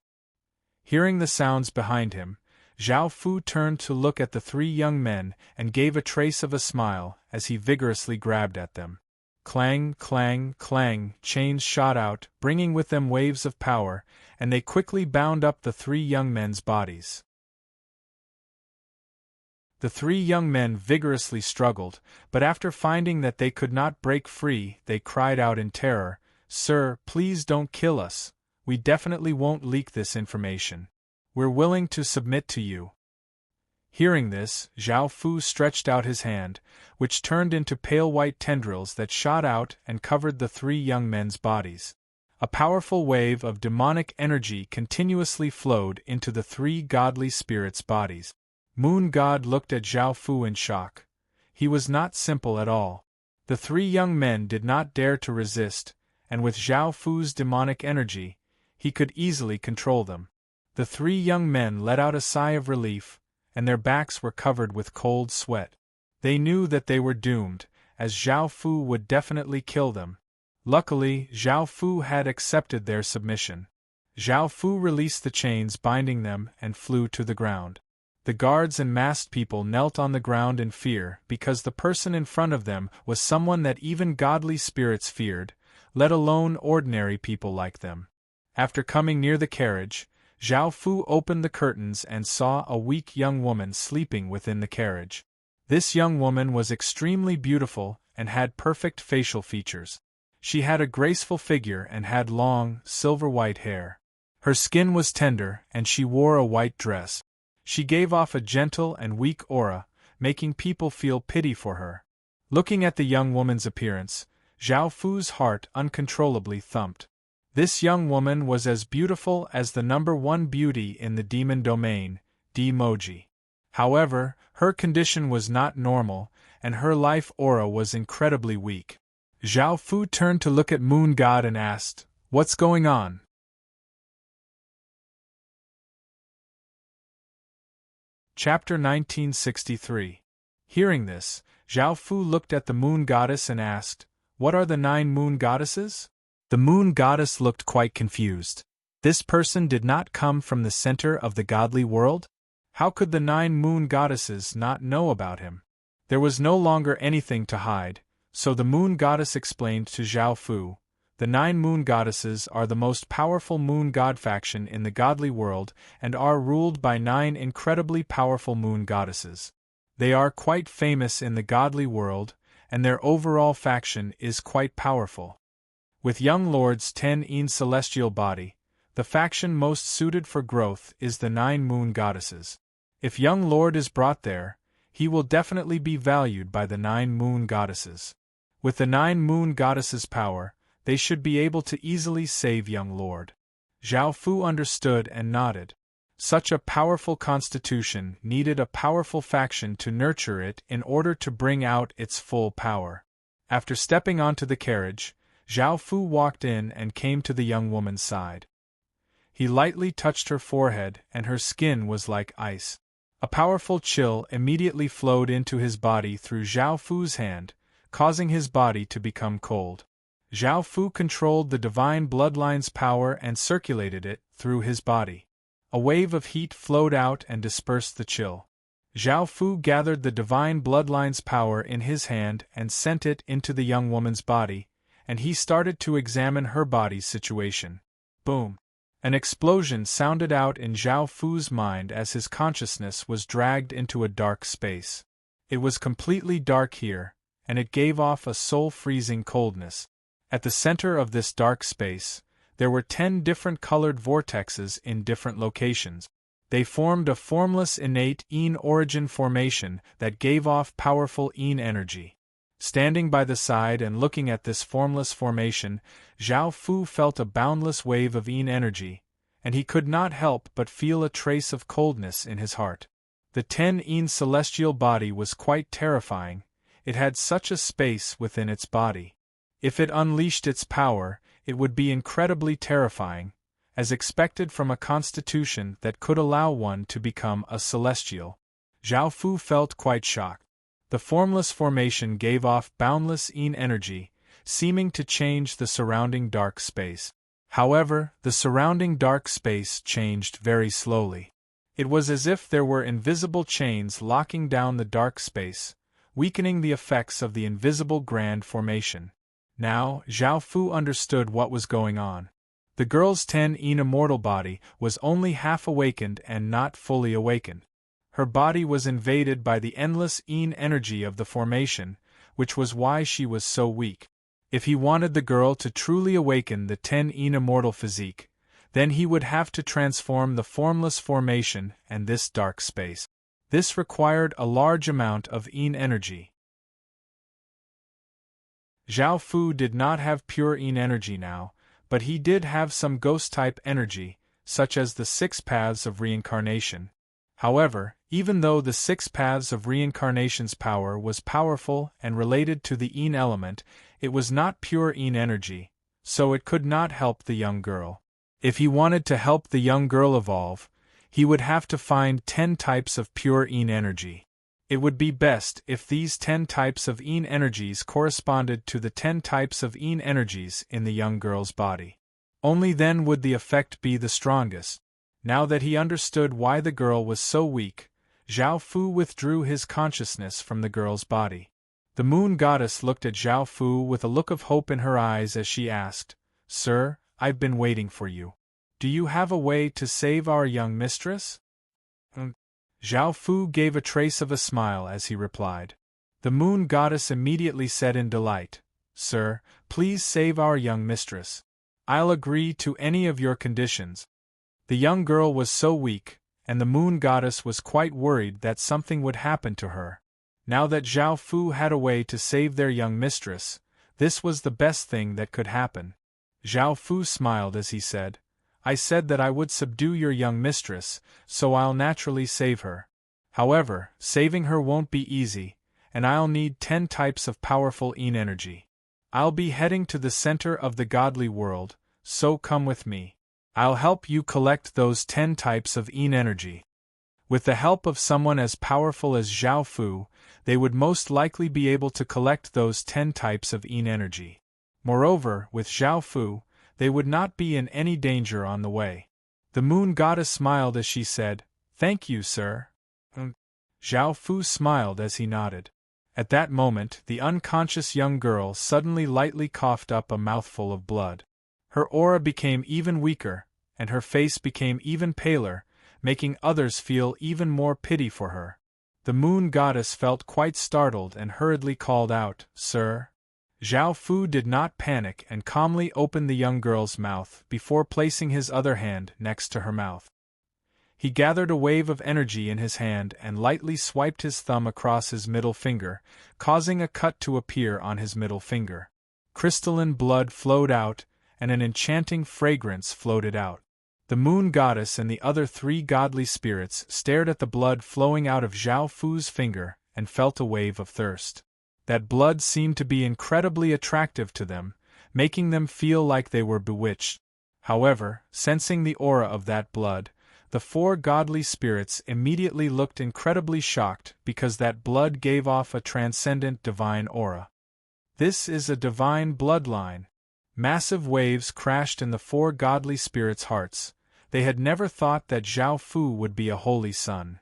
Hearing the sounds behind him, Zhao Fu turned to look at the three young men and gave a trace of a smile as he vigorously grabbed at them. Clang, clang, clang, chains shot out, bringing with them waves of power, and they quickly bound up the three young men's bodies. The three young men vigorously struggled, but after finding that they could not break free, they cried out in terror, "Sir, please don't kill us. We definitely won't leak this information. We're willing to submit to you." Hearing this, Zhao Fu stretched out his hand, which turned into pale white tendrils that shot out and covered the three young men's bodies. A powerful wave of demonic energy continuously flowed into the three godly spirits' bodies. Moon God looked at Zhao Fu in shock. He was not simple at all. The three young men did not dare to resist, and with Zhao Fu's demonic energy, he could easily control them. The three young men let out a sigh of relief, and their backs were covered with cold sweat. They knew that they were doomed, as Zhao Fu would definitely kill them. Luckily, Zhao Fu had accepted their submission. Zhao Fu released the chains binding them and flew to the ground. The guards and masked people knelt on the ground in fear because the person in front of them was someone that even godly spirits feared, let alone ordinary people like them. After coming near the carriage, Zhao Fu opened the curtains and saw a weak young woman sleeping within the carriage. This young woman was extremely beautiful and had perfect facial features. She had a graceful figure and had long, silver-white hair. Her skin was tender and she wore a white dress. She gave off a gentle and weak aura, making people feel pity for her. Looking at the young woman's appearance, Zhao Fu's heart uncontrollably thumped. This young woman was as beautiful as the #1 beauty in the demon domain, D-Moji. However, her condition was not normal, and her life aura was incredibly weak. Zhao Fu turned to look at Moon God and asked, "What's going on?" Chapter 1963. Hearing this, Zhao Fu looked at the Moon Goddess and asked, "What are the 9 Moon Goddesses?" The Moon Goddess looked quite confused. This person did not come from the center of the godly world? How could the 9 Moon Goddesses not know about him? There was no longer anything to hide, so the Moon Goddess explained to Zhao Fu, "The 9 Moon Goddesses are the most powerful moon god faction in the godly world and are ruled by 9 incredibly powerful moon goddesses. They are quite famous in the godly world, and their overall faction is quite powerful. With young lords 10 in celestial body, the faction most suited for growth is the 9 moon goddesses. If young lord is brought there, he will definitely be valued by the 9 moon goddesses. With the 9 moon goddesses' power, they should be able to easily save young Lord. Zhao Fu understood and nodded. Such a powerful constitution needed a powerful faction to nurture it in order to bring out its full power. After stepping onto the carriage, Zhao Fu walked in and came to the young woman's side. He lightly touched her forehead and her skin was like ice. A powerful chill immediately flowed into his body through Zhao Fu's hand, causing his body to become cold. Zhao Fu controlled the divine bloodline's power and circulated it through his body. A wave of heat flowed out and dispersed the chill. Zhao Fu gathered the divine bloodline's power in his hand and sent it into the young woman's body, and he started to examine her body's situation. Boom! An explosion sounded out in Zhao Fu's mind as his consciousness was dragged into a dark space. It was completely dark here, and it gave off a soul-freezing coldness. At the center of this dark space, there were 10 different colored vortexes in different locations. They formed a formless innate Yin origin formation that gave off powerful Yin energy. Standing by the side and looking at this formless formation, Zhao Fu felt a boundless wave of Yin energy, and he could not help but feel a trace of coldness in his heart. The 10 Yin celestial body was quite terrifying. It had such a space within its body. If it unleashed its power, it would be incredibly terrifying, as expected from a constitution that could allow one to become a celestial. Zhao Fu felt quite shocked. The formless formation gave off boundless Yin energy, seeming to change the surrounding dark space. However, the surrounding dark space changed very slowly. It was as if there were invisible chains locking down the dark space, weakening the effects of the invisible grand formation. Now, Zhao Fu understood what was going on. The girl's 10 Yin immortal body was only half awakened and not fully awakened. Her body was invaded by the endless Yin energy of the formation, which was why she was so weak. If he wanted the girl to truly awaken the 10 Yin immortal physique, then he would have to transform the formless formation and this dark space. This required a large amount of Yin energy. Zhao Fu did not have pure Yin energy now, but he did have some ghost-type energy, such as the 6 paths of reincarnation. However, even though the 6 paths of reincarnation's power was powerful and related to the Yin element, it was not pure Yin energy, so it could not help the young girl. If he wanted to help the young girl evolve, he would have to find 10 types of pure Yin energy. It would be best if these 10 types of Yin energies corresponded to the 10 types of Yin energies in the young girl's body. Only then would the effect be the strongest. Now that he understood why the girl was so weak, Zhao Fu withdrew his consciousness from the girl's body. The moon goddess looked at Zhao Fu with a look of hope in her eyes as she asked, "Sir, I've been waiting for you. Do you have a way to save our young mistress?" Zhao Fu gave a trace of a smile as he replied. The moon goddess immediately said in delight, "Sir, please save our young mistress. I'll agree to any of your conditions." The young girl was so weak, and the moon goddess was quite worried that something would happen to her. Now that Zhao Fu had a way to save their young mistress, this was the best thing that could happen. Zhao Fu smiled as he said, "I said that I would subdue your young mistress, so I'll naturally save her. However, saving her won't be easy, and I'll need 10 types of powerful Yin energy. I'll be heading to the center of the godly world, so come with me. I'll help you collect those 10 types of Yin energy." With the help of someone as powerful as Zhao Fu, they would most likely be able to collect those 10 types of Yin energy. Moreover, with Zhao Fu, they would not be in any danger on the way. The moon goddess smiled as she said, "Thank you, sir." Zhao Fu smiled as he nodded. At that moment, the unconscious young girl suddenly lightly coughed up a mouthful of blood. Her aura became even weaker, and her face became even paler, making others feel even more pity for her. The moon goddess felt quite startled and hurriedly called out, "Sir?" Zhao Fu did not panic and calmly opened the young girl's mouth before placing his other hand next to her mouth. He gathered a wave of energy in his hand and lightly swiped his thumb across his middle finger, causing a cut to appear on his middle finger. Crystalline blood flowed out, and an enchanting fragrance floated out. The moon goddess and the other 3 godly spirits stared at the blood flowing out of Zhao Fu's finger and felt a wave of thirst. That blood seemed to be incredibly attractive to them, making them feel like they were bewitched. However, sensing the aura of that blood, the 4 godly spirits immediately looked incredibly shocked because that blood gave off a transcendent divine aura. This is a divine bloodline. Massive waves crashed in the 4 godly spirits' hearts. They had never thought that Zhao Fu would be a holy son.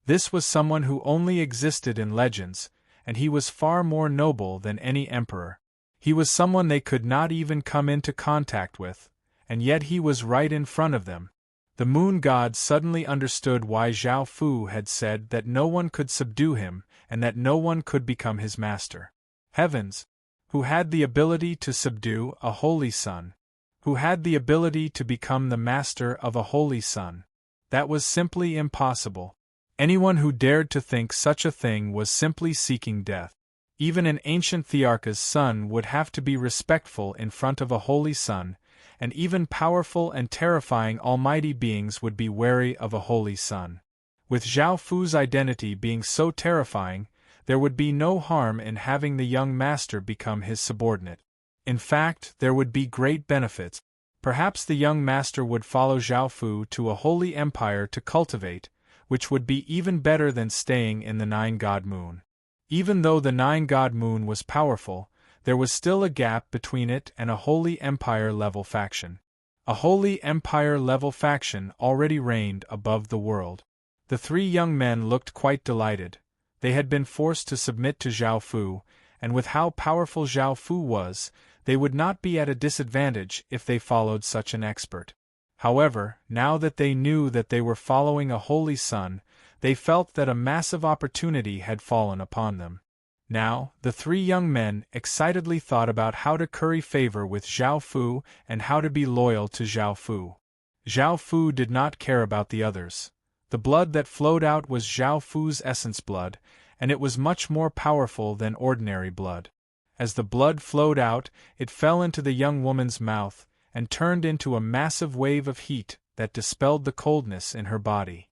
This was someone who only existed in legends, and he was far more noble than any emperor. He was someone they could not even come into contact with, and yet he was right in front of them. The moon god suddenly understood why Zhao Fu had said that no one could subdue him and that no one could become his master. Heavens! Who had the ability to subdue a holy son? Who had the ability to become the master of a holy son? That was simply impossible. Anyone who dared to think such a thing was simply seeking death. Even an ancient Thearcha's son would have to be respectful in front of a holy son, and even powerful and terrifying almighty beings would be wary of a holy son. With Zhao Fu's identity being so terrifying, there would be no harm in having the young master become his subordinate. In fact, there would be great benefits. Perhaps the young master would follow Zhao Fu to a holy empire to cultivate, which would be even better than staying in the 9-god moon. Even though the 9-god moon was powerful, there was still a gap between it and a holy empire-level faction. A holy empire-level faction already reigned above the world. The 3 young men looked quite delighted. They had been forced to submit to Zhao Fu, and with how powerful Zhao Fu was, they would not be at a disadvantage if they followed such an expert. However, now that they knew that they were following a holy son, they felt that a massive opportunity had fallen upon them. Now, the 3 young men excitedly thought about how to curry favor with Zhao Fu and how to be loyal to Zhao Fu. Zhao Fu did not care about the others. The blood that flowed out was Zhao Fu's essence blood, and it was much more powerful than ordinary blood. As the blood flowed out, it fell into the young woman's mouth, and turned into a massive wave of heat that dispelled the coldness in her body.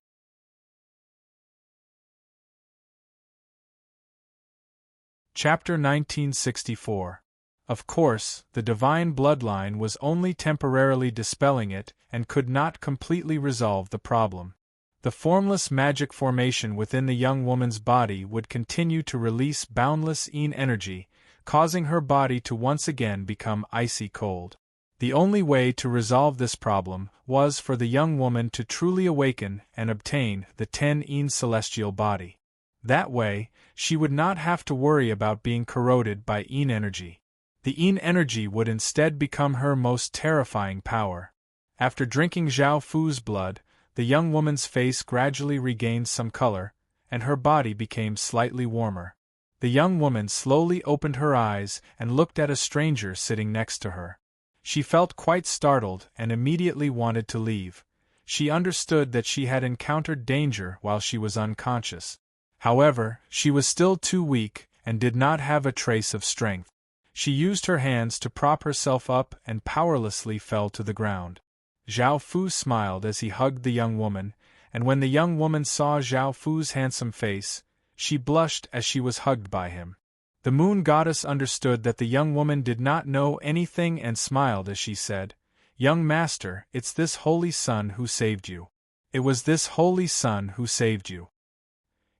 Chapter 1964. Of course, the divine bloodline was only temporarily dispelling it and could not completely resolve the problem. The formless magic formation within the young woman's body would continue to release boundless Yin energy, causing her body to once again become icy cold. The only way to resolve this problem was for the young woman to truly awaken and obtain the 10 Yin celestial body. That way, she would not have to worry about being corroded by Yin energy. The Yin energy would instead become her most terrifying power. After drinking Zhao Fu's blood, the young woman's face gradually regained some color, and her body became slightly warmer. The young woman slowly opened her eyes and looked at a stranger sitting next to her. She felt quite startled and immediately wanted to leave. She understood that she had encountered danger while she was unconscious. However, she was still too weak and did not have a trace of strength. She used her hands to prop herself up and powerlessly fell to the ground. Zhao Fu smiled as he hugged the young woman, and when the young woman saw Zhao Fu's handsome face, she blushed as she was hugged by him. The moon goddess understood that the young woman did not know anything and smiled as she said, "Young master, it's this holy son who saved you. It was this holy son who saved you."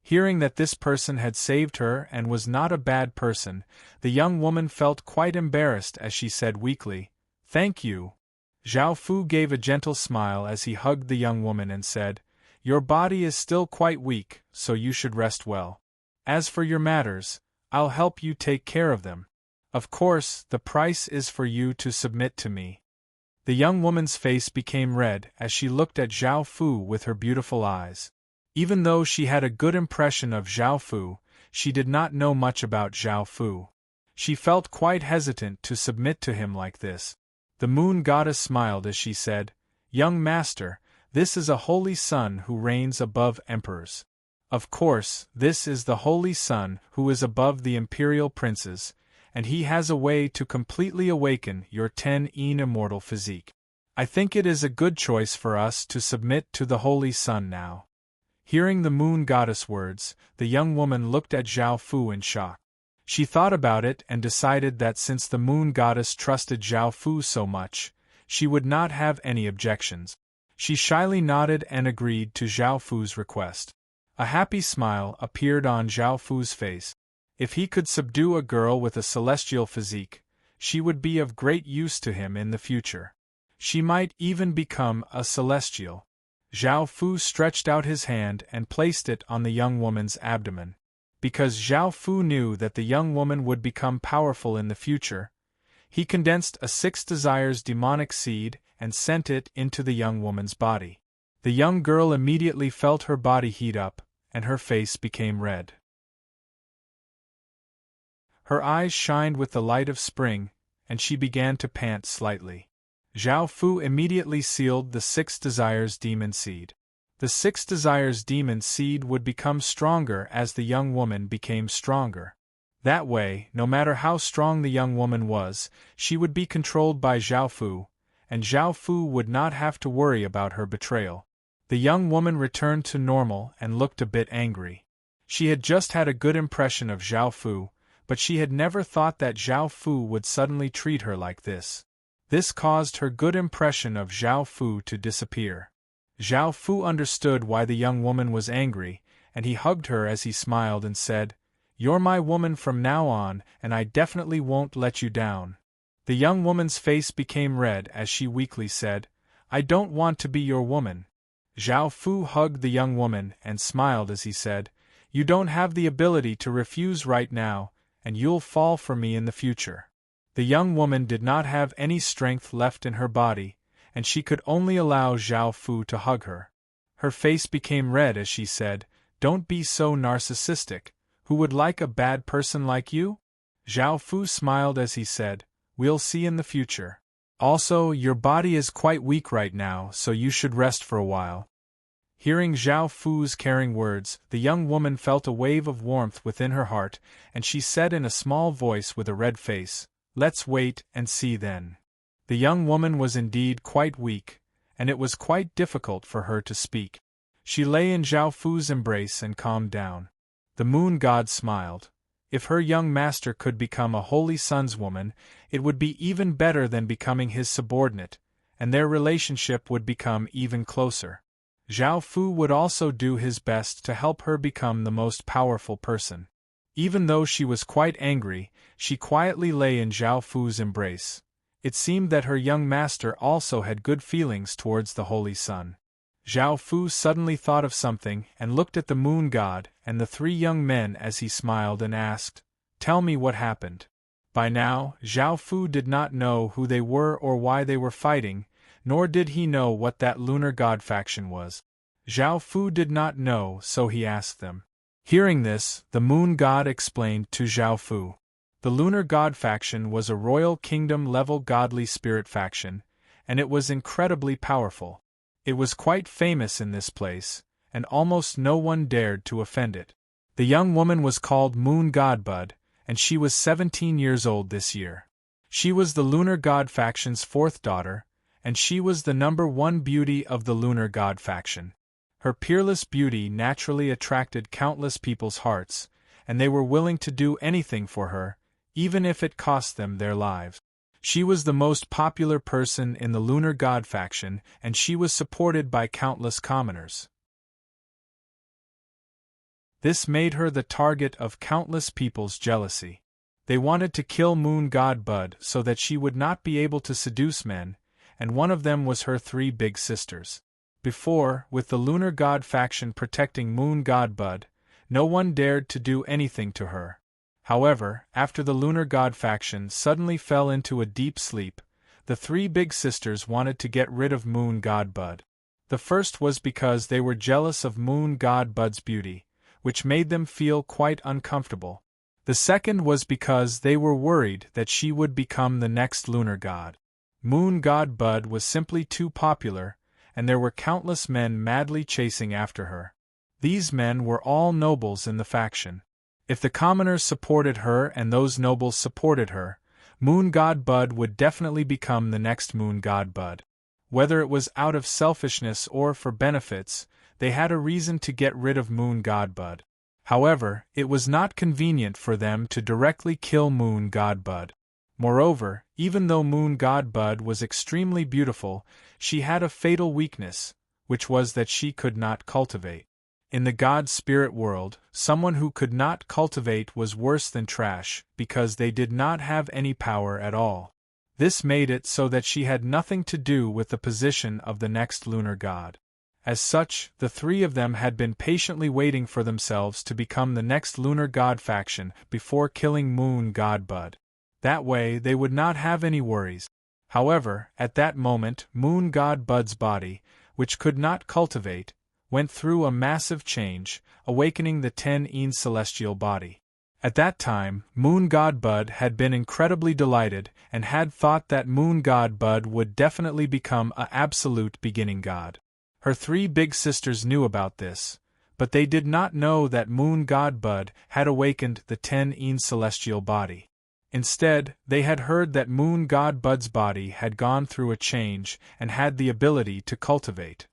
Hearing that this person had saved her and was not a bad person, the young woman felt quite embarrassed as she said weakly, "Thank you." Zhao Fu gave a gentle smile as he hugged the young woman and said, "Your body is still quite weak, so you should rest well. As for your matters, I'll help you take care of them. Of course, the price is for you to submit to me." The young woman's face became red as she looked at Zhao Fu with her beautiful eyes. Even though she had a good impression of Zhao Fu, she did not know much about Zhao Fu. She felt quite hesitant to submit to him like this. The moon goddess smiled as she said, "Young master, this is a holy sun who reigns above emperors. Of course, this is the holy sun who is above the imperial princes, and he has a way to completely awaken your 10 immortal physique. I think it is a good choice for us to submit to the holy sun now." Hearing the moon goddess words, the young woman looked at Zhao Fu in shock. She thought about it and decided that since the moon goddess trusted Zhao Fu so much, she would not have any objections. She shyly nodded and agreed to Zhao Fu's request. A happy smile appeared on Zhao Fu's face. If he could subdue a girl with a celestial physique, she would be of great use to him in the future. She might even become a celestial. Zhao Fu stretched out his hand and placed it on the young woman's abdomen. Because Zhao Fu knew that the young woman would become powerful in the future, he condensed a 6 desires demonic seed and sent it into the young woman's body. The young girl immediately felt her body heat up, and her face became red. Her eyes shined with the light of spring, and she began to pant slightly. Zhao Fu immediately sealed the 6 desires demon seed. The 6 desires demon seed would become stronger as the young woman became stronger. That way, no matter how strong the young woman was, she would be controlled by Zhao Fu, and Zhao Fu would not have to worry about her betrayal. The young woman returned to normal and looked a bit angry. She had just had a good impression of Zhao Fu, but she had never thought that Zhao Fu would suddenly treat her like this. This caused her good impression of Zhao Fu to disappear. Zhao Fu understood why the young woman was angry, and he hugged her as he smiled and said, "You're my woman from now on, and I definitely won't let you down." The young woman's face became red as she weakly said, "I don't want to be your woman." Zhao Fu hugged the young woman and smiled as he said, "You don't have the ability to refuse right now, and you'll fall for me in the future." The young woman did not have any strength left in her body, and she could only allow Zhao Fu to hug her. Her face became red as she said, "Don't be so narcissistic. Who would like a bad person like you?" Zhao Fu smiled as he said, "We'll see in the future. Also, your body is quite weak right now, so you should rest for a while." Hearing Zhao Fu's caring words, the young woman felt a wave of warmth within her heart, and she said in a small voice with a red face, "Let's wait and see then." The young woman was indeed quite weak, and it was quite difficult for her to speak. She lay in Zhao Fu's embrace and calmed down. The moon god smiled. If her young master could become a holy sun's woman, it would be even better than becoming his subordinate, and their relationship would become even closer. Zhao Fu would also do his best to help her become the most powerful person. Even though she was quite angry, she quietly lay in Zhao Fu's embrace. It seemed that her young master also had good feelings towards the holy sun. Zhao Fu suddenly thought of something and looked at the moon god and the 3 young men as he smiled and asked, "Tell me what happened." By now, Zhao Fu did not know who they were or why they were fighting, nor did he know what that lunar god faction was. Zhao Fu did not know, so he asked them. Hearing this, the moon god explained to Zhao Fu. The lunar god faction was a royal kingdom-level godly spirit faction, and it was incredibly powerful. It was quite famous in this place, and almost no one dared to offend it. The young woman was called Moon God Bud, and she was 17 years old this year. She was the lunar god faction's 4th daughter, and she was the #1 beauty of the lunar god faction. Her peerless beauty naturally attracted countless people's hearts, and they were willing to do anything for her, even if it cost them their lives. She was the most popular person in the lunar god faction, and she was supported by countless commoners. This made her the target of countless people's jealousy. They wanted to kill Moon God Bud so that she would not be able to seduce men, and one of them was her 3 big sisters. Before, with the lunar god faction protecting Moon God Bud, no one dared to do anything to her. However, after the lunar god faction suddenly fell into a deep sleep, the 3 big sisters wanted to get rid of Moon God Bud. The first was because they were jealous of Moon God Bud's beauty, which made them feel quite uncomfortable. The second was because they were worried that she would become the next lunar god. Moon God Bud was simply too popular, and there were countless men madly chasing after her. These men were all nobles in the faction. If the commoners supported her and those nobles supported her, Moon God Bud would definitely become the next Moon God Bud. Whether it was out of selfishness or for benefits, they had a reason to get rid of Moon God Bud. However, it was not convenient for them to directly kill Moon God Bud. Moreover, even though Moon God Bud was extremely beautiful, she had a fatal weakness, which was that she could not cultivate. In the God spirit world, someone who could not cultivate was worse than trash, because they did not have any power at all. This made it so that she had nothing to do with the position of the next lunar god. As such, the three of them had been patiently waiting for themselves to become the next lunar god faction before killing Moon God Bud. That way they would not have any worries. However, at that moment Moon God Bud's body, which could not cultivate, went through a massive change, awakening the 10 celestial body. At that time, Moon God Bud had been incredibly delighted and had thought that Moon God Bud would definitely become an absolute beginning god. Her three big sisters knew about this, but they did not know that Moon God Bud had awakened the 10 celestial body. Instead, they had heard that Moon God Bud's body had gone through a change and had the ability to cultivate.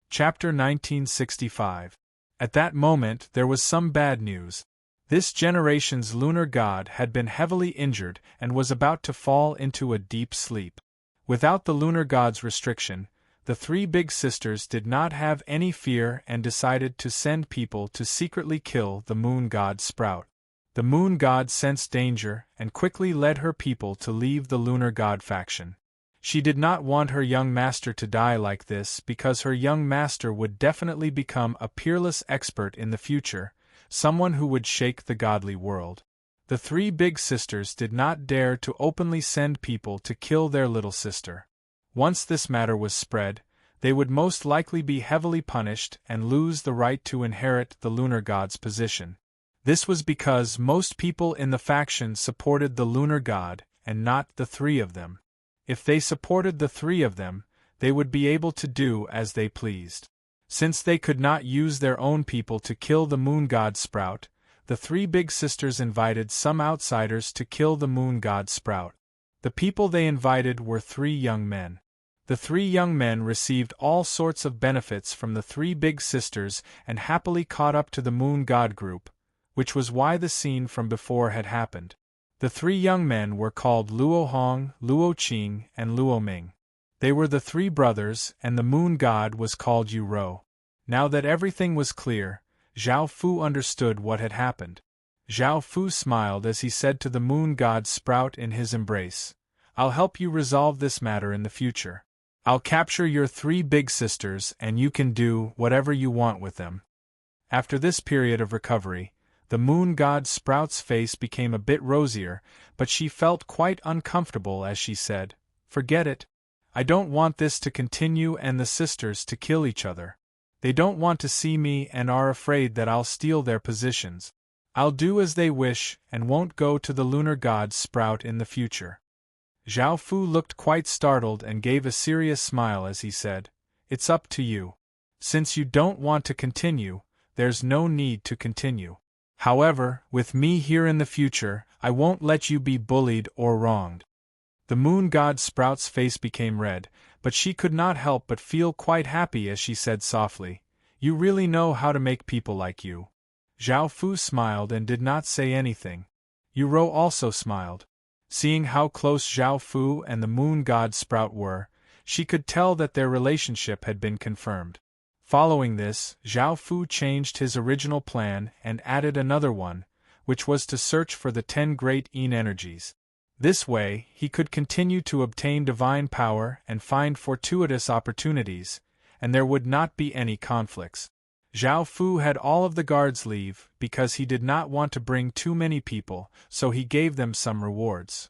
Chapter 1965. At that moment there was some bad news. This generation's lunar god had been heavily injured and was about to fall into a deep sleep. Without the lunar god's restriction, the three big sisters did not have any fear and decided to send people to secretly kill the moon god Sprout. The moon god sensed danger and quickly led her people to leave the lunar god faction. She did not want her young master to die like this because her young master would definitely become a peerless expert in the future, someone who would shake the godly world. The three big sisters did not dare to openly send people to kill their little sister. Once this matter was spread, they would most likely be heavily punished and lose the right to inherit the lunar god's position. This was because most people in the faction supported the lunar god and not the three of them. If they supported the three of them, they would be able to do as they pleased. Since they could not use their own people to kill the moon god Sprout, the three big sisters invited some outsiders to kill the moon god Sprout. The people they invited were three young men. The three young men received all sorts of benefits from the three big sisters and happily caught up to the moon god group, which was why the scene from before had happened. The three young men were called Luo Hong, Luo Qing, and Luo Ming. They were the three brothers, and the moon god was called Yu Ro. Now that everything was clear, Zhao Fu understood what had happened. Zhao Fu smiled as he said to the moon god Sprout in his embrace, "I'll help you resolve this matter in the future. I'll capture your three big sisters and you can do whatever you want with them." After this period of recovery, the moon god Sprout's face became a bit rosier, but she felt quite uncomfortable as she said, "Forget it. I don't want this to continue and the sisters to kill each other. They don't want to see me and are afraid that I'll steal their positions. I'll do as they wish and won't go to the lunar god Sprout in the future." Zhao Fu looked quite startled and gave a serious smile as he said, "It's up to you. Since you don't want to continue, there's no need to continue. However, with me here in the future, I won't let you be bullied or wronged." The moon god Sprout's face became red, but she could not help but feel quite happy as she said softly, "You really know how to make people like you." Zhao Fu smiled and did not say anything. Yu Ro also smiled. Seeing how close Zhao Fu and the moon god Sprout were, she could tell that their relationship had been confirmed. Following this, Zhao Fu changed his original plan and added another one, which was to search for the 10 great Yin energies. This way, he could continue to obtain divine power and find fortuitous opportunities, and there would not be any conflicts. Zhao Fu had all of the guards leave because he did not want to bring too many people, so he gave them some rewards.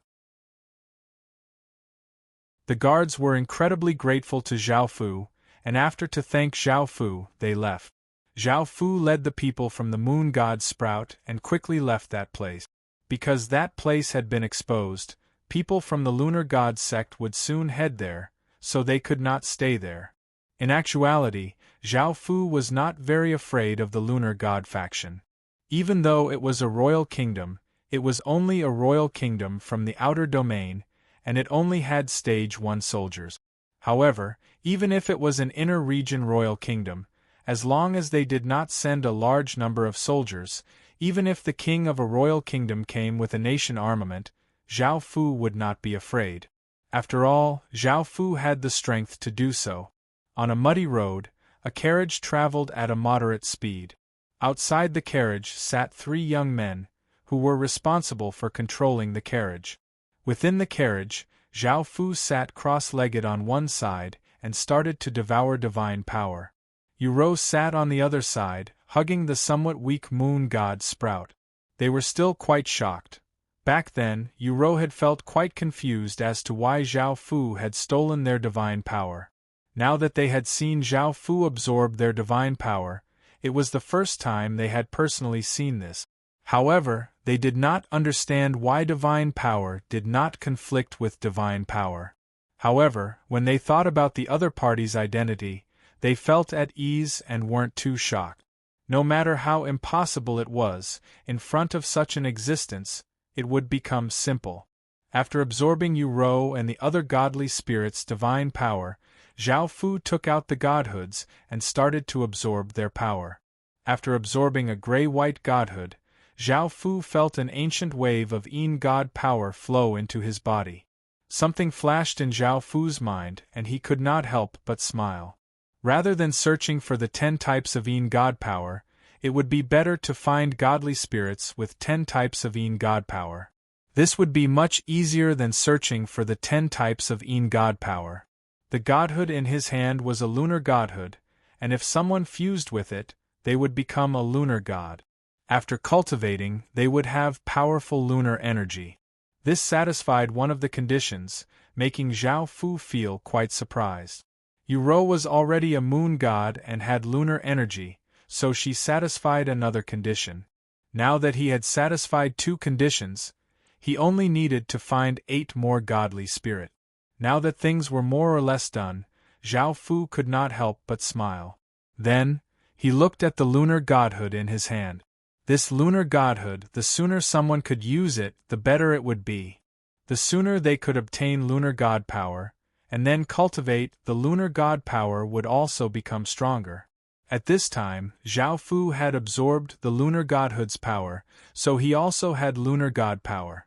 The guards were incredibly grateful to Zhao Fu, and after to thank Zhao Fu, they left. Zhao Fu led the people from the moon god Sprout and quickly left that place. Because that place had been exposed, people from the lunar god sect would soon head there, so they could not stay there. In actuality, Zhao Fu was not very afraid of the lunar god faction. Even though it was a royal kingdom, it was only a royal kingdom from the outer domain, and it only had stage 1 soldiers. However, even if it was an inner region royal kingdom, as long as they did not send a large number of soldiers, even if the king of a royal kingdom came with a nation armament, Zhao Fu would not be afraid. After all, Zhao Fu had the strength to do so. On a muddy road, a carriage traveled at a moderate speed. Outside the carriage sat 3 young men, who were responsible for controlling the carriage. Within the carriage, Zhao Fu sat cross-legged on one side and started to devour divine power. Yu Rou sat on the other side, hugging the somewhat weak moon god Sprout. They were still quite shocked. Back then, Yu Rou had felt quite confused as to why Zhao Fu had stolen their divine power. Now that they had seen Zhao Fu absorb their divine power, it was the first time they had personally seen this. However, they did not understand why divine power did not conflict with divine power. However, when they thought about the other party's identity, they felt at ease and weren't too shocked. No matter how impossible it was, in front of such an existence, it would become simple. After absorbing Yu Rou and the other godly spirits' divine power, Zhao Fu took out the godhoods and started to absorb their power. After absorbing a gray-white godhood, Zhao Fu felt an ancient wave of Yin god power flow into his body. Something flashed in Zhao Fu's mind and he could not help but smile. Rather than searching for the 10 types of Yin god power, it would be better to find godly spirits with 10 types of Yin god power. This would be much easier than searching for the 10 types of Yin god power. The godhood in his hand was a lunar godhood, and if someone fused with it, they would become a lunar god. After cultivating, they would have powerful lunar energy. This satisfied one of the conditions, making Zhao Fu feel quite surprised. Yu Rou was already a moon god and had lunar energy, so she satisfied another condition. Now that he had satisfied 2 conditions, he only needed to find 8 more godly spirit. Now that things were more or less done, Zhao Fu could not help but smile. Then, he looked at the lunar godhood in his hand. This lunar godhood, the sooner someone could use it, the better it would be. The sooner they could obtain lunar god power, and then cultivate the lunar god power would also become stronger. At this time, Zhao Fu had absorbed the lunar godhood's power, so he also had lunar god power.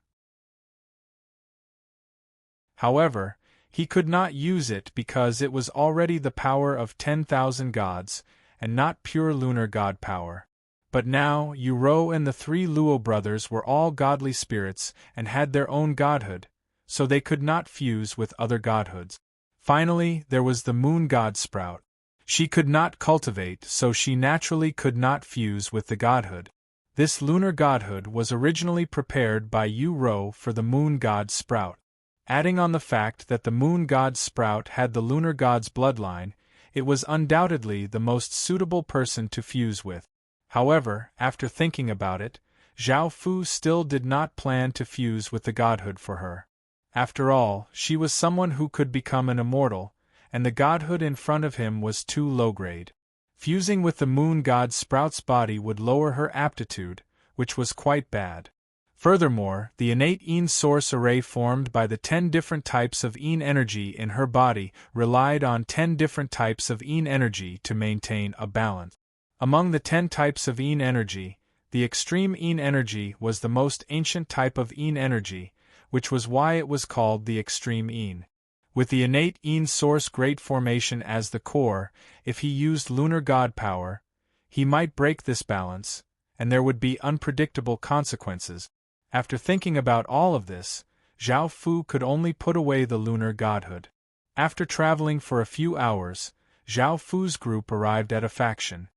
However, he could not use it because it was already the power of 10,000 gods, and not pure lunar god power. But now, Yu Rou and the 3 Luo brothers were all godly spirits and had their own godhood, so they could not fuse with other godhoods. Finally, there was the moon god Sprout. She could not cultivate, so she naturally could not fuse with the godhood. This lunar godhood was originally prepared by Yu Rou for the moon god Sprout. Adding on the fact that the moon god Sprout had the lunar god's bloodline, it was undoubtedly the most suitable person to fuse with. However, after thinking about it, Zhao Fu still did not plan to fuse with the godhood for her. After all, she was someone who could become an immortal, and the godhood in front of him was too low-grade. Fusing with the moon god Sprout's body would lower her aptitude, which was quite bad. Furthermore, the innate Yin source array formed by the 10 different types of Yin energy in her body relied on 10 different types of Yin energy to maintain a balance. Among the 10 types of Yin energy, the extreme Yin energy was the most ancient type of Yin energy, which was why it was called the extreme Yin. With the innate Yin source great formation as the core, if he used lunar god power, he might break this balance, and there would be unpredictable consequences. After thinking about all of this, Zhao Fu could only put away the lunar godhood. After traveling for a few hours, Zhao Fu's group arrived at a faction.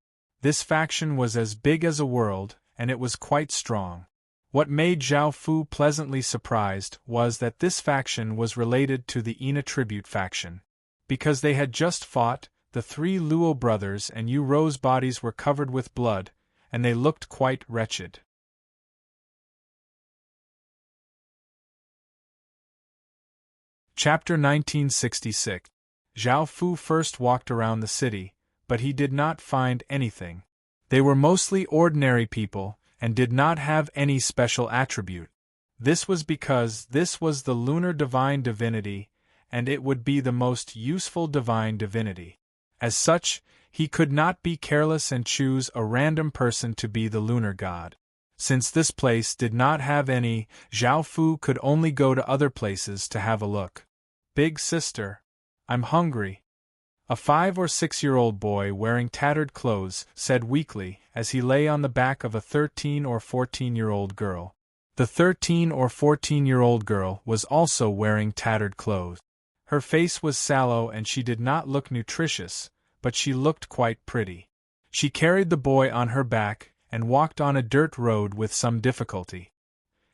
This faction was as big as a world, and it was quite strong. What made Zhao Fu pleasantly surprised was that this faction was related to the Yin Tribute faction. Because they had just fought, the 3 Luo brothers and Yu Rou's bodies were covered with blood, and they looked quite wretched. Chapter 1966. Zhao Fu first walked around the city, but he did not find anything. They were mostly ordinary people, and did not have any special attribute. This was because this was the lunar divine divinity, and it would be the most useful divine divinity. As such, he could not be careless and choose a random person to be the lunar god. Since this place did not have any, Zhao Fu could only go to other places to have a look. Big sister, I'm hungry. A 5 or 6-year-old boy wearing tattered clothes said weakly as he lay on the back of a 13 or 14-year-old girl. The 13 or 14-year-old girl was also wearing tattered clothes. Her face was sallow and she did not look nutritious, but she looked quite pretty. She carried the boy on her back and walked on a dirt road with some difficulty.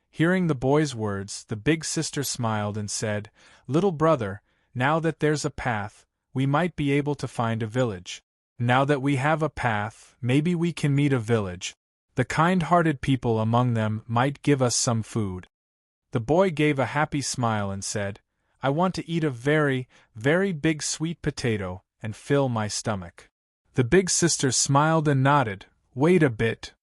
Hearing the boy's words, the big sister smiled and said, "Little brother, now that there's a path, we might be able to find a village. Now that we have a path, maybe we can meet a village. The kind-hearted people among them might give us some food." The boy gave a happy smile and said, "I want to eat a very, very big sweet potato and fill my stomach." The big sister smiled and nodded. "Wait a bit."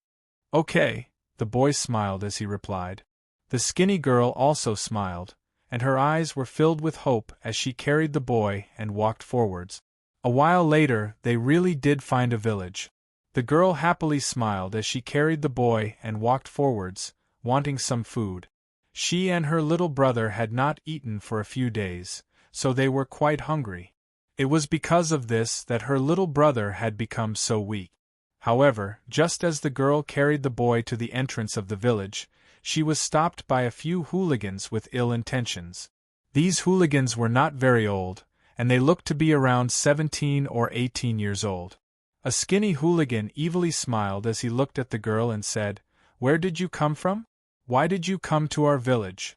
"Okay," the boy smiled as he replied. The skinny girl also smiled, and her eyes were filled with hope as she carried the boy and walked forwards. A while later, they really did find a village. The girl happily smiled as she carried the boy and walked forwards, wanting some food. She and her little brother had not eaten for a few days, so they were quite hungry. It was because of this that her little brother had become so weak. However, just as the girl carried the boy to the entrance of the village, she was stopped by a few hooligans with ill intentions. These hooligans were not very old, and they looked to be around 17 or 18 years old. A skinny hooligan evilly smiled as he looked at the girl and said, "Where did you come from? Why did you come to our village?"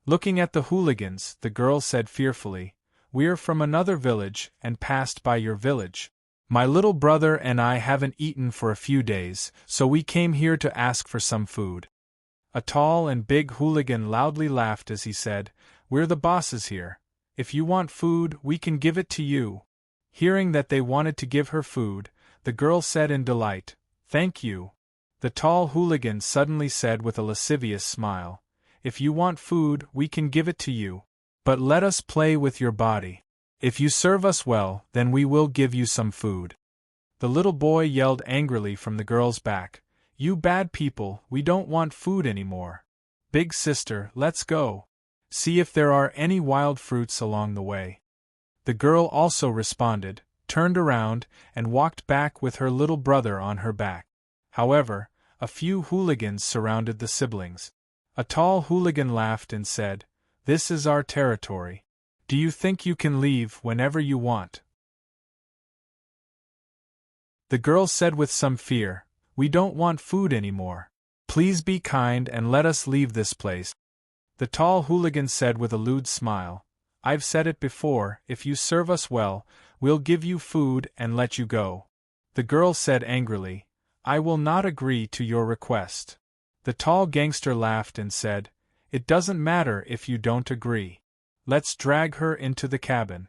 Looking at the hooligans, the girl said fearfully, "We're from another village and passed by your village. My little brother and I haven't eaten for a few days, so we came here to ask for some food." A tall and big hooligan loudly laughed as he said, "We're the bosses here. If you want food, we can give it to you." Hearing that they wanted to give her food, the girl said in delight, "Thank you." The tall hooligan suddenly said with a lascivious smile, "If you want food, we can give it to you. But let us play with your body. If you serve us well, then we will give you some food." The little boy yelled angrily from the girl's back, "You bad people, we don't want food anymore. Big sister, let's go. See if there are any wild fruits along the way." The girl also responded, turned around, and walked back with her little brother on her back. However, a few hooligans surrounded the siblings. A tall hooligan laughed and said, "This is our territory. Do you think you can leave whenever you want?" The girl said with some fear, "We don't want food anymore. Please be kind and let us leave this place." The tall hooligan said with a lewd smile, "I've said it before, if you serve us well, we'll give you food and let you go." The girl said angrily, "I will not agree to your request." The tall gangster laughed and said, "It doesn't matter if you don't agree. Let's drag her into the cabin."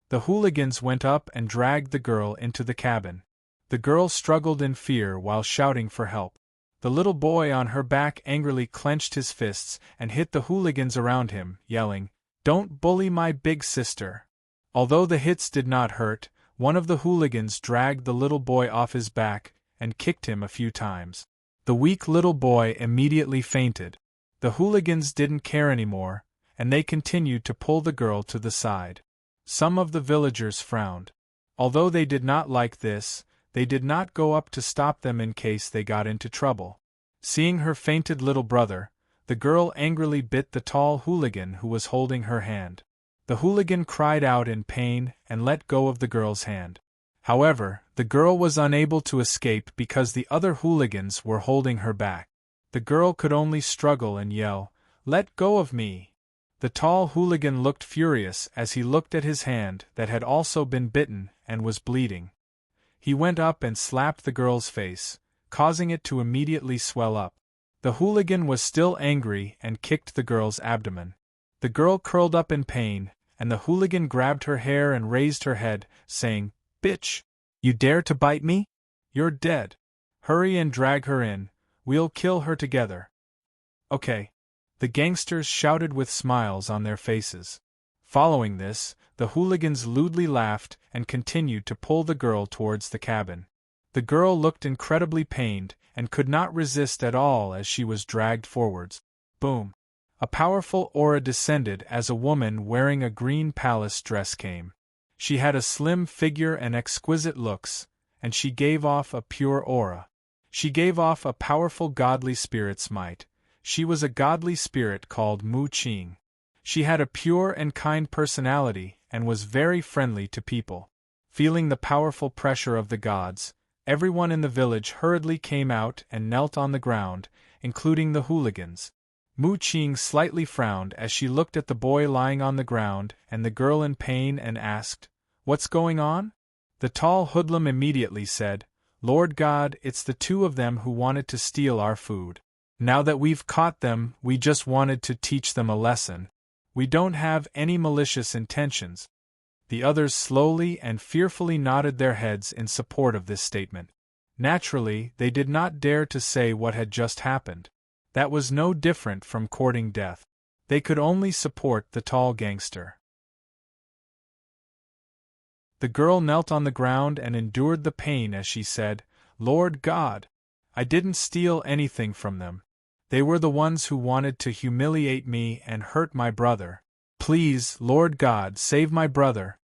The hooligans went up and dragged the girl into the cabin. The girl struggled in fear while shouting for help. The little boy on her back angrily clenched his fists and hit the hooligans around him, yelling, "Don't bully my big sister." Although the hits did not hurt, one of the hooligans dragged the little boy off his back and kicked him a few times. The weak little boy immediately fainted. The hooligans didn't care anymore, and they continued to pull the girl to the side. Some of the villagers frowned. Although they did not like this, they did not go up to stop them in case they got into trouble. Seeing her fainted little brother, the girl angrily bit the tall hooligan who was holding her hand. The hooligan cried out in pain and let go of the girl's hand. However, the girl was unable to escape because the other hooligans were holding her back. The girl could only struggle and yell, "Let go of me!" The tall hooligan looked furious as he looked at his hand that had also been bitten and was bleeding. He went up and slapped the girl's face, causing it to immediately swell up. The hooligan was still angry and kicked the girl's abdomen. The girl curled up in pain, and the hooligan grabbed her hair and raised her head, saying, "Bitch! You dare to bite me? You're dead. Hurry and drag her in, we'll kill her together." "Okay." The gangsters shouted with smiles on their faces. Following this, the hooligans lewdly laughed and continued to pull the girl towards the cabin. The girl looked incredibly pained and could not resist at all as she was dragged forwards. Boom! A powerful aura descended as a woman wearing a green palace dress came. She had a slim figure and exquisite looks, and she gave off a pure aura. She gave off a powerful godly spirit's might. She was a godly spirit called Mu Qing. She had a pure and kind personality and was very friendly to people. Feeling the powerful pressure of the gods, everyone in the village hurriedly came out and knelt on the ground, including the hooligans. Mu Qing slightly frowned as she looked at the boy lying on the ground and the girl in pain and asked, "What's going on?" The tall hoodlum immediately said, "Lord God, it's the two of them who wanted to steal our food. Now that we've caught them, we just wanted to teach them a lesson. We don't have any malicious intentions." The others slowly and fearfully nodded their heads in support of this statement. Naturally, they did not dare to say what had just happened. That was no different from courting death. They could only support the tall gangster. The girl knelt on the ground and endured the pain as she said, "Lord God, I didn't steal anything from them. They were the ones who wanted to humiliate me and hurt my brother. Please, Lord God, save my brother."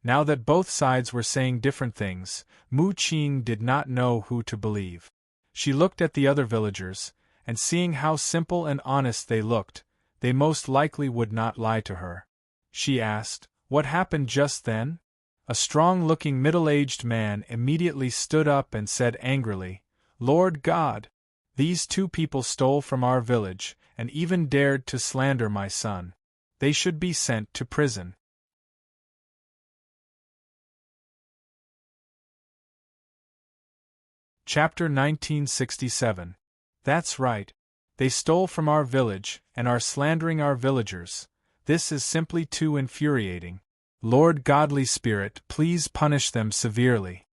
Now that both sides were saying different things, Mu Qing did not know who to believe. She looked at the other villagers, and seeing how simple and honest they looked, they most likely would not lie to her. She asked, "What happened just then?" A strong-looking middle-aged man immediately stood up and said angrily, "Lord God, these two people stole from our village, and even dared to slander my son. They should be sent to prison." Chapter 1967. That's right. They stole from our village, and are slandering our villagers. This is simply too infuriating. Lord Godly Spirit, please punish them severely.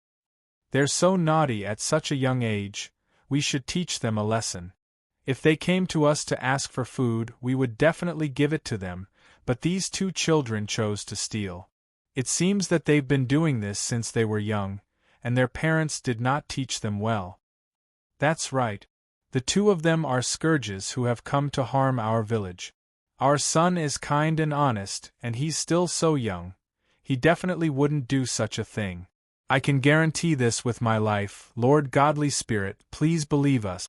They're so naughty at such a young age, we should teach them a lesson. If they came to us to ask for food, we would definitely give it to them, but these two children chose to steal. It seems that they've been doing this since they were young, and their parents did not teach them well. That's right. The two of them are scourges who have come to harm our village. Our son is kind and honest, and he's still so young. He definitely wouldn't do such a thing. I can guarantee this with my life. Lord Godly Spirit, please believe us.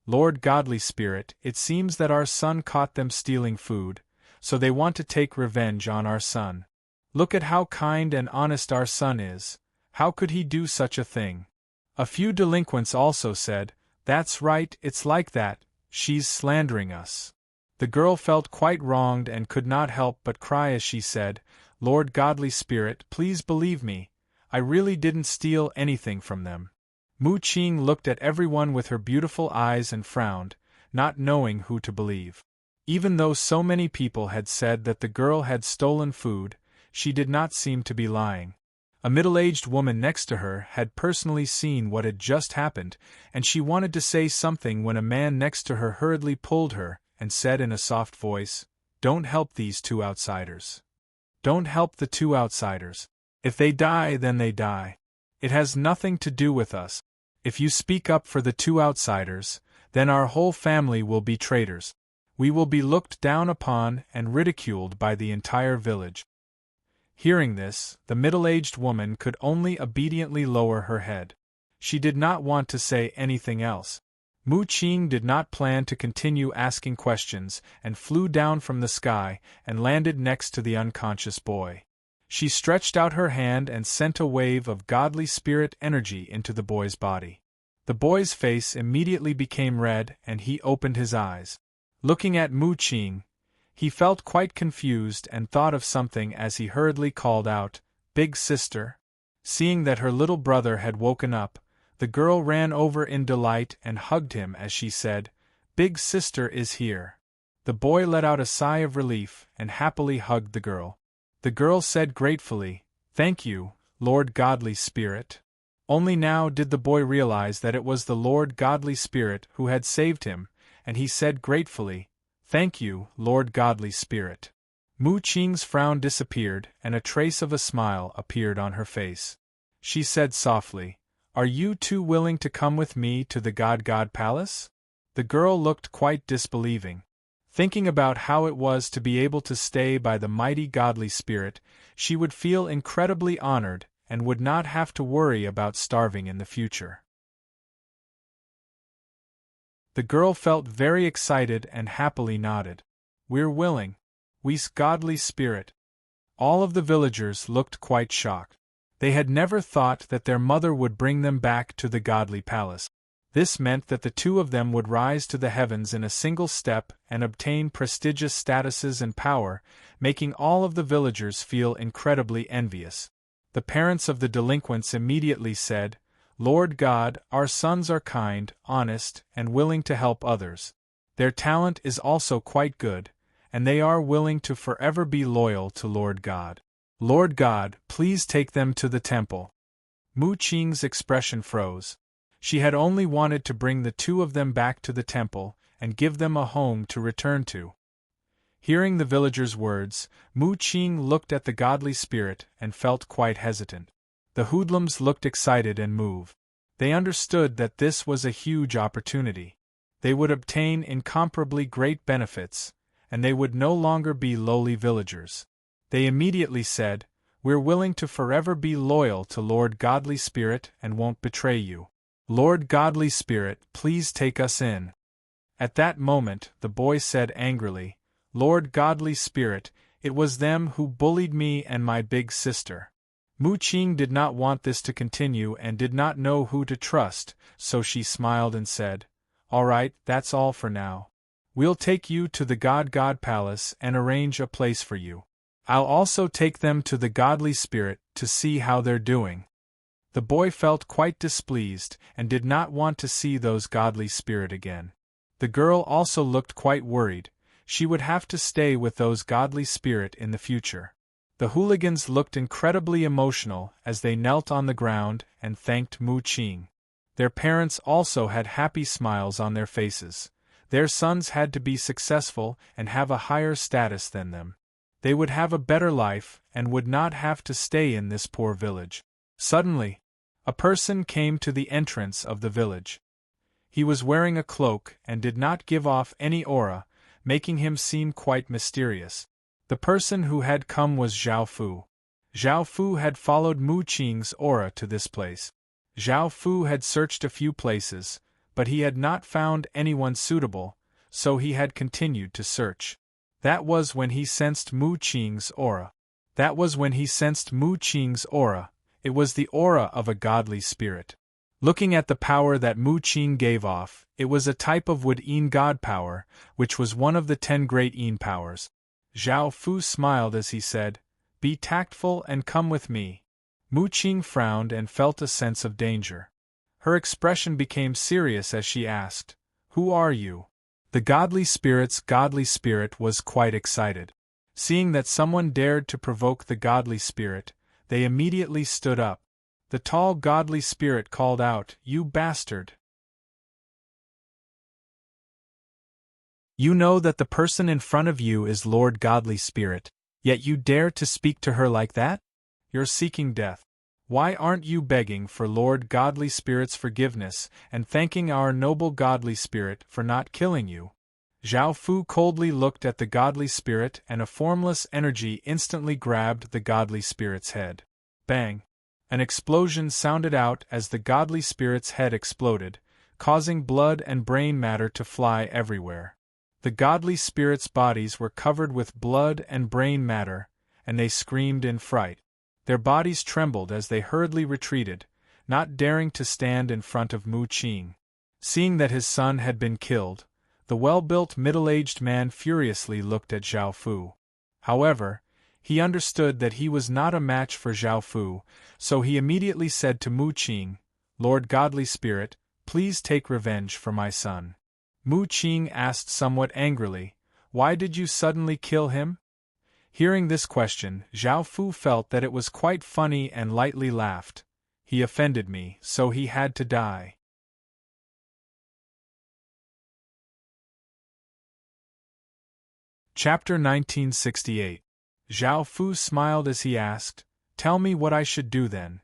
Lord Godly Spirit, it seems that our son caught them stealing food, so they want to take revenge on our son. Look at how kind and honest our son is. How could he do such a thing? A few delinquents also said, "That's right, it's like that, she's slandering us." The girl felt quite wronged and could not help but cry as she said, "Lord Godly Spirit, please believe me. I really didn't steal anything from them." Mu Qing looked at everyone with her beautiful eyes and frowned, not knowing who to believe. Even though so many people had said that the girl had stolen food, she did not seem to be lying. A middle-aged woman next to her had personally seen what had just happened, and she wanted to say something when a man next to her hurriedly pulled her and said in a soft voice, "Don't help these two outsiders. Don't help the two outsiders. If they die, then they die. It has nothing to do with us. If you speak up for the two outsiders, then our whole family will be traitors. We will be looked down upon and ridiculed by the entire village." Hearing this, the middle-aged woman could only obediently lower her head. She did not want to say anything else. Mu Qing did not plan to continue asking questions and flew down from the sky and landed next to the unconscious boy. She stretched out her hand and sent a wave of godly spirit energy into the boy's body. The boy's face immediately became red and he opened his eyes. Looking at Mu Qing, he felt quite confused and thought of something as he hurriedly called out, "Big sister." Seeing that her little brother had woken up, the girl ran over in delight and hugged him as she said, "Big sister is here. The boy let out a sigh of relief and happily hugged the girl. The girl said gratefully, "Thank you, Lord Godly Spirit." Only now did the boy realize that it was the Lord Godly Spirit who had saved him, and he said gratefully, "Thank you, Lord Godly Spirit." Mu Qing's frown disappeared and a trace of a smile appeared on her face. She said softly, "Are you two willing to come with me to the God Palace?" The girl looked quite disbelieving. Thinking about how it was to be able to stay by the mighty Godly Spirit, she would feel incredibly honored and would not have to worry about starving in the future. The girl felt very excited and happily nodded. "We're willing. We's Godly Spirit." All of the villagers looked quite shocked. They had never thought that their mother would bring them back to the Godly Palace. This meant that the two of them would rise to the heavens in a single step and obtain prestigious statuses and power, making all of the villagers feel incredibly envious. The parents of the delinquents immediately said, "Lord God, our sons are kind, honest, and willing to help others. Their talent is also quite good, and they are willing to forever be loyal to Lord God. Lord God, please take them to the temple." Mu Qing's expression froze. She had only wanted to bring the two of them back to the temple and give them a home to return to. Hearing the villagers' words, Mu Qing looked at the Godly Spirit and felt quite hesitant. The hoodlums looked excited and moved. They understood that this was a huge opportunity. They would obtain incomparably great benefits, and they would no longer be lowly villagers. They immediately said, "We're willing to forever be loyal to Lord Godly Spirit and won't betray you. Lord Godly Spirit, please take us in." At that moment, the boy said angrily, "Lord Godly Spirit, it was them who bullied me and my big sister." Mu Qing did not want this to continue and did not know who to trust, so she smiled and said, "All right, that's all for now. We'll take you to the God Palace and arrange a place for you. I'll also take them to the Godly Spirit to see how they're doing." The boy felt quite displeased and did not want to see those Godly Spirit again. The girl also looked quite worried. She would have to stay with those Godly Spirit in the future. The hooligans looked incredibly emotional as they knelt on the ground and thanked Mu Qing. Their parents also had happy smiles on their faces. Their sons had to be successful and have a higher status than them. They would have a better life and would not have to stay in this poor village. Suddenly, a person came to the entrance of the village. He was wearing a cloak and did not give off any aura, making him seem quite mysterious. The person who had come was Zhao Fu. Zhao Fu had followed Mu Qing's aura to this place. Zhao Fu had searched a few places, but he had not found anyone suitable, so he had continued to search. That was when he sensed Mu Qing's aura. It was the aura of a Godly Spirit. Looking at the power that Mu Qing gave off, it was a type of Wood Yin God power, which was one of the 10 great Yin powers. Zhao Fu smiled as he said, "Be tactful and come with me." Mu Qing frowned and felt a sense of danger. Her expression became serious as she asked, "Who are you?" The Godly Spirit was quite excited. Seeing that someone dared to provoke the Godly Spirit, they immediately stood up. The tall Godly Spirit called out, "You bastard! You know that the person in front of you is Lord Godly Spirit, yet you dare to speak to her like that? You're seeking death. Why aren't you begging for Lord Godly Spirit's forgiveness and thanking our noble Godly Spirit for not killing you?" Zhao Fu coldly looked at the Godly Spirit and a formless energy instantly grabbed the Godly Spirit's head. Bang! An explosion sounded out as the Godly Spirit's head exploded, causing blood and brain matter to fly everywhere. The Godly Spirit's bodies were covered with blood and brain matter, and they screamed in fright. Their bodies trembled as they hurriedly retreated, not daring to stand in front of Mu Qing. Seeing that his son had been killed, the well-built middle-aged man furiously looked at Zhao Fu. However, he understood that he was not a match for Zhao Fu, so he immediately said to Mu Qing, "Lord Godly Spirit, please take revenge for my son." Mu Qing asked somewhat angrily, Why did you suddenly kill him? Hearing this question, Zhao Fu felt that it was quite funny and lightly laughed. He offended me, so he had to die. Chapter 1968. Zhao Fu smiled as he asked, "Tell me what I should do then."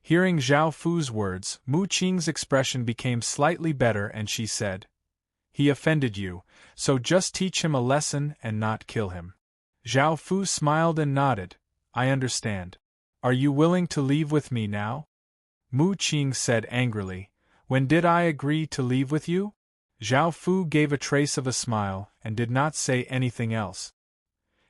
Hearing Zhao Fu's words, Mu Qing's expression became slightly better and she said, "He offended you, so just teach him a lesson and not kill him." Zhao Fu smiled and nodded. "I understand. Are you willing to leave with me now?" Mu Qing said angrily, "When did I agree to leave with you?" Zhao Fu gave a trace of a smile and did not say anything else.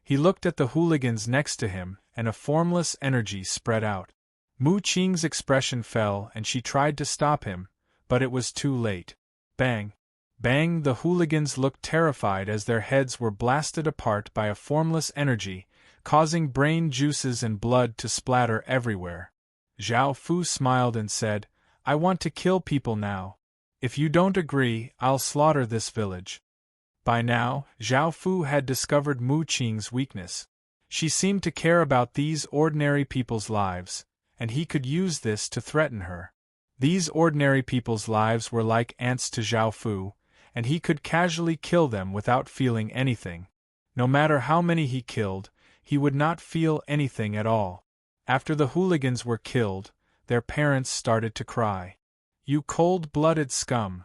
He looked at the hooligans next to him, and a formless energy spread out. Mu Qing's expression fell and she tried to stop him, but it was too late. Bang! Bang! The hooligans looked terrified as their heads were blasted apart by a formless energy, causing brain juices and blood to splatter everywhere. Zhao Fu smiled and said, "I want to kill people now. If you don't agree, I'll slaughter this village." By now, Zhao Fu had discovered Mu Qing's weakness. She seemed to care about these ordinary people's lives, and he could use this to threaten her. These ordinary people's lives were like ants to Zhao Fu, and he could casually kill them without feeling anything. No matter how many he killed, he would not feel anything at all. After the hooligans were killed, their parents started to cry. "You cold-blooded scum!"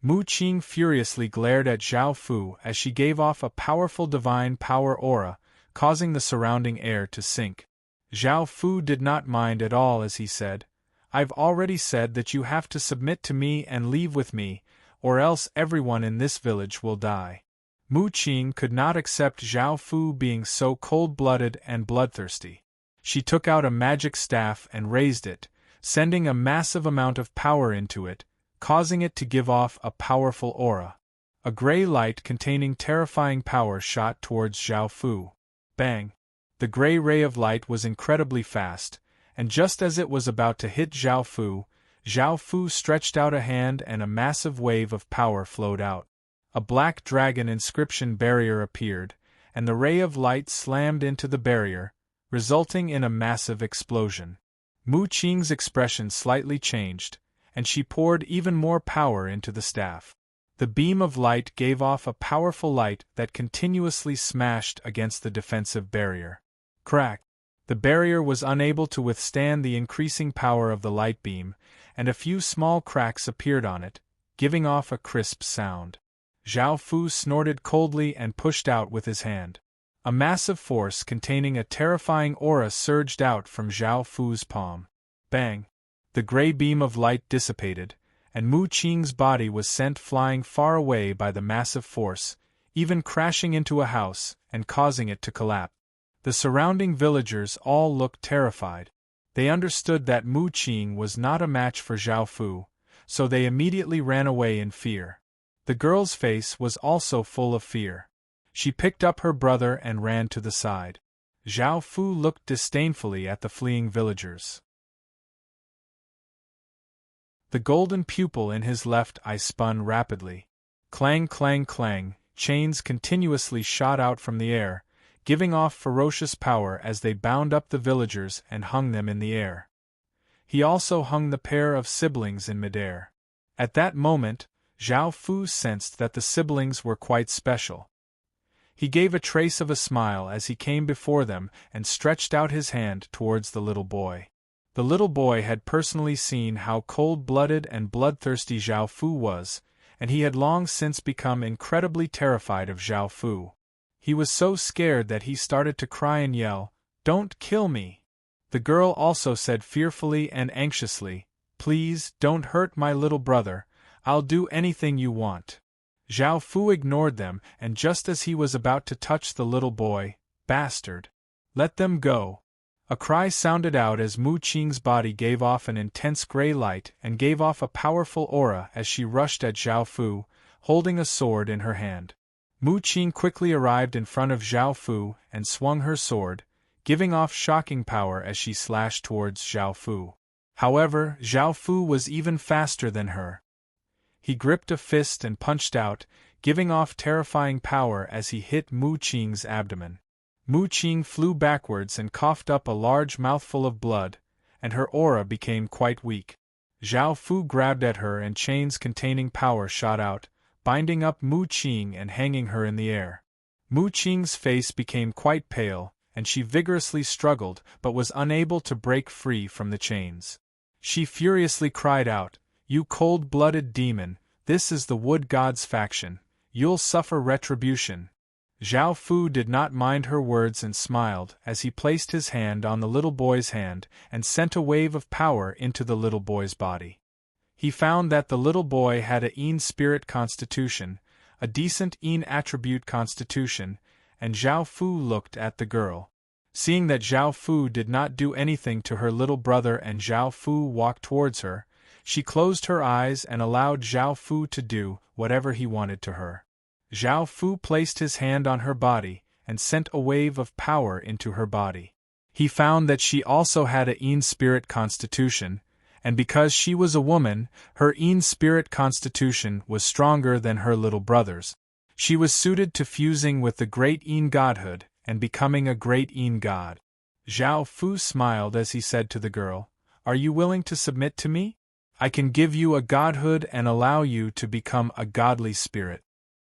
Mu Qing furiously glared at Zhao Fu as she gave off a powerful divine power aura, causing the surrounding air to sink. Zhao Fu did not mind at all as he said, "I've already said that you have to submit to me and leave with me, or else everyone in this village will die." Mu Qing could not accept Zhao Fu being so cold-blooded and bloodthirsty. She took out a magic staff and raised it, sending a massive amount of power into it, causing it to give off a powerful aura. A gray light containing terrifying power shot towards Zhao Fu. Bang! The gray ray of light was incredibly fast, and just as it was about to hit Zhao Fu stretched out a hand and a massive wave of power flowed out. A black dragon inscription barrier appeared, and the ray of light slammed into the barrier, resulting in a massive explosion. Mu Qing's expression slightly changed, and she poured even more power into the staff. The beam of light gave off a powerful light that continuously smashed against the defensive barrier. Crack! The barrier was unable to withstand the increasing power of the light beam, and a few small cracks appeared on it, giving off a crisp sound. Zhao Fu snorted coldly and pushed out with his hand. A massive force containing a terrifying aura surged out from Zhao Fu's palm. Bang! The gray beam of light dissipated, and Mu Qing's body was sent flying far away by the massive force, even crashing into a house and causing it to collapse. The surrounding villagers all looked terrified. They understood that Mu Qing was not a match for Zhao Fu, so they immediately ran away in fear. The girl's face was also full of fear. She picked up her brother and ran to the side. Zhao Fu looked disdainfully at the fleeing villagers. The golden pupil in his left eye spun rapidly. Clang, clang, clang, chains continuously shot out from the air, giving off ferocious power as they bound up the villagers and hung them in the air. He also hung the pair of siblings in midair. At that moment, Zhao Fu sensed that the siblings were quite special. He gave a trace of a smile as he came before them and stretched out his hand towards the little boy. The little boy had personally seen how cold-blooded and bloodthirsty Zhao Fu was, and he had long since become incredibly terrified of Zhao Fu. He was so scared that he started to cry and yell, "Don't kill me!" The girl also said fearfully and anxiously, "Please, don't hurt my little brother, I'll do anything you want." Zhao Fu ignored them, and just as he was about to touch the little boy, "Bastard! Let them go!" A cry sounded out as Mu Qing's body gave off an intense gray light and gave off a powerful aura as she rushed at Zhao Fu, holding a sword in her hand. Mu Qing quickly arrived in front of Zhao Fu and swung her sword, giving off shocking power as she slashed towards Zhao Fu. However, Zhao Fu was even faster than her. He gripped a fist and punched out, giving off terrifying power as he hit Mu Qing's abdomen. Mu Qing flew backwards and coughed up a large mouthful of blood, and her aura became quite weak. Zhao Fu grabbed at her and chains containing power shot out, binding up Mu Qing and hanging her in the air. Mu Qing's face became quite pale, and she vigorously struggled but was unable to break free from the chains. She furiously cried out, "You cold-blooded demon, this is the Wood God's faction. You'll suffer retribution." Zhao Fu did not mind her words and smiled as he placed his hand on the little boy's hand and sent a wave of power into the little boy's body. He found that the little boy had a Yin spirit constitution, a decent Yin attribute constitution, and Zhao Fu looked at the girl. Seeing that Zhao Fu did not do anything to her little brother and Zhao Fu walked towards her, she closed her eyes and allowed Zhao Fu to do whatever he wanted to her. Zhao Fu placed his hand on her body and sent a wave of power into her body. He found that she also had a Yin spirit constitution, and because she was a woman, her Yin spirit constitution was stronger than her little brother's. She was suited to fusing with the great Yin godhood and becoming a great Yin god. Zhao Fu smiled as he said to the girl, "Are you willing to submit to me? I can give you a godhood and allow you to become a godly spirit."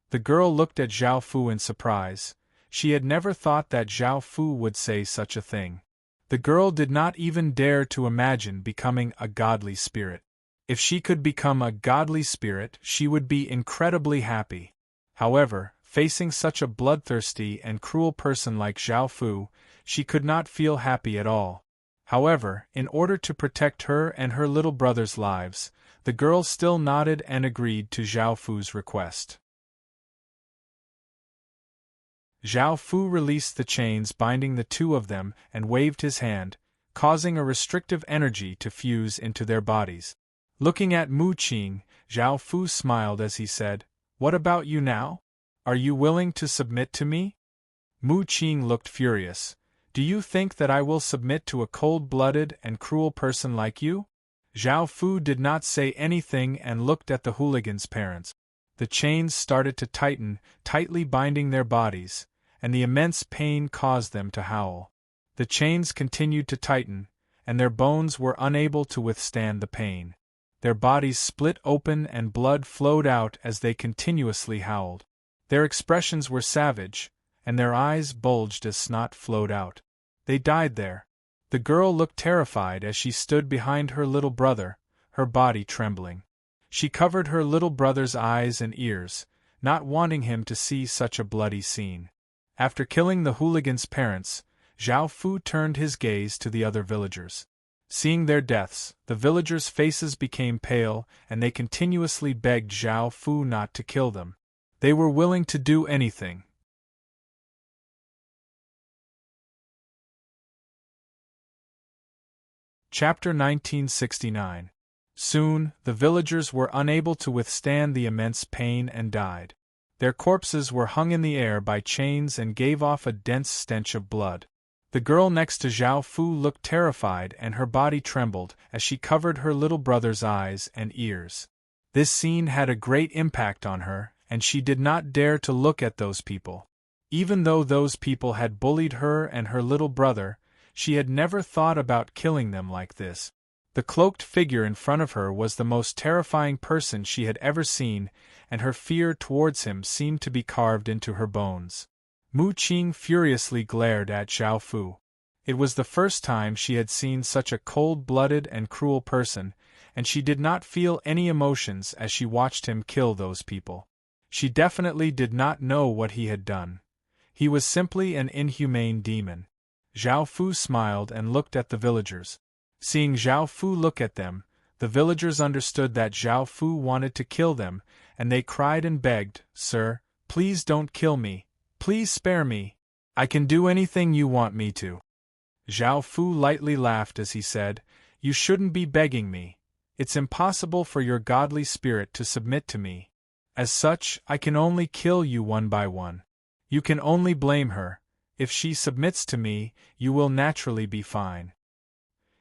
The girl looked at Zhao Fu in surprise. She had never thought that Zhao Fu would say such a thing. The girl did not even dare to imagine becoming a godly spirit. If she could become a godly spirit, she would be incredibly happy. However, facing such a bloodthirsty and cruel person like Zhao Fu, she could not feel happy at all. However, in order to protect her and her little brother's lives, the girl still nodded and agreed to Zhao Fu's request. Zhao Fu released the chains binding the two of them and waved his hand, causing a restrictive energy to fuse into their bodies. Looking at Mu Qing, Zhao Fu smiled as he said, "What about you now? Are you willing to submit to me?" Mu Qing looked furious. "Do you think that I will submit to a cold-blooded and cruel person like you?" Zhao Fu did not say anything and looked at the hooligan's parents. The chains started to tighten, tightly binding their bodies, and the immense pain caused them to howl. The chains continued to tighten, and their bones were unable to withstand the pain. Their bodies split open and blood flowed out as they continuously howled. Their expressions were savage, and their eyes bulged as snot flowed out. They died there. The girl looked terrified as she stood behind her little brother, her body trembling. She covered her little brother's eyes and ears, not wanting him to see such a bloody scene. After killing the hooligan's parents, Zhao Fu turned his gaze to the other villagers. Seeing their deaths, the villagers' faces became pale and they continuously begged Zhao Fu not to kill them. They were willing to do anything. Chapter 1969. Soon, the villagers were unable to withstand the immense pain and died. Their corpses were hung in the air by chains and gave off a dense stench of blood. The girl next to Zhao Fu looked terrified and her body trembled as she covered her little brother's eyes and ears. This scene had a great impact on her, and she did not dare to look at those people. Even though those people had bullied her and her little brother, she had never thought about killing them like this. The cloaked figure in front of her was the most terrifying person she had ever seen, and her fear towards him seemed to be carved into her bones. Mu Qing furiously glared at Zhao Fu. It was the first time she had seen such a cold-blooded and cruel person, and she did not feel any emotions as she watched him kill those people. She definitely did not know what he had done. He was simply an inhumane demon. Zhao Fu smiled and looked at the villagers. Seeing Zhao Fu look at them, the villagers understood that Zhao Fu wanted to kill them, and they cried and begged, "Sir, please don't kill me. Please spare me. I can do anything you want me to." Zhao Fu lightly laughed as he said, "You shouldn't be begging me. It's impossible for your godly spirit to submit to me. As such, I can only kill you one by one. You can only blame her. If she submits to me, you will naturally be fine."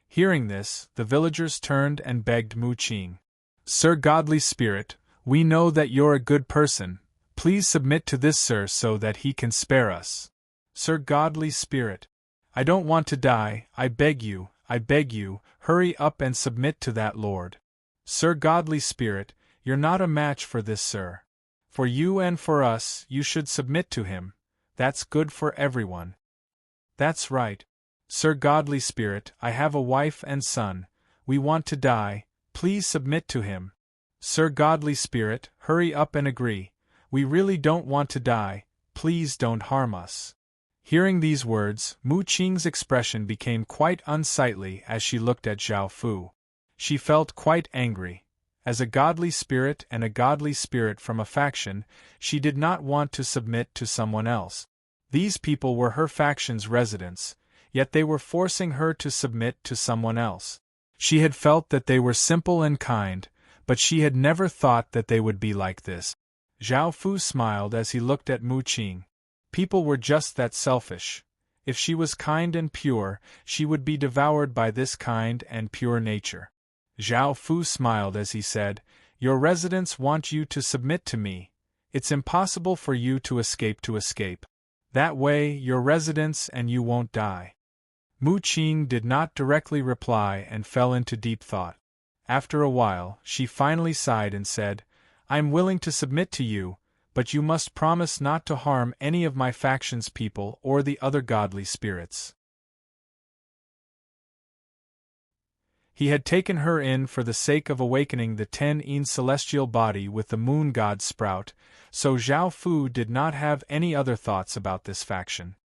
Hearing this, the villagers turned and begged Mu Qing, "Sir Godly Spirit, we know that you're a good person, Please submit to this sir so that he can spare us. Sir Godly Spirit, I don't want to die, I beg you, hurry up and submit to that lord. Sir Godly Spirit, you're not a match for this sir. For you and for us, you should submit to him. That's good for everyone. That's right. Sir Godly Spirit, I have a wife and son. We want to die. Please submit to him. Sir Godly Spirit, hurry up and agree. We really don't want to die. Please don't harm us. Hearing these words, Mu Qing's expression became quite unsightly as she looked at Zhao Fu. She felt quite angry. As a godly spirit and a godly spirit from a faction, she did not want to submit to someone else. These people were her faction's residents, yet they were forcing her to submit to someone else. She had felt that they were simple and kind, but she had never thought that they would be like this. Zhao Fu smiled as he looked at Mu Qing. People were just that selfish. If she was kind and pure, she would be devoured by this kind and pure nature. Zhao Fu smiled as he said, Your residents want you to submit to me. It's impossible for you to escape. That way, your residents and you won't die. Mu Qing did not directly reply and fell into deep thought. After a while, she finally sighed and said, I'm willing to submit to you, but you must promise not to harm any of my faction's people or the other godly spirits. He had taken her in for the sake of awakening the 10-yin celestial body with the moon god Sprout, so Zhao Fu did not have any other thoughts about this faction.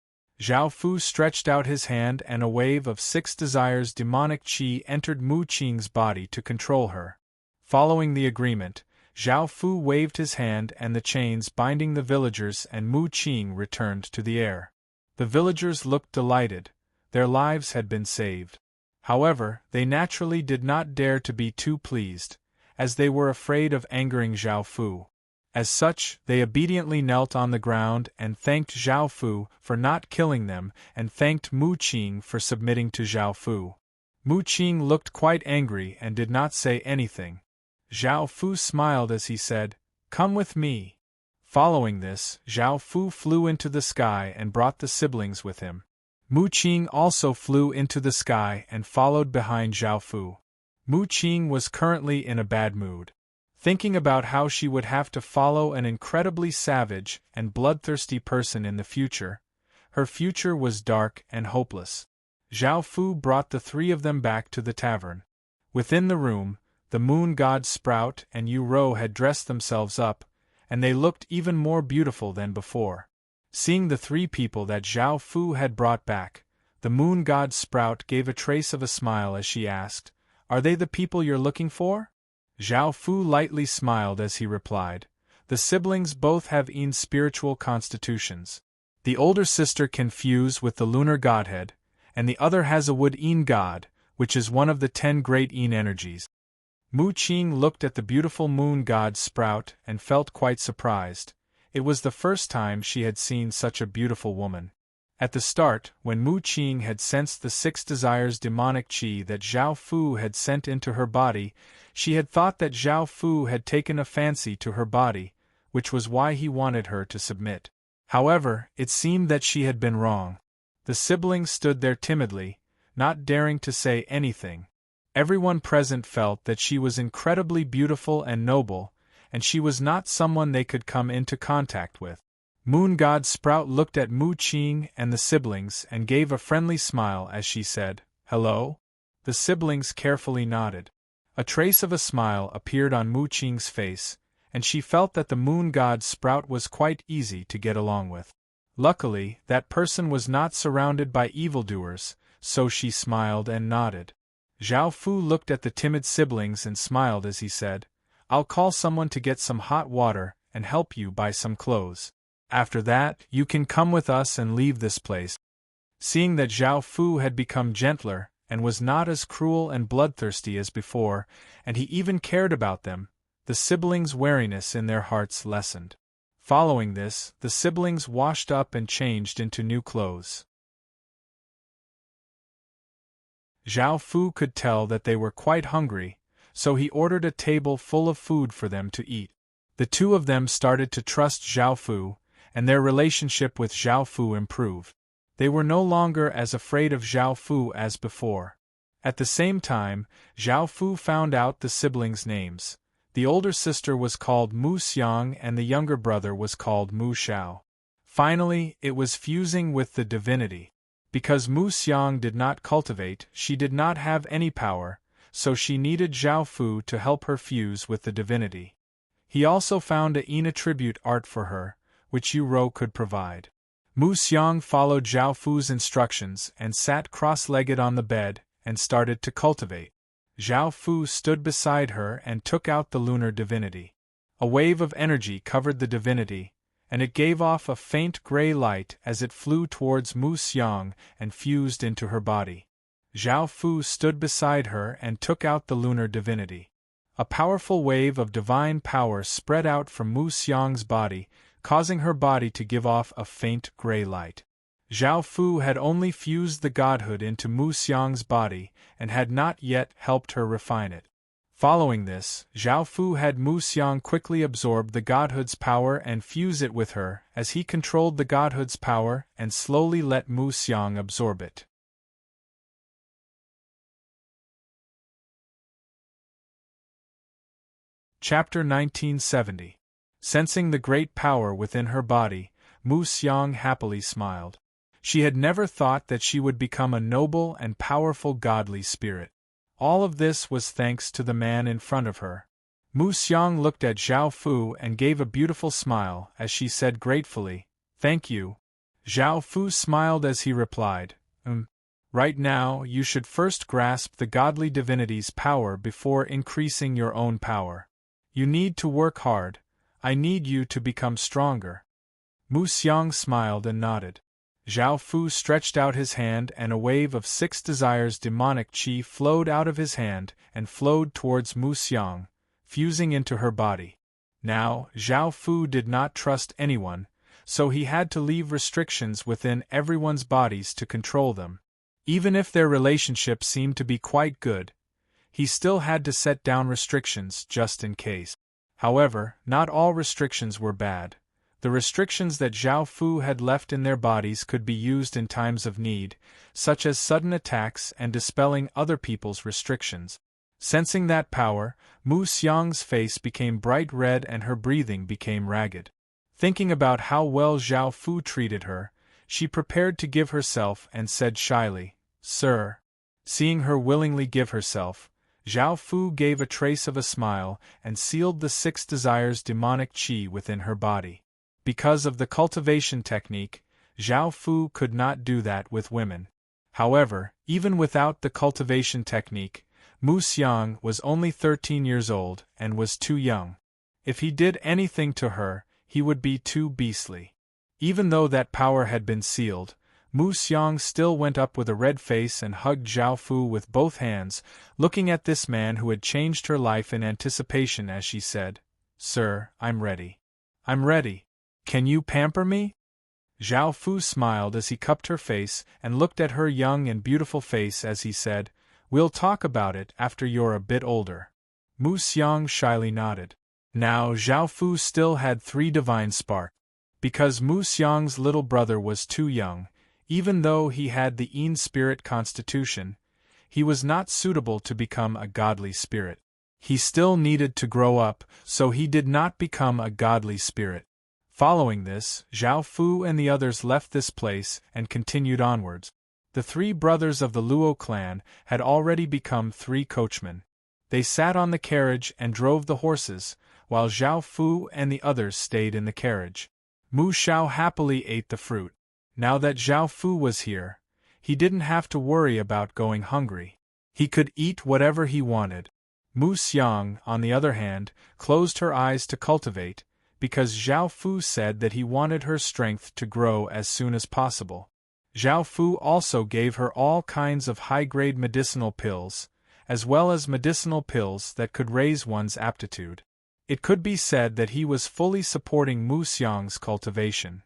Zhao Fu stretched out his hand and a wave of 6 desires demonic qi entered Mu Qing's body to control her. Following the agreement, Zhao Fu waved his hand and the chains binding the villagers and Mu Qing returned to the air. The villagers looked delighted. Their lives had been saved. However, they naturally did not dare to be too pleased, as they were afraid of angering Zhao Fu. As such, they obediently knelt on the ground and thanked Zhao Fu for not killing them and thanked Mu Qing for submitting to Zhao Fu. Mu Qing looked quite angry and did not say anything. Zhao Fu smiled as he said, Come with me. Following this, Zhao Fu flew into the sky and brought the siblings with him. Mu Qing also flew into the sky and followed behind Zhao Fu. Mu Qing was currently in a bad mood. Thinking about how she would have to follow an incredibly savage and bloodthirsty person in the future, her future was dark and hopeless. Zhao Fu brought the 3 of them back to the tavern. Within the room, the moon god Sprout and Yu Rou had dressed themselves up, and they looked even more beautiful than before. Seeing the 3 people that Zhao Fu had brought back, the moon god Sprout gave a trace of a smile as she asked, Are they the people you're looking for? Zhao Fu lightly smiled as he replied, The siblings both have yin spiritual constitutions. The older sister can fuse with the lunar godhead, and the other has a wood yin god, which is one of the 10 great yin energies. Mu Qing looked at the beautiful moon god Sprout and felt quite surprised. It was the first time she had seen such a beautiful woman. At the start, when Mu Qing had sensed the 6 desires demonic qi that Zhao Fu had sent into her body, she had thought that Zhao Fu had taken a fancy to her body, which was why he wanted her to submit. However, it seemed that she had been wrong. The siblings stood there timidly, not daring to say anything. Everyone present felt that she was incredibly beautiful and noble, and she was not someone they could come into contact with. Moon God Sprout looked at Mu Qing and the siblings and gave a friendly smile as she said, Hello? The siblings carefully nodded. A trace of a smile appeared on Mu Qing's face, and she felt that the Moon God Sprout was quite easy to get along with. Luckily, that person was not surrounded by evildoers, so she smiled and nodded. Zhao Fu looked at the timid siblings and smiled as he said, I'll call someone to get some hot water and help you buy some clothes. After that, you can come with us and leave this place. Seeing that Zhao Fu had become gentler and was not as cruel and bloodthirsty as before, and he even cared about them, the siblings' wariness in their hearts lessened. Following this, the siblings washed up and changed into new clothes. Zhao Fu could tell that they were quite hungry, so he ordered a table full of food for them to eat. The two of them started to trust Zhao Fu, and their relationship with Zhao Fu improved. They were no longer as afraid of Zhao Fu as before. At the same time, Zhao Fu found out the siblings' names. The older sister was called Mu Xiang and the younger brother was called Mu Xiao. Finally, it was fusing with the divinity. Because Mu Xiang did not cultivate, she did not have any power, so she needed Zhao Fu to help her fuse with the divinity. He also found a yin attribute art for her, which Yu Rou could provide. Mu Xiang followed Zhao Fu's instructions and sat cross-legged on the bed and started to cultivate. Zhao Fu stood beside her and took out the lunar divinity. A wave of energy covered the divinity, and it gave off a faint gray light as it flew towards Mu Xiang and fused into her body. Zhao Fu stood beside her and took out the lunar divinity. A powerful wave of divine power spread out from Mu Xiang's body, causing her body to give off a faint gray light. Zhao Fu had only fused the godhood into Mu Xiang's body and had not yet helped her refine it. Following this, Zhao Fu had Mu Xiang quickly absorb the godhood's power and fuse it with her as he controlled the godhood's power and slowly let Mu Xiang absorb it. Chapter 1970. Sensing the great power within her body, Mu Xiang happily smiled. She had never thought that she would become a noble and powerful godly spirit. All of this was thanks to the man in front of her. Mu Xiang looked at Zhao Fu and gave a beautiful smile as she said gratefully, "Thank you." Zhao Fu smiled as he replied, Right now you should first grasp the godly divinity's power before increasing your own power. You need to work hard. I need you to become stronger." Mu Xiang smiled and nodded. Zhao Fu stretched out his hand and a wave of 6 desires demonic qi flowed out of his hand and flowed towards Mu Xiang, fusing into her body. Now, Zhao Fu did not trust anyone, so he had to leave restrictions within everyone's bodies to control them. Even if their relationship seemed to be quite good, he still had to set down restrictions just in case. However, not all restrictions were bad. The restrictions that Zhao Fu had left in their bodies could be used in times of need, such as sudden attacks and dispelling other people's restrictions. Sensing that power, Mu Xiang's face became bright red and her breathing became ragged. Thinking about how well Zhao Fu treated her, she prepared to give herself and said shyly, "Sir." Seeing her willingly give herself, Zhao Fu gave a trace of a smile and sealed the 6 desires demonic qi within her body. Because of the cultivation technique, Zhao Fu could not do that with women. However, even without the cultivation technique, Mu Xiang was only 13 years old and was too young. If he did anything to her, he would be too beastly. Even though that power had been sealed, Mu Xiang still went up with a red face and hugged Zhao Fu with both hands, looking at this man who had changed her life in anticipation as she said, "Sir, I'm ready. I'm ready. Can you pamper me?" Zhao Fu smiled as he cupped her face and looked at her young and beautiful face as he said, "We'll talk about it after you're a bit older." Mu Xiang shyly nodded. Now Zhao Fu still had 3 divine spark. Because Mu Xiang's little brother was too young, even though he had the yin spirit constitution, he was not suitable to become a godly spirit. He still needed to grow up, so he did not become a godly spirit. Following this, Zhao Fu and the others left this place and continued onwards. The 3 brothers of the Luo clan had already become 3 coachmen. They sat on the carriage and drove the horses, while Zhao Fu and the others stayed in the carriage. Mu Xiao happily ate the fruit. Now that Zhao Fu was here, he didn't have to worry about going hungry. He could eat whatever he wanted. Mu Xiang, on the other hand, closed her eyes to cultivate, because Zhao Fu said that he wanted her strength to grow as soon as possible. Zhao Fu also gave her all kinds of high-grade medicinal pills, as well as medicinal pills that could raise one's aptitude. It could be said that he was fully supporting Mu Xiang's cultivation.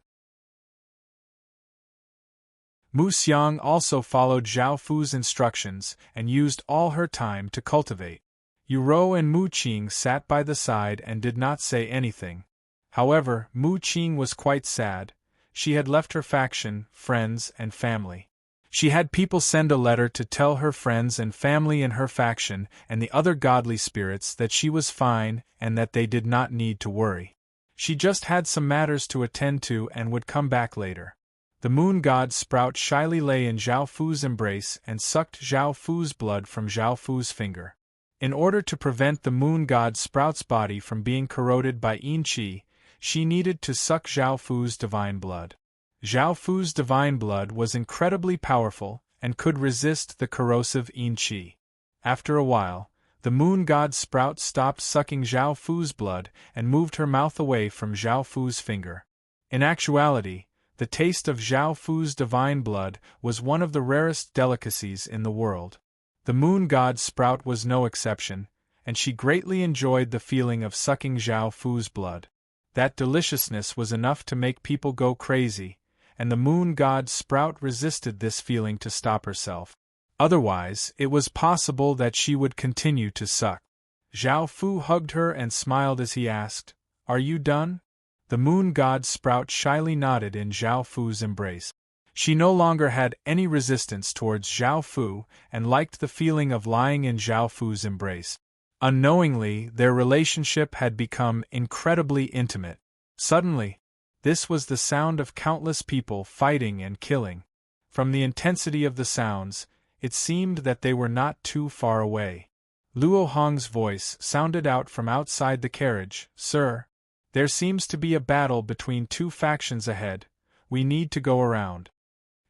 Mu Xiang also followed Zhao Fu's instructions and used all her time to cultivate. Yu and Mu Qing sat by the side and did not say anything. However, Mu Qing was quite sad. She had left her faction, friends, and family. She had people send a letter to tell her friends and family in her faction and the other godly spirits that she was fine and that they did not need to worry. She just had some matters to attend to and would come back later. The moon god Sprout shyly lay in Zhao Fu's embrace and sucked Zhao Fu's blood from Zhao Fu's finger. In order to prevent the moon god Sprout's body from being corroded by Yin Qi, she needed to suck Zhao Fu's divine blood. Zhao Fu's divine blood was incredibly powerful and could resist the corrosive Yin Qi. After a while, the moon god Sprout stopped sucking Zhao Fu's blood and moved her mouth away from Zhao Fu's finger. In actuality, the taste of Zhao Fu's divine blood was one of the rarest delicacies in the world. The moon god Sprout was no exception, and she greatly enjoyed the feeling of sucking Zhao Fu's blood. That deliciousness was enough to make people go crazy, and the moon god Sprout resisted this feeling to stop herself. Otherwise, it was possible that she would continue to suck. Zhao Fu hugged her and smiled as he asked, "Are you done?" The moon god Sprout shyly nodded in Zhao Fu's embrace. She no longer had any resistance towards Zhao Fu and liked the feeling of lying in Zhao Fu's embrace. Unknowingly, their relationship had become incredibly intimate. Suddenly, this was the sound of countless people fighting and killing. From the intensity of the sounds, it seemed that they were not too far away. Luo Hong's voice sounded out from outside the carriage, "Sir, there seems to be a battle between two factions ahead. We need to go around."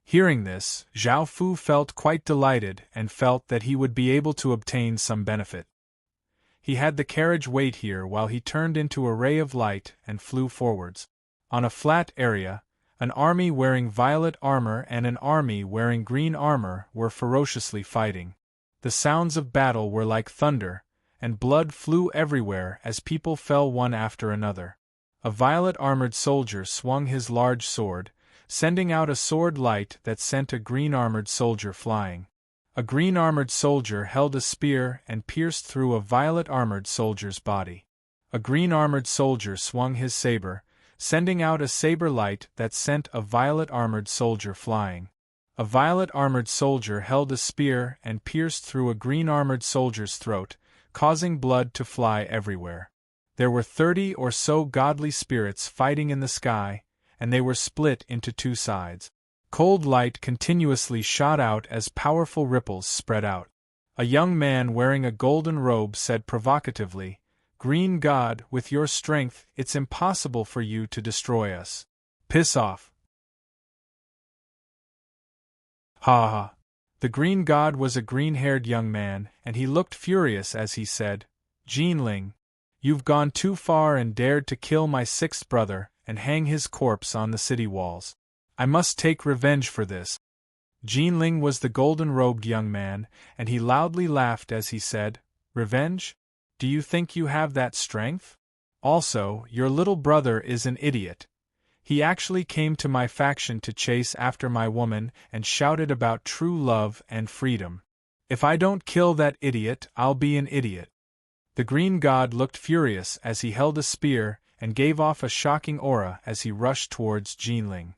Hearing this, Zhao Fu felt quite delighted and felt that he would be able to obtain some benefit. He had the carriage wait here while he turned into a ray of light and flew forwards. On a flat area, an army wearing violet armor and an army wearing green armor were ferociously fighting. The sounds of battle were like thunder, and blood flew everywhere as people fell one after another. A violet-armored soldier swung his large sword, sending out a sword light that sent a green-armored soldier flying. A green-armored soldier held a spear and pierced through a violet-armored soldier's body. A green-armored soldier swung his saber, sending out a saber light that sent a violet-armored soldier flying. A violet-armored soldier held a spear and pierced through a green-armored soldier's throat, causing blood to fly everywhere. There were 30 or so godly spirits fighting in the sky, and they were split into two sides. Cold light continuously shot out as powerful ripples spread out. A young man wearing a golden robe said provocatively, "Green God, with your strength, it's impossible for you to destroy us. Piss off." Ha ha. The green god was a green-haired young man, and he looked furious as he said, "Jinling, you've gone too far and dared to kill my sixth brother and hang his corpse on the city walls. I must take revenge for this." Jinling was the golden-robed young man, and he loudly laughed as he said, "Revenge? Do you think you have that strength? Also, your little brother is an idiot. He actually came to my faction to chase after my woman and shouted about true love and freedom. If I don't kill that idiot, I'll be an idiot." The green god looked furious as he held a spear and gave off a shocking aura as he rushed towards Jinling.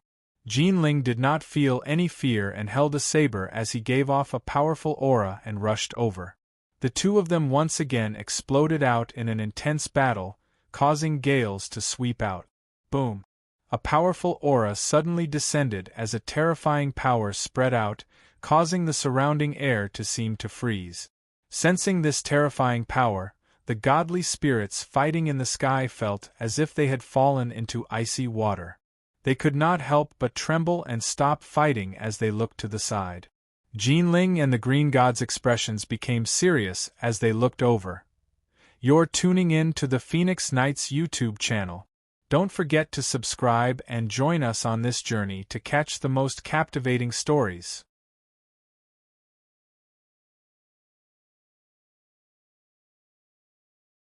Jinling did not feel any fear and held a saber as he gave off a powerful aura and rushed over. The two of them once again exploded out in an intense battle, causing gales to sweep out. Boom! A powerful aura suddenly descended as a terrifying power spread out, causing the surrounding air to seem to freeze. Sensing this terrifying power, the godly spirits fighting in the sky felt as if they had fallen into icy water. They could not help but tremble and stop fighting as they looked to the side. Jinling and the Green God's expressions became serious as they looked over. You're tuning in to the Phoenix Knights YouTube channel. Don't forget to subscribe and join us on this journey to catch the most captivating stories.